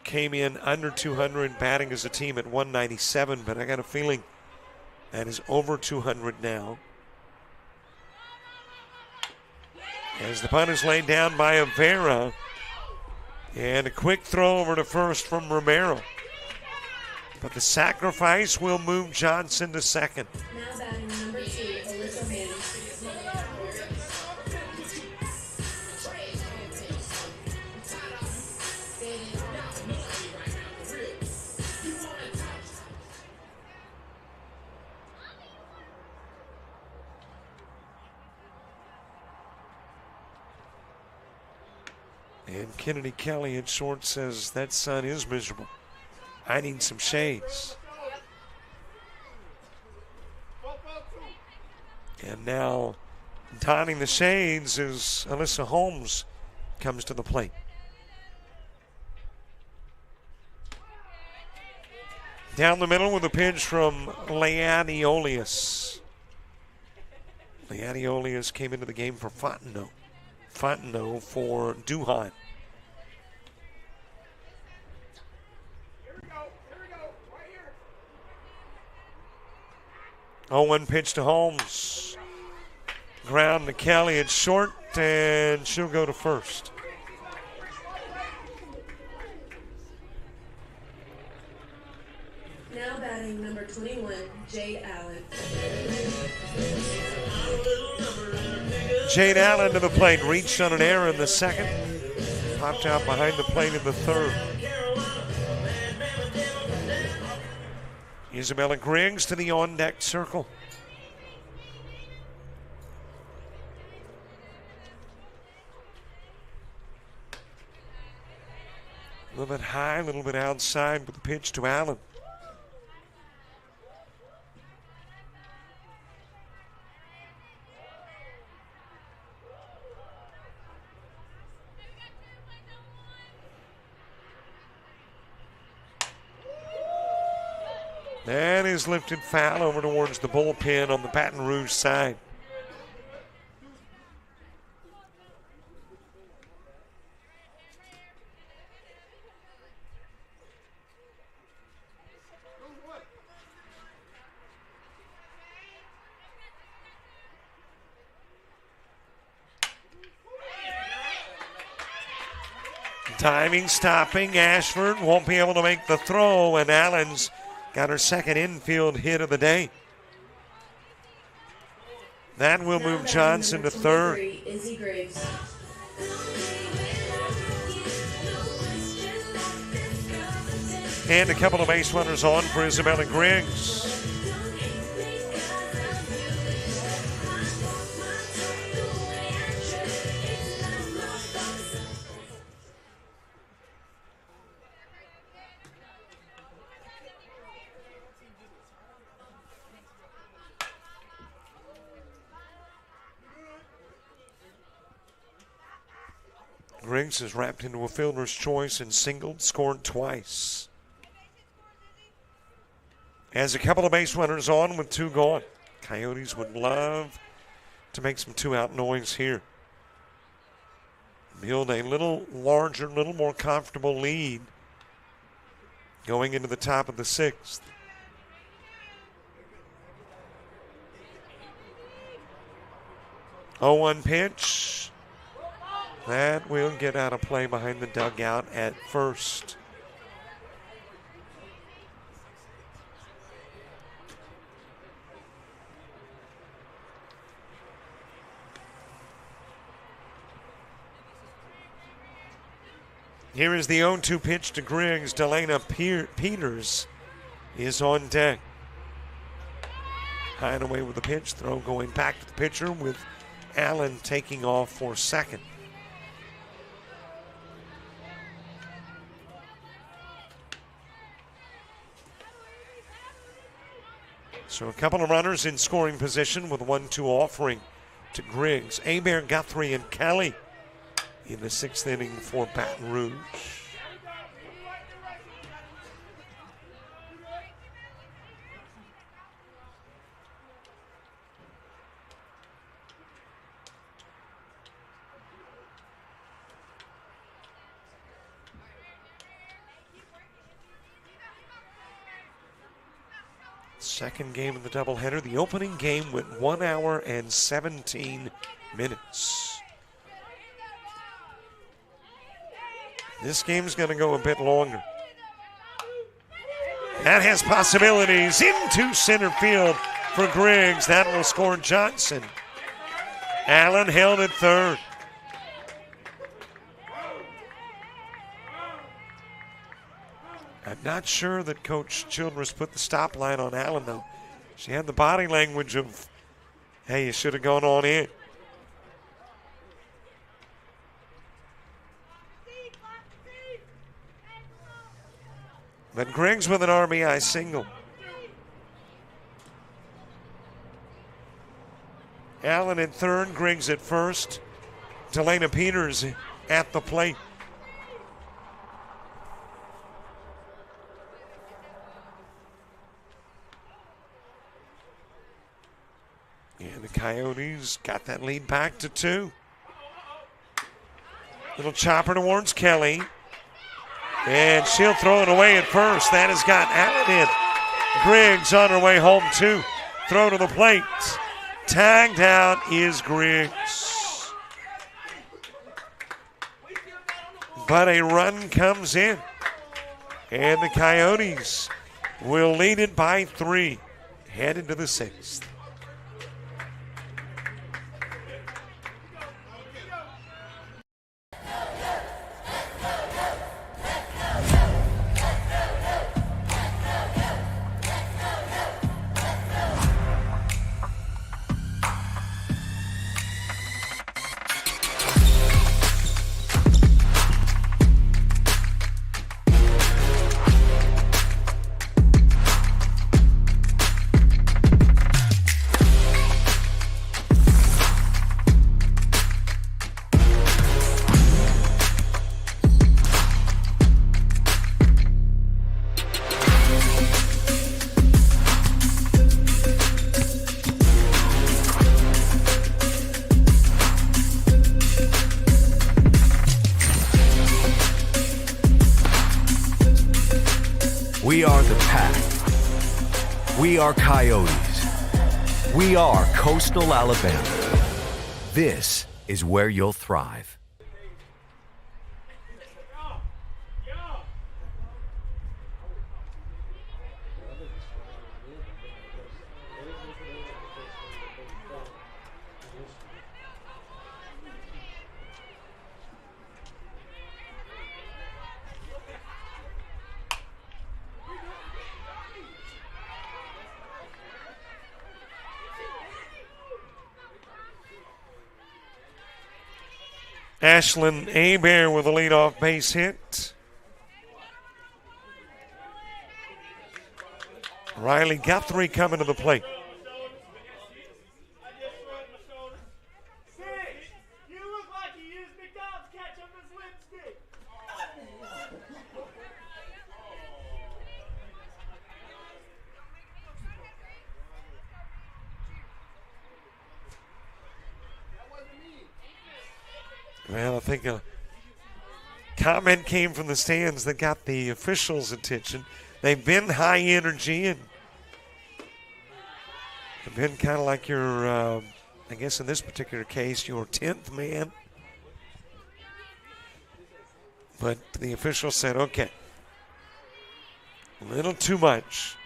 Came in under 200, batting as a team at 197, but I got a feeling that is over 200 now. As the punt is laid down by Avera, and a quick throw over to first from Romero. But the sacrifice will move Johnson to second. Now batting number 2, Alyssa Haynes. And Kennedy Kelly at short says that sun is miserable. I need some shades. And now donning the shades as Alyssa Holmes comes to the plate. Down the middle with a pitch from Leanne Eolius. Leanne Eolius came into the game for Fontenot. Fontenot for Duhan. 0-1 pitch to Holmes. Ground to Kelly at short, and she'll go to first. Now batting number 21, Jade Allen. Jade Allen to the plate, reached on an error in the second, popped out behind the plate in the third. Isabella Griggs to the on-deck circle. A little bit high, a little bit outside with the pitch to Allen. That is lifted foul over towards the bullpen on the Baton Rouge side. Timing, stopping. Ashford won't be able to make the throw, and Allen's got her second infield hit of the day. That will move Johnson to third. Izzy Graves. And a couple of base runners on for Isabella Griggs. Griggs is wrapped into a fielder's choice and singled, scored twice. Has a couple of base runners on with 2 gone. Coyotes would love to make some 2-out noise here. Build a little larger, little more comfortable lead going into the top of the 6th. Oh, 1 pitch. That will get out of play behind the dugout at first. Here is the 0-2 pitch to Griggs. Delana Peters is on deck. High and away with the pitch. Throw going back to the pitcher with Allen taking off for second. So a couple of runners in scoring position with 1-2 offering to Griggs. Hebert, Guthrie, and Kelly in the 6th inning for Baton Rouge. Second game of the doubleheader. The opening game went 1 hour and 17 minutes. This game's going to go a bit longer. That has possibilities into center field for Griggs. That will score Johnson. Allen held at third. I'm not sure that Coach Childress put the stop line on Allen, though. She had the body language of, hey, you should have gone on in. But Griggs with an RBI single. Allen at third, Griggs at first. Delana Peters at the plate. And the Coyotes got that lead back to 2. Little chopper towards Kelly. And she'll throw it away at first. That has got Allen in. Griggs on her way home too. Throw to the plate. Tagged out is Griggs. But a run comes in. And the Coyotes will lead it by 3. Head into the 6th. We are the Pack. We are Coyotes. We are Coastal Alabama. This is where you'll thrive. Ashlyn Hebert with a leadoff base hit. Riley Guthrie coming to the plate. Well, I think a comment came from the stands that got the officials' attention. They've been high energy and have been kind of like your, I guess in this particular case, your 10th man. But the official said, okay, a little too much.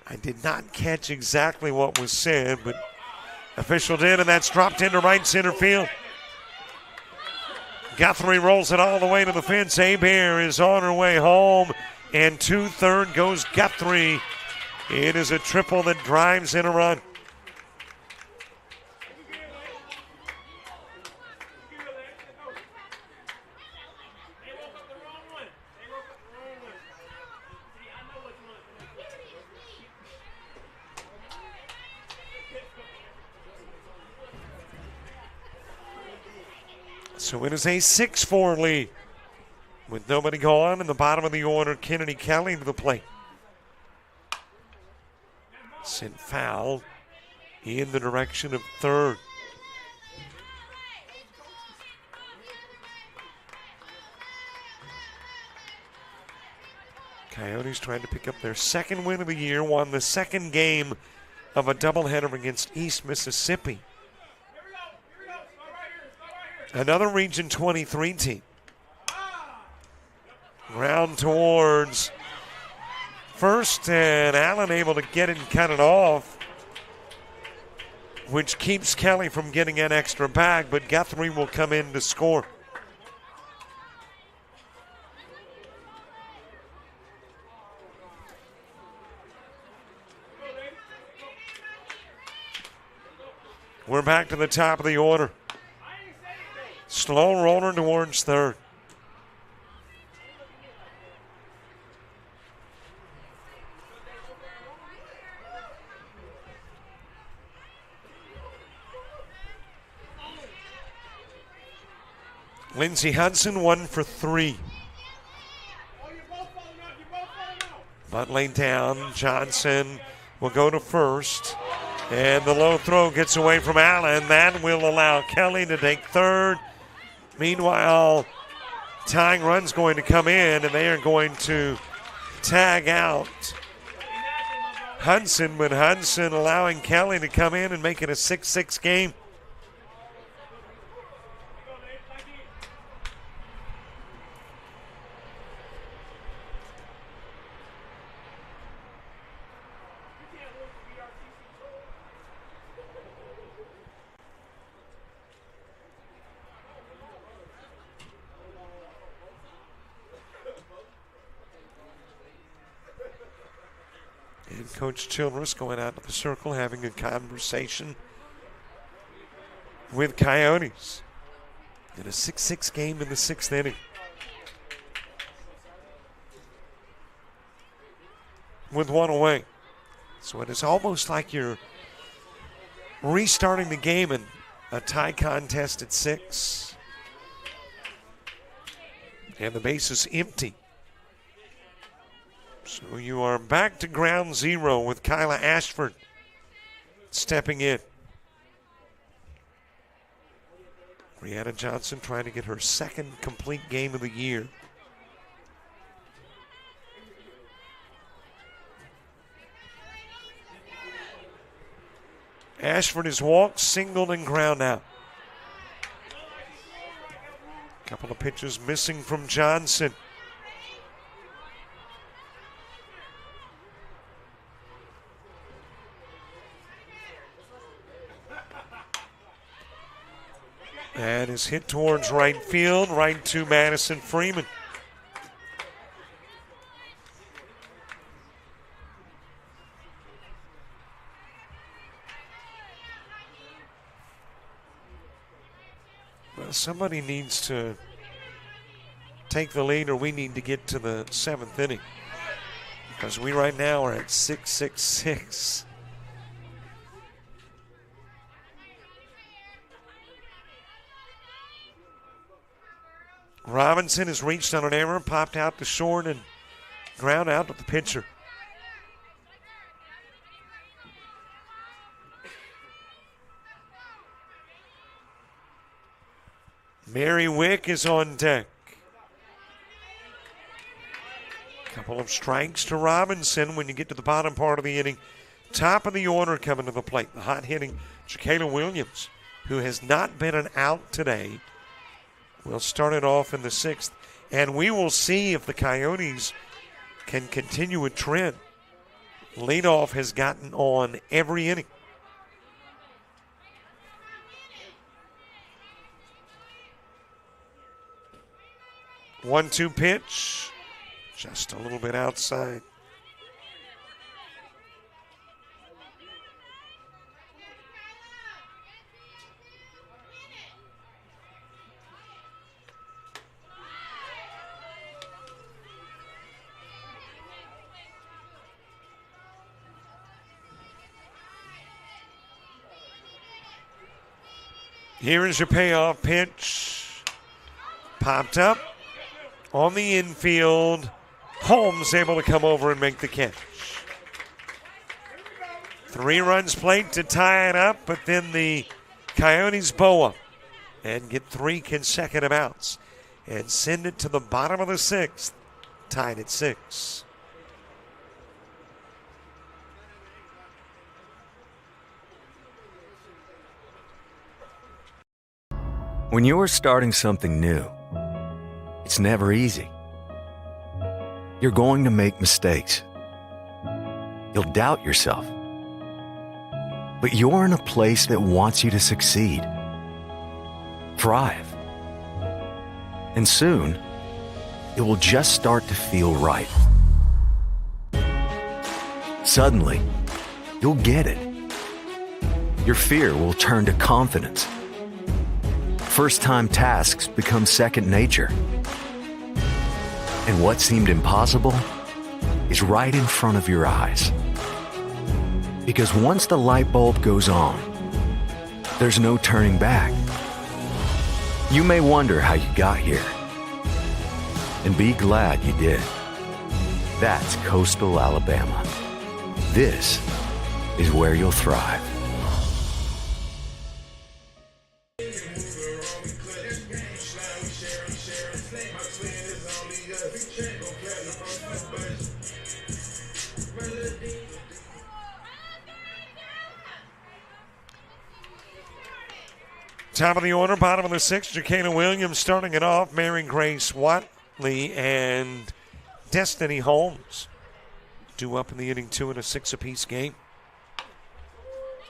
I did not catch exactly what was said, but official did, and that's dropped into right center field. Guthrie rolls it all the way to the fence. Hebert is on her way home, And to third goes Guthrie. It is a triple that drives in a run. So it is a 6-4 lead. With nobody gone in the bottom of the order, Kennedy Kelly to the plate. Sent foul in the direction of third. Coyotes trying to pick up their second win of the year, won the second game of a doubleheader against East Mississippi. Another Region 23 team. Ground towards first, and Allen able to get it and cut it off, which keeps Kelly from getting an extra bag, but Guthrie will come in to score. We're back to the top of the order. Slow roller towards third. Lindsey Hudson 1 for 3. Butt laid down. Johnson will go to first. And the low throw gets away from Allen. That will allow Kelly to take third. Meanwhile, tying run's going to come in, and they are going to tag out Hudson, but Hudson allowing Kelly to come in and make it a 6-6 game. And Coach Childress going out to the circle, having a conversation with Coyotes in a 6-6 game in the 6th inning. With one away. So it is almost like you're restarting the game in a tie contest at 6. And the base is empty. So you are back to ground zero with Kyla Ashford stepping in. Brianna Johnson trying to get her second complete game of the year. Ashford is walked, singled, and ground out. Couple of pitches missing from Johnson. And is hit towards right field, right to Madison Freeman. Well, somebody needs to take the lead, or we need to get to the 7th inning. Because we right now are at 6-6-6. Robinson has reached on an error, popped out to short, and ground out with the pitcher. Mary Wick is on deck. Couple of strikes to Robinson when you get to the bottom part of the inning. Top of the order coming to the plate. The hot-hitting Jacayla Williams, who has not been an out today, will start it off in the 6th. And we will see if the Coyotes can continue a trend. Leadoff has gotten on every inning. One-two pitch. Just a little bit outside. Here is your payoff pitch. Popped up on the infield. Holmes able to come over and make the catch. 3 runs played to tie it up, but then the Coyotes bow up and get 3 consecutive outs and send it to the bottom of the 6th, tied at 6. When you're starting something new, it's never easy. You're going to make mistakes. You'll doubt yourself. But you're in a place that wants you to succeed, thrive. And soon, it will just start to feel right. Suddenly, you'll get it. Your fear will turn to confidence. First-time tasks become second nature. And what seemed impossible is right in front of your eyes. Because once the light bulb goes on, there's no turning back. You may wonder how you got here. And be glad you did. That's Coastal Alabama. This is where you'll thrive. Top of the order, bottom of the 6th, JoCana Williams starting it off. Mary Grace Watley and Destiny Holmes due up in the inning 2 in a 6-apiece game.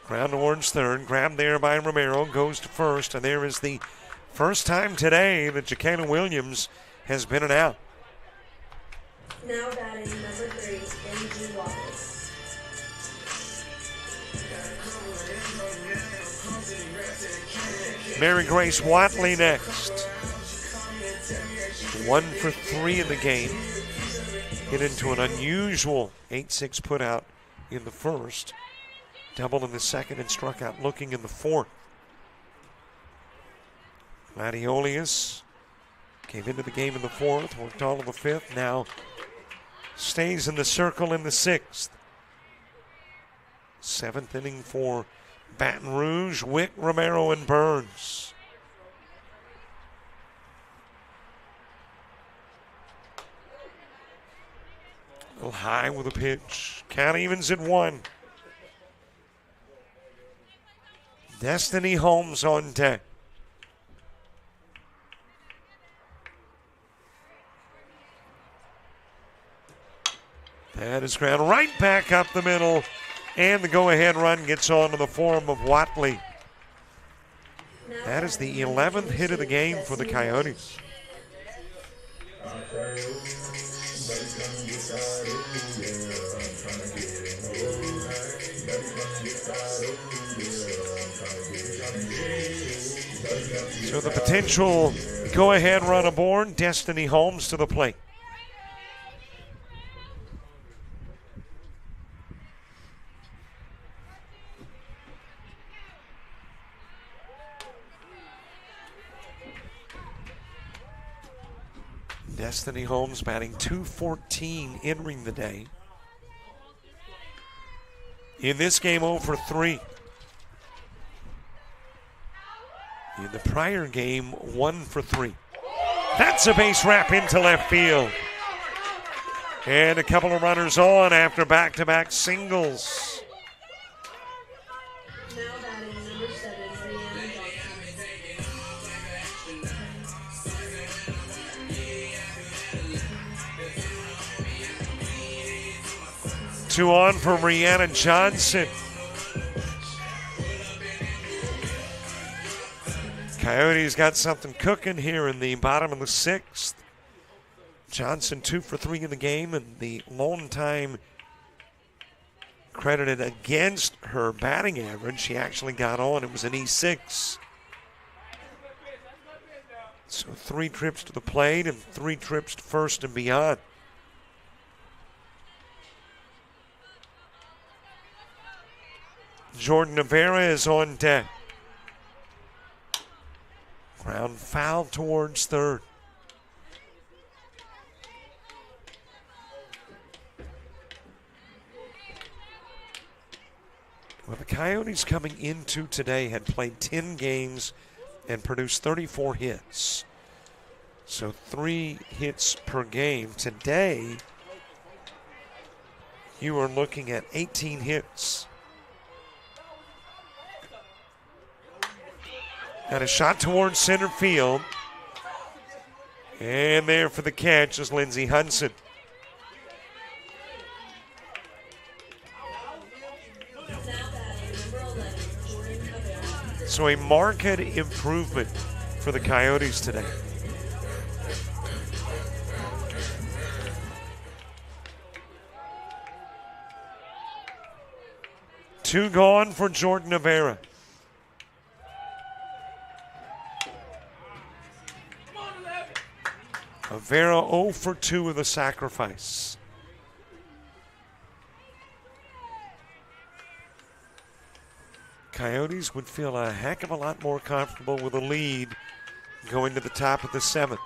Ground to orange third, grabbed there by Romero, goes to first, and there is the first time today that JoCana Williams has been an out. Now batting number 3, NJ Wallace. Mary Grace Watley next. 1 for 3 in the game. Hit into an unusual 8-6 putout in the first. Doubled in the second and struck out looking in the fourth. Gladiolus came into the game in the fourth, worked all of the fifth, now stays in the circle in the 6th. 7th inning for Baton Rouge, Wick, Romero, and Burns. A little high with a pitch. Count evens at 1. Destiny Holmes on deck. That is ground right back up the middle. And the go-ahead run gets onto the form of Watley. That is the 11th hit of the game for the Coyotes. So the potential go-ahead run aboard, Destiny Holmes to the plate. Destiny Holmes batting .214 entering the day. In this game, 0 for 3. In the prior game, 1 for 3. That's a base wrap into left field. And a couple of runners on after back-to-back singles. Now batting number 7, Brianna Johnson. 2 on for Brianna Johnson. Coyotes got something cooking here in the bottom of the 6th. Johnson 2 for 3 in the game, and the long time credited against her batting average. She actually got on. It was an E6. So 3 trips to the plate and 3 trips to first and beyond. Jordan Rivera is on deck. Ground foul towards third. Well, the Coyotes coming into today had played 10 games and produced 34 hits. So 3 hits per game. Today, you are looking at 18 hits. Got a shot towards center field. And there for the catch is Lindsey Hudson. So a marked improvement for the Coyotes today. Two gone for Jordan Rivera. Rivera 0 for 2 with a sacrifice. Coyotes would feel a heck of a lot more comfortable with a lead going to the top of the 7th.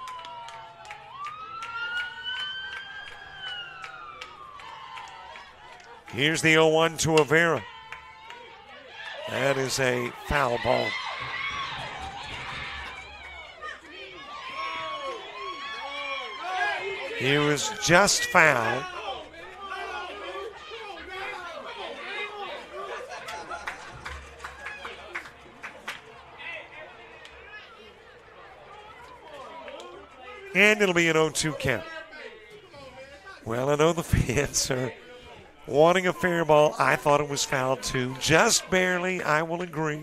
Here's the 0-1 to Rivera. That is a foul ball. He was just fouled. And it'll be an 0-2 count. Well, I know the fans are wanting a fair ball. I thought it was fouled too. Just barely, I will agree.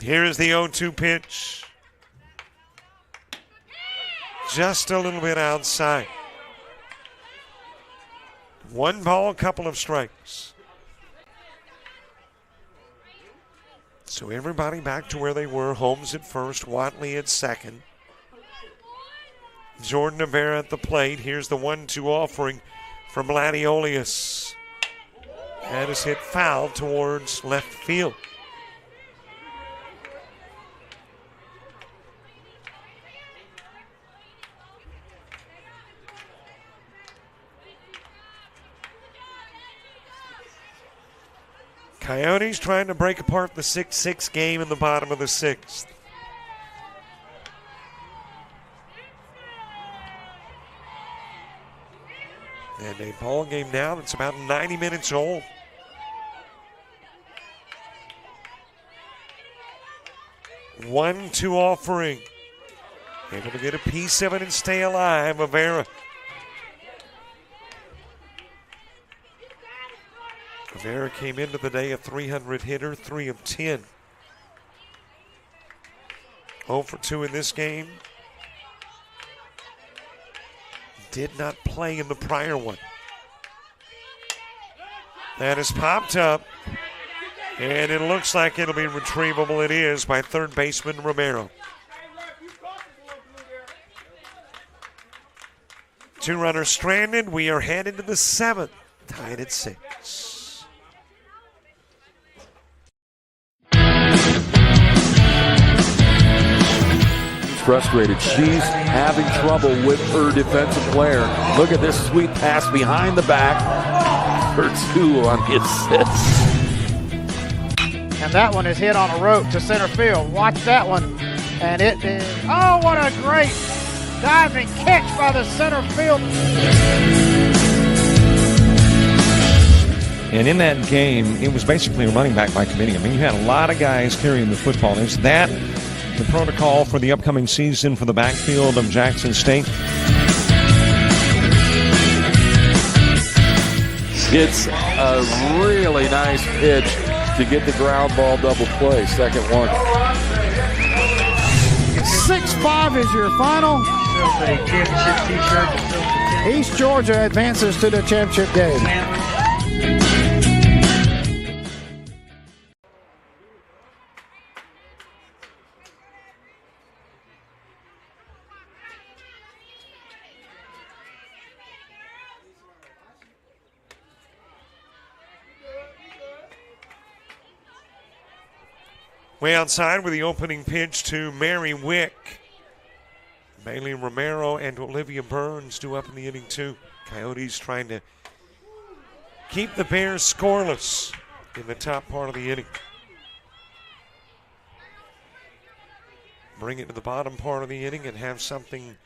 Here is the 0-2 pitch. Just a little bit outside. 1 ball, couple of strikes. So everybody back to where they were. Holmes at first, Watley at second. Jordan Rivera at the plate. Here's the 1-2 offering from Gladiolus. That is hit foul towards left field. Coyotes trying to break apart the 6-6 game in the bottom of the 6th. And a ball game now that's about 90 minutes old. One-two offering. Able to get a piece of it and stay alive. Rivera. Rivera came into the day a 300 hitter, 3 of 10. 0 for 2 in this game. Did not play in the prior one. That is popped up, and it looks like it'll be retrievable. It is by third baseman Romero. 2 runners stranded. We are headed to the 7th, tied at 6. Frustrated. She's having trouble with her defensive player. Look at this sweet pass behind the back for 2 on the assist. And that one is hit on a rope to center field. Watch that one. And it is, oh, what a great diving catch by the center field. And in that game, it was basically a running back by committee. I mean, you had a lot of guys carrying the football. Is that the protocol for the upcoming season for the backfield of Jackson State? It's a really nice pitch to get the ground ball double play. Second one. 6-5 is your final. East Georgia advances to the championship game. Way outside with the opening pitch to Mary Wick. Bailey Romero and Olivia Burns due up in the inning too. Coyotes trying to keep the Bears scoreless in the top part of the inning. Bring it to the bottom part of the inning and have something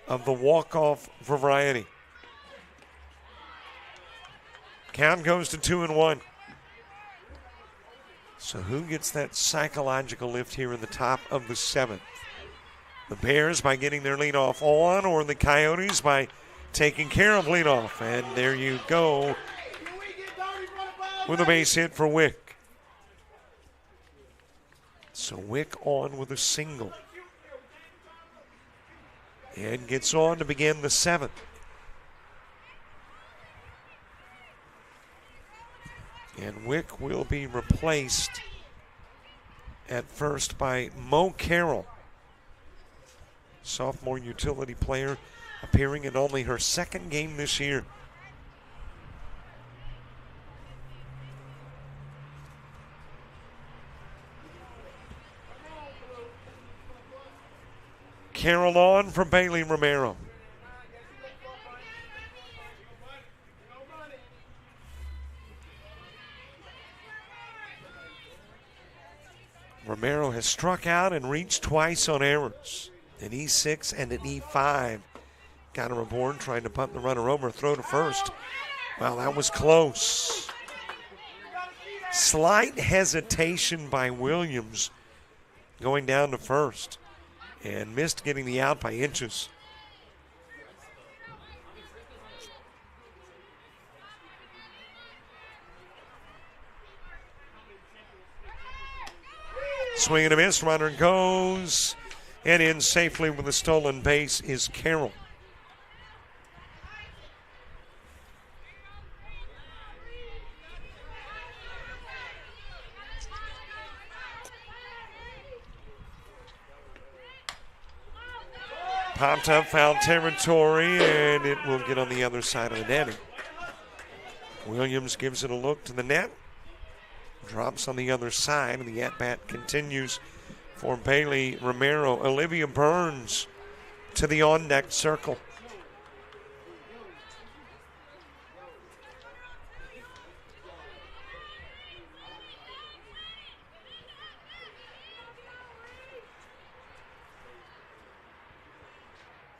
of the walk-off variety. Count goes to 2-1. So who gets that psychological lift here in the top of the seventh? The Bears by getting their leadoff on, or the Coyotes by taking care of leadoff? And there you go with a base hit for Wick. So Wick on with a single. And gets on to begin the seventh. And Wick will be replaced at first by Mo Carroll, sophomore utility player appearing in only her second game this year. Carroll on for Bailey Romero. Romero has struck out and reached twice on errors. An E6 and an E5. Got her aboard, trying to punt the runner over, throw to first. Well, that was close. Slight hesitation by Williams going down to first and missed getting the out by inches. Swing and a miss, runner goes, and in safely with a stolen base is Carroll. Popped up foul territory, and it will get on the other side of the netting. Williams gives it a look to the net. Drops on the other side, and the at-bat continues for Bailey Romero. Olivia Burns to the on-deck circle.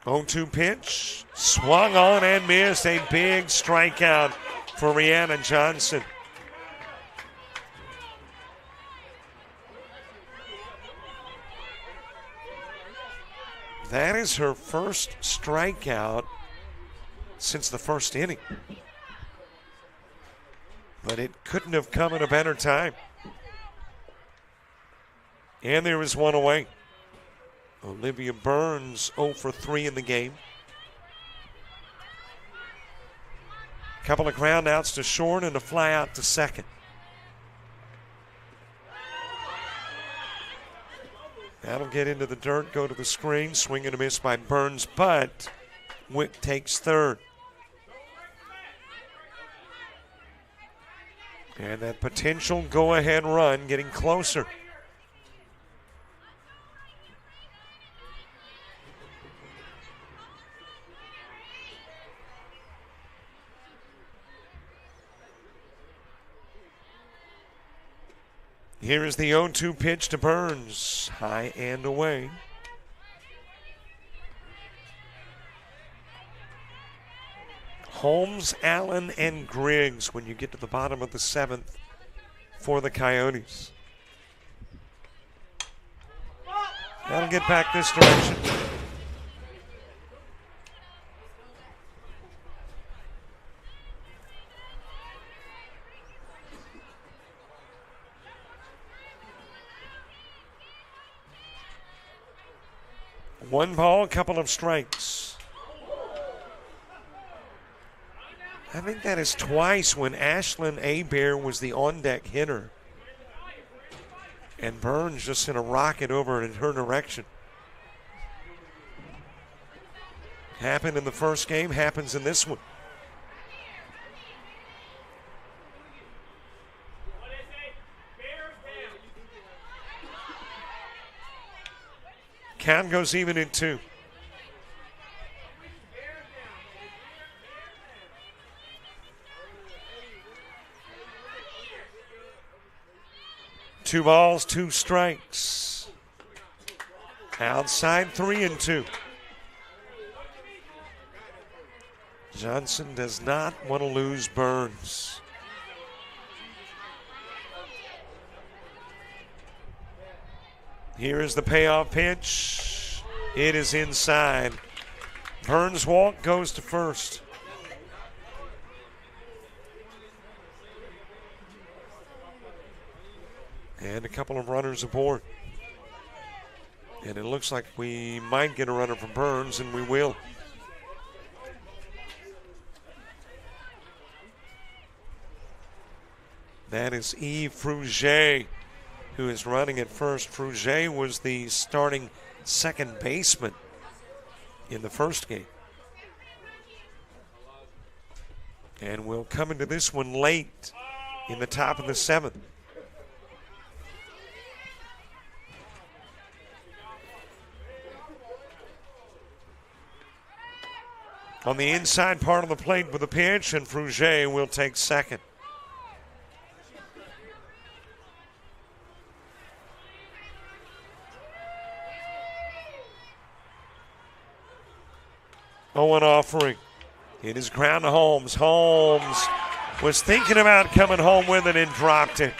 Oh-2 pitch, swung on and missed. A big strikeout for Rihanna Johnson. That is her first strikeout since the first inning. But it couldn't have come at a better time. And there is one away. Olivia Burns 0 for 3 in the game. Couple of ground outs to short and a fly out to second. That'll get into the dirt, go to the screen. Swing and a miss by Burns, but Wick takes third. And that potential go-ahead run getting closer. Here is the 0-2 pitch to Burns. High and away. Holmes, Allen, and Griggs when you get to the bottom of the seventh for the Coyotes. That'll get back this direction. 1 ball, a couple of strikes. I think that is twice when Ashlyn Abear was the on-deck hitter. And Burns just sent a rocket over in her direction. Happened in the first game, happens in this one. Count goes even in 2. Two balls, 2 strikes. Outside 3-2. Johnson does not want to lose Burns. Here is the payoff pitch. It is inside. Burns' walk goes to first. And a couple of runners aboard. And it looks like we might get a runner from Burns, and we will. That is Yves Fruget, who is running at first. Fruget was the starting second baseman in the first game. And we'll come into this one late in the top of the 7th. On the inside part of the plate with the pitch, and Fruget will take second. Owen offering. It is ground to Holmes. Holmes was thinking about coming home with it and dropped it.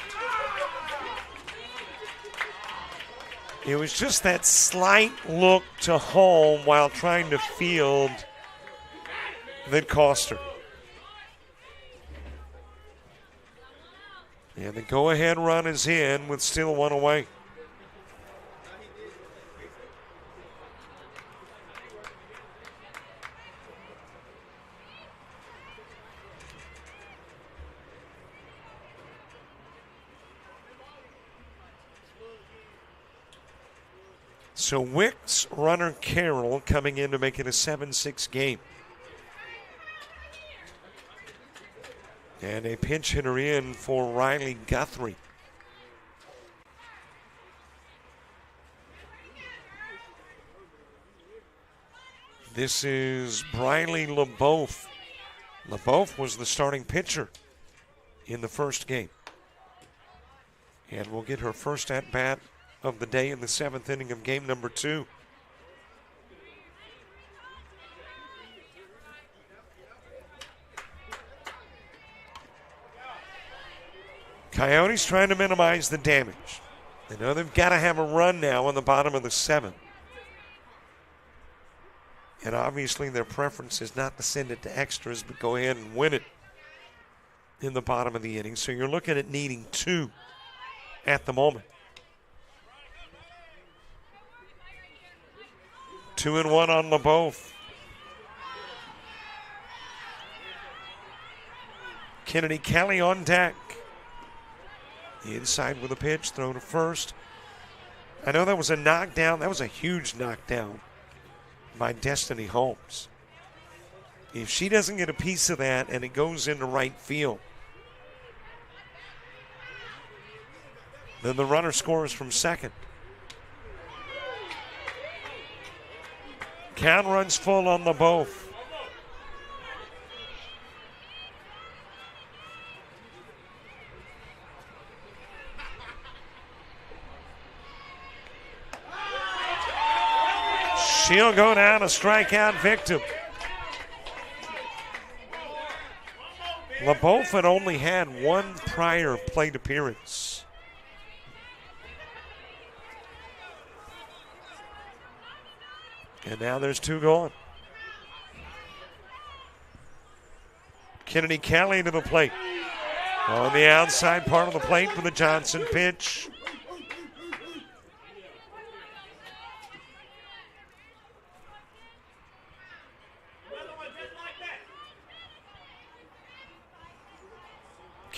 It was just that slight look to home while trying to field that cost her. And the go-ahead run is in with still 1 away. So Wick's runner Carroll coming in to make it a 7-6 game. And a pinch hitter in for Riley Guthrie. This is Briley LeBeouf. LeBeouf was the starting pitcher in the first game. And we'll get her first at-bat of the day in the 7th inning of game number 2. Coyotes trying to minimize the damage. They know they've got to have a run now on the bottom of the 7th. And obviously their preference is not to send it to extras, but go ahead and win it in the bottom of the inning. So you're looking at needing 2 at the moment. 2-1 on LeBeouf. Kennedy Kelly on deck. Inside with a pitch, throw to first. I know that was a knockdown. That was a huge knockdown by Destiny Holmes. If she doesn't get a piece of that and it goes into right field, then the runner scores from second. Count runs full on LeBeouf. She'll go down a strikeout victim. LeBeouf had only had 1 prior plate appearance. And now there's 2 gone. Kennedy Kelly to the plate. On the outside part of the plate for the Johnson pitch.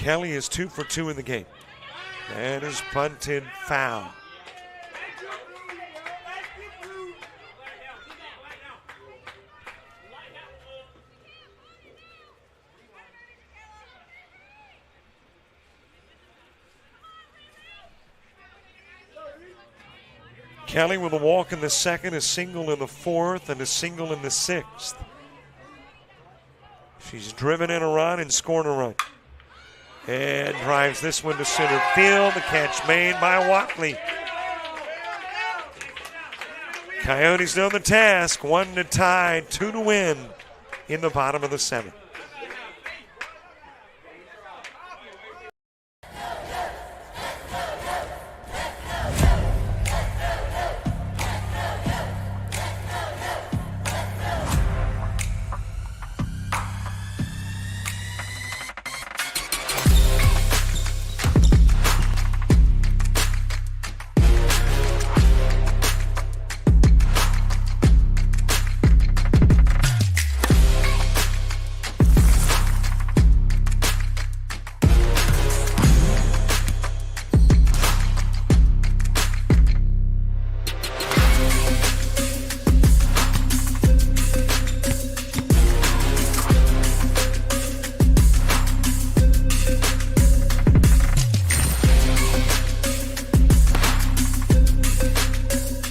Kelly is 2 for 2 in the game. That is punted foul. Kelly with a walk in the second, a single in the fourth, and a single in the sixth. She's driven in a run and scored a run. And drives this one to center field. The catch made by Watley. Coyotes know the task. 1 to tie, 2 to win in the bottom of the 7th.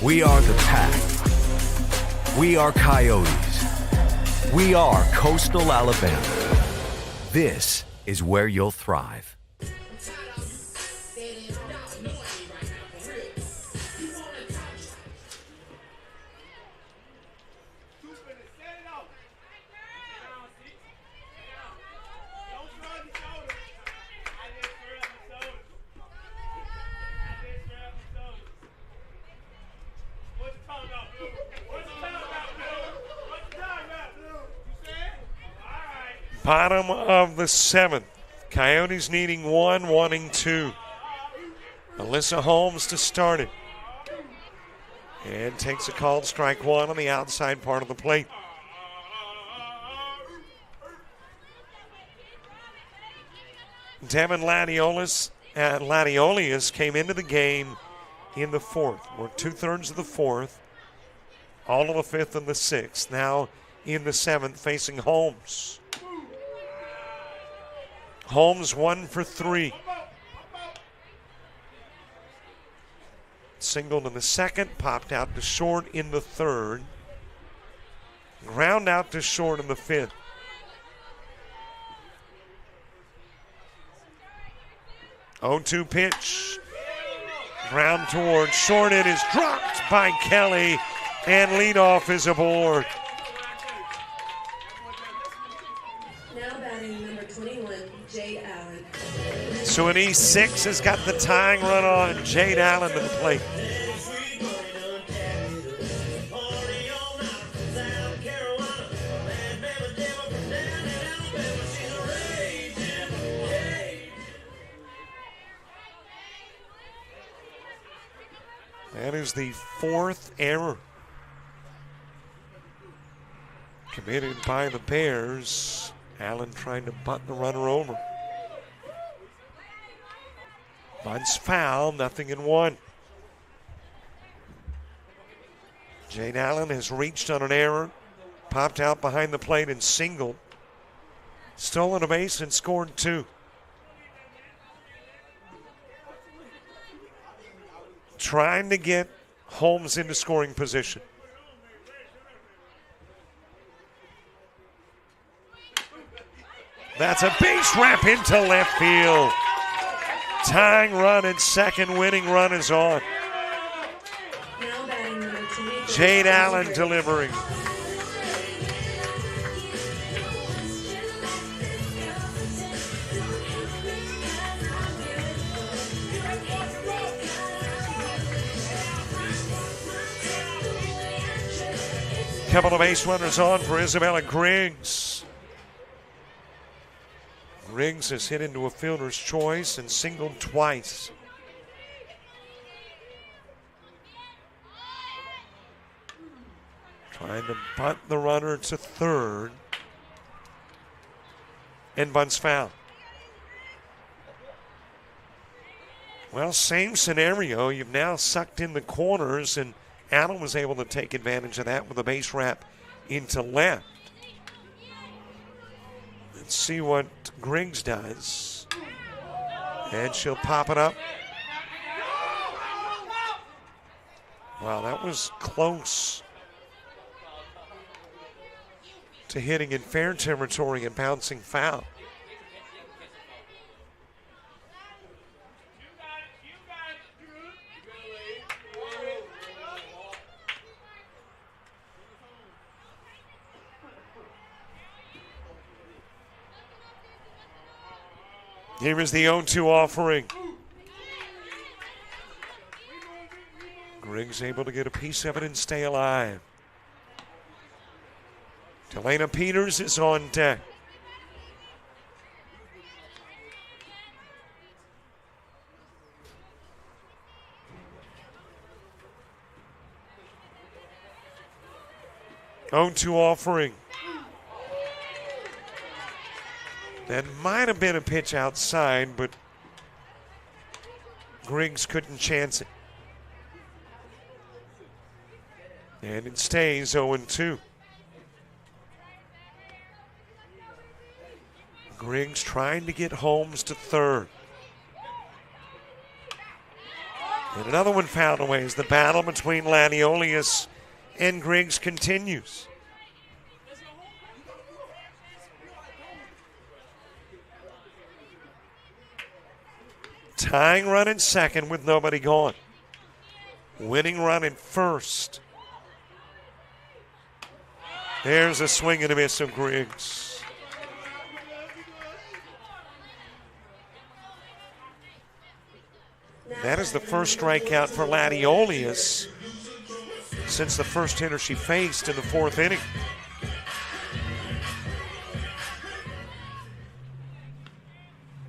We are the Pack. We are Coyotes. We are Coastal Alabama. This is where you'll thrive. Bottom of the 7th. Coyotes needing 1, wanting 2. Alyssa Holmes to start it. And takes a called strike 1 on the outside part of the plate. Devin Latiolius came into the game in the 4th. We're 2/3 of the 4th. All of the 5th and the 6th. Now in the 7th facing Holmes. Holmes 1 for 3. Singled in the 2nd, popped out to short in the 3rd. Ground out to short in the 5th. Oh-2 pitch. Ground toward short. It is dropped by Kelly, and leadoff is aboard. Now batting number 21, Jade Allen. So an E6 has got the tying run on. Jade Allen to the plate. That is the 4th error committed by the Bears. Allen trying to butt the runner over. Bunts foul, 0-1. Jade Allen has reached on an error, popped out behind the plate and singled. Stolen a base and scored 2. Trying to get Holmes into scoring position. That's a base wrap into left field. Tying run and second, winning run is on. Now batting number 22, Jade Allen delivering. Couple of base runners on for Isabella Griggs. Griggs has hit into a fielder's choice and singled twice. Trying to bunt the runner to third. And bunts foul. Well, same scenario. You've now sucked in the corners, and Allen was able to take advantage of that with a base wrap into left. Let's see what Griggs does. And she'll pop it up. Wow, that was close to hitting in fair territory and bouncing foul. Here is the 0-2 offering. Griggs able to get a piece of it and stay alive. Delana Peters is on deck. Oh-2 offering. That might have been a pitch outside, but Griggs couldn't chance it. And it stays 0-2. Griggs trying to get Holmes to third. And another one fouled away as the battle between Laniolius and Griggs continues. Tying run in second with nobody gone. Winning run in first. There's a swing and a miss of Griggs. That is the first strikeout for Laniolius since the first hitter she faced in the fourth inning.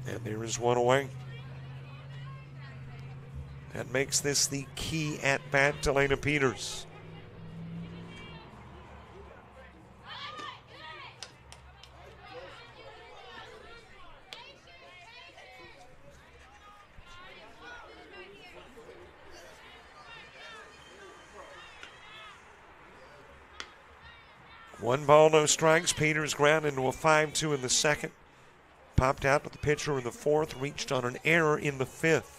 And there is one away. That makes this the key at-bat to Delana Peters. One ball, no strikes. Peters ground into a 5-2 in the second. Popped out to the pitcher in the fourth. Reached on an error in the fifth.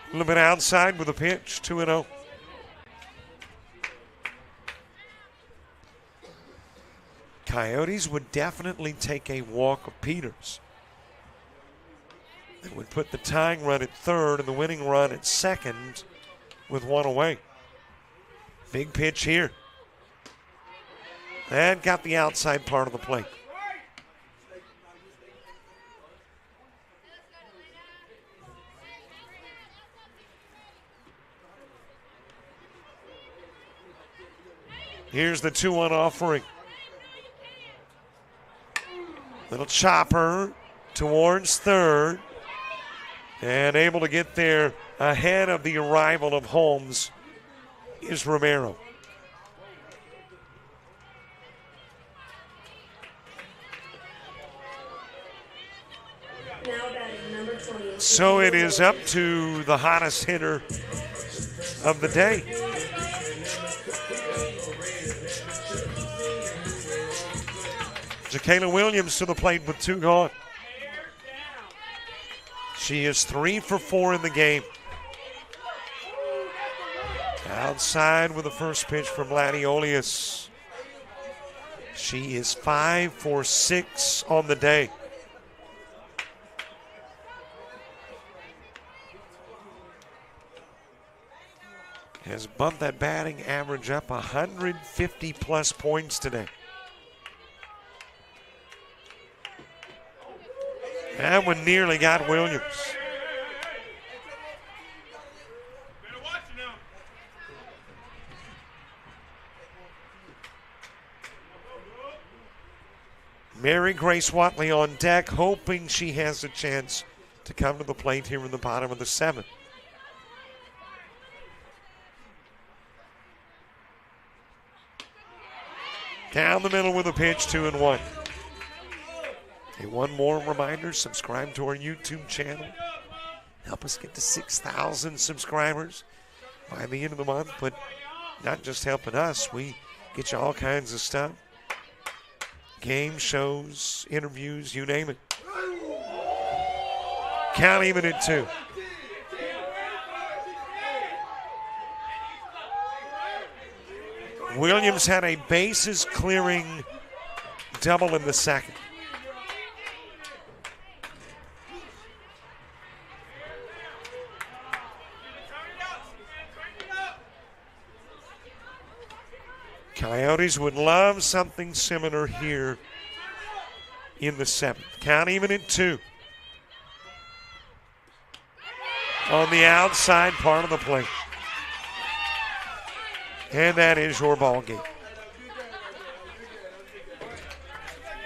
A little bit outside with a pitch, 2-0. Coyotes would definitely take a walk of Peters. They would put the tying run at third and the winning run at second with one away. Big pitch here. And got the outside part of the plate. Here's the 2-1 offering. Little chopper towards third. And able to get there ahead of the arrival of Holmes is Romero. Now batting number 20. So it is up to the hottest hitter of the day. JaKayla Williams to the plate with 2 gone. She is 3 for 4 in the game. Outside with the first pitch from Laniolius. She is 5 for 6 on the day. Has bumped that batting average up 150 plus points today. That one nearly got Williams. Mary Grace Watley on deck, hoping she has a chance to come to the plate here in the bottom of the 7th. Down the middle with a pitch, 2-1. Hey, one more reminder, subscribe to our YouTube channel. Help us get to 6,000 subscribers by the end of the month. But not just helping us, we get you all kinds of stuff. Game shows, interviews, you name it. Count even at 2. Williams had a bases clearing double in the second. Coyotes would love something similar here in the 7th. Count even at 2. On the outside part of the plate. And that is your ball game.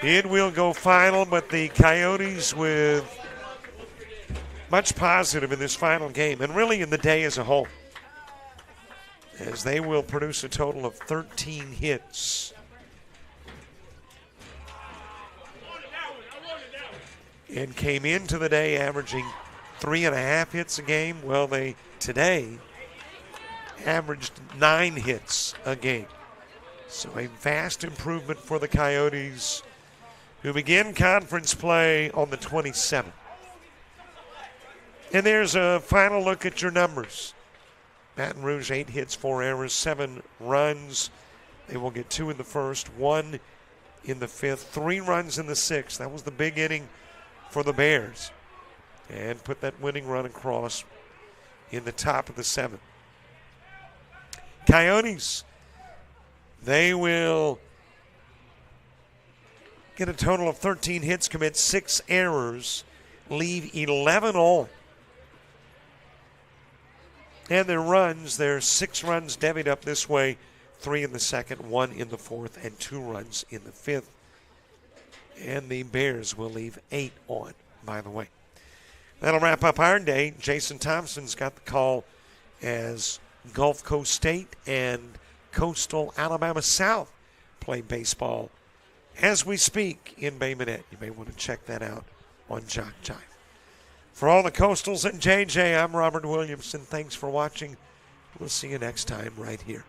It will go final, but the Coyotes with much positive in this final game, and really in the day as a whole, as they will produce a total of 13 hits. And came into the day averaging 3.5 hits a game. Well, they today averaged 9 hits a game. So a vast improvement for the Coyotes, who begin conference play on the 27th. And there's a final look at your numbers. Baton Rouge, 8 hits, 4 errors, 7 runs. They will get 2 in the first, 1 in the 5th, 3 runs in the 6th. That was the big inning for the Bears. And put that winning run across in the top of the 7th. Coyotes, they will get a total of 13 hits, commit 6 errors, leave 11 on. And their runs, there's 6 runs divvied up this way, 3 in the second, 1 in the 4th, and 2 runs in the 5th. And the Bears will leave 8 on, by the way. That'll wrap up our day. Jason Thompson's got the call as Gulf Coast State and Coastal Alabama South play baseball as we speak in Bay Minette. You may want to check that out on JockJive. For all the Coastals and JJ, I'm Robert Williamson. Thanks for watching. We'll see you next time right here.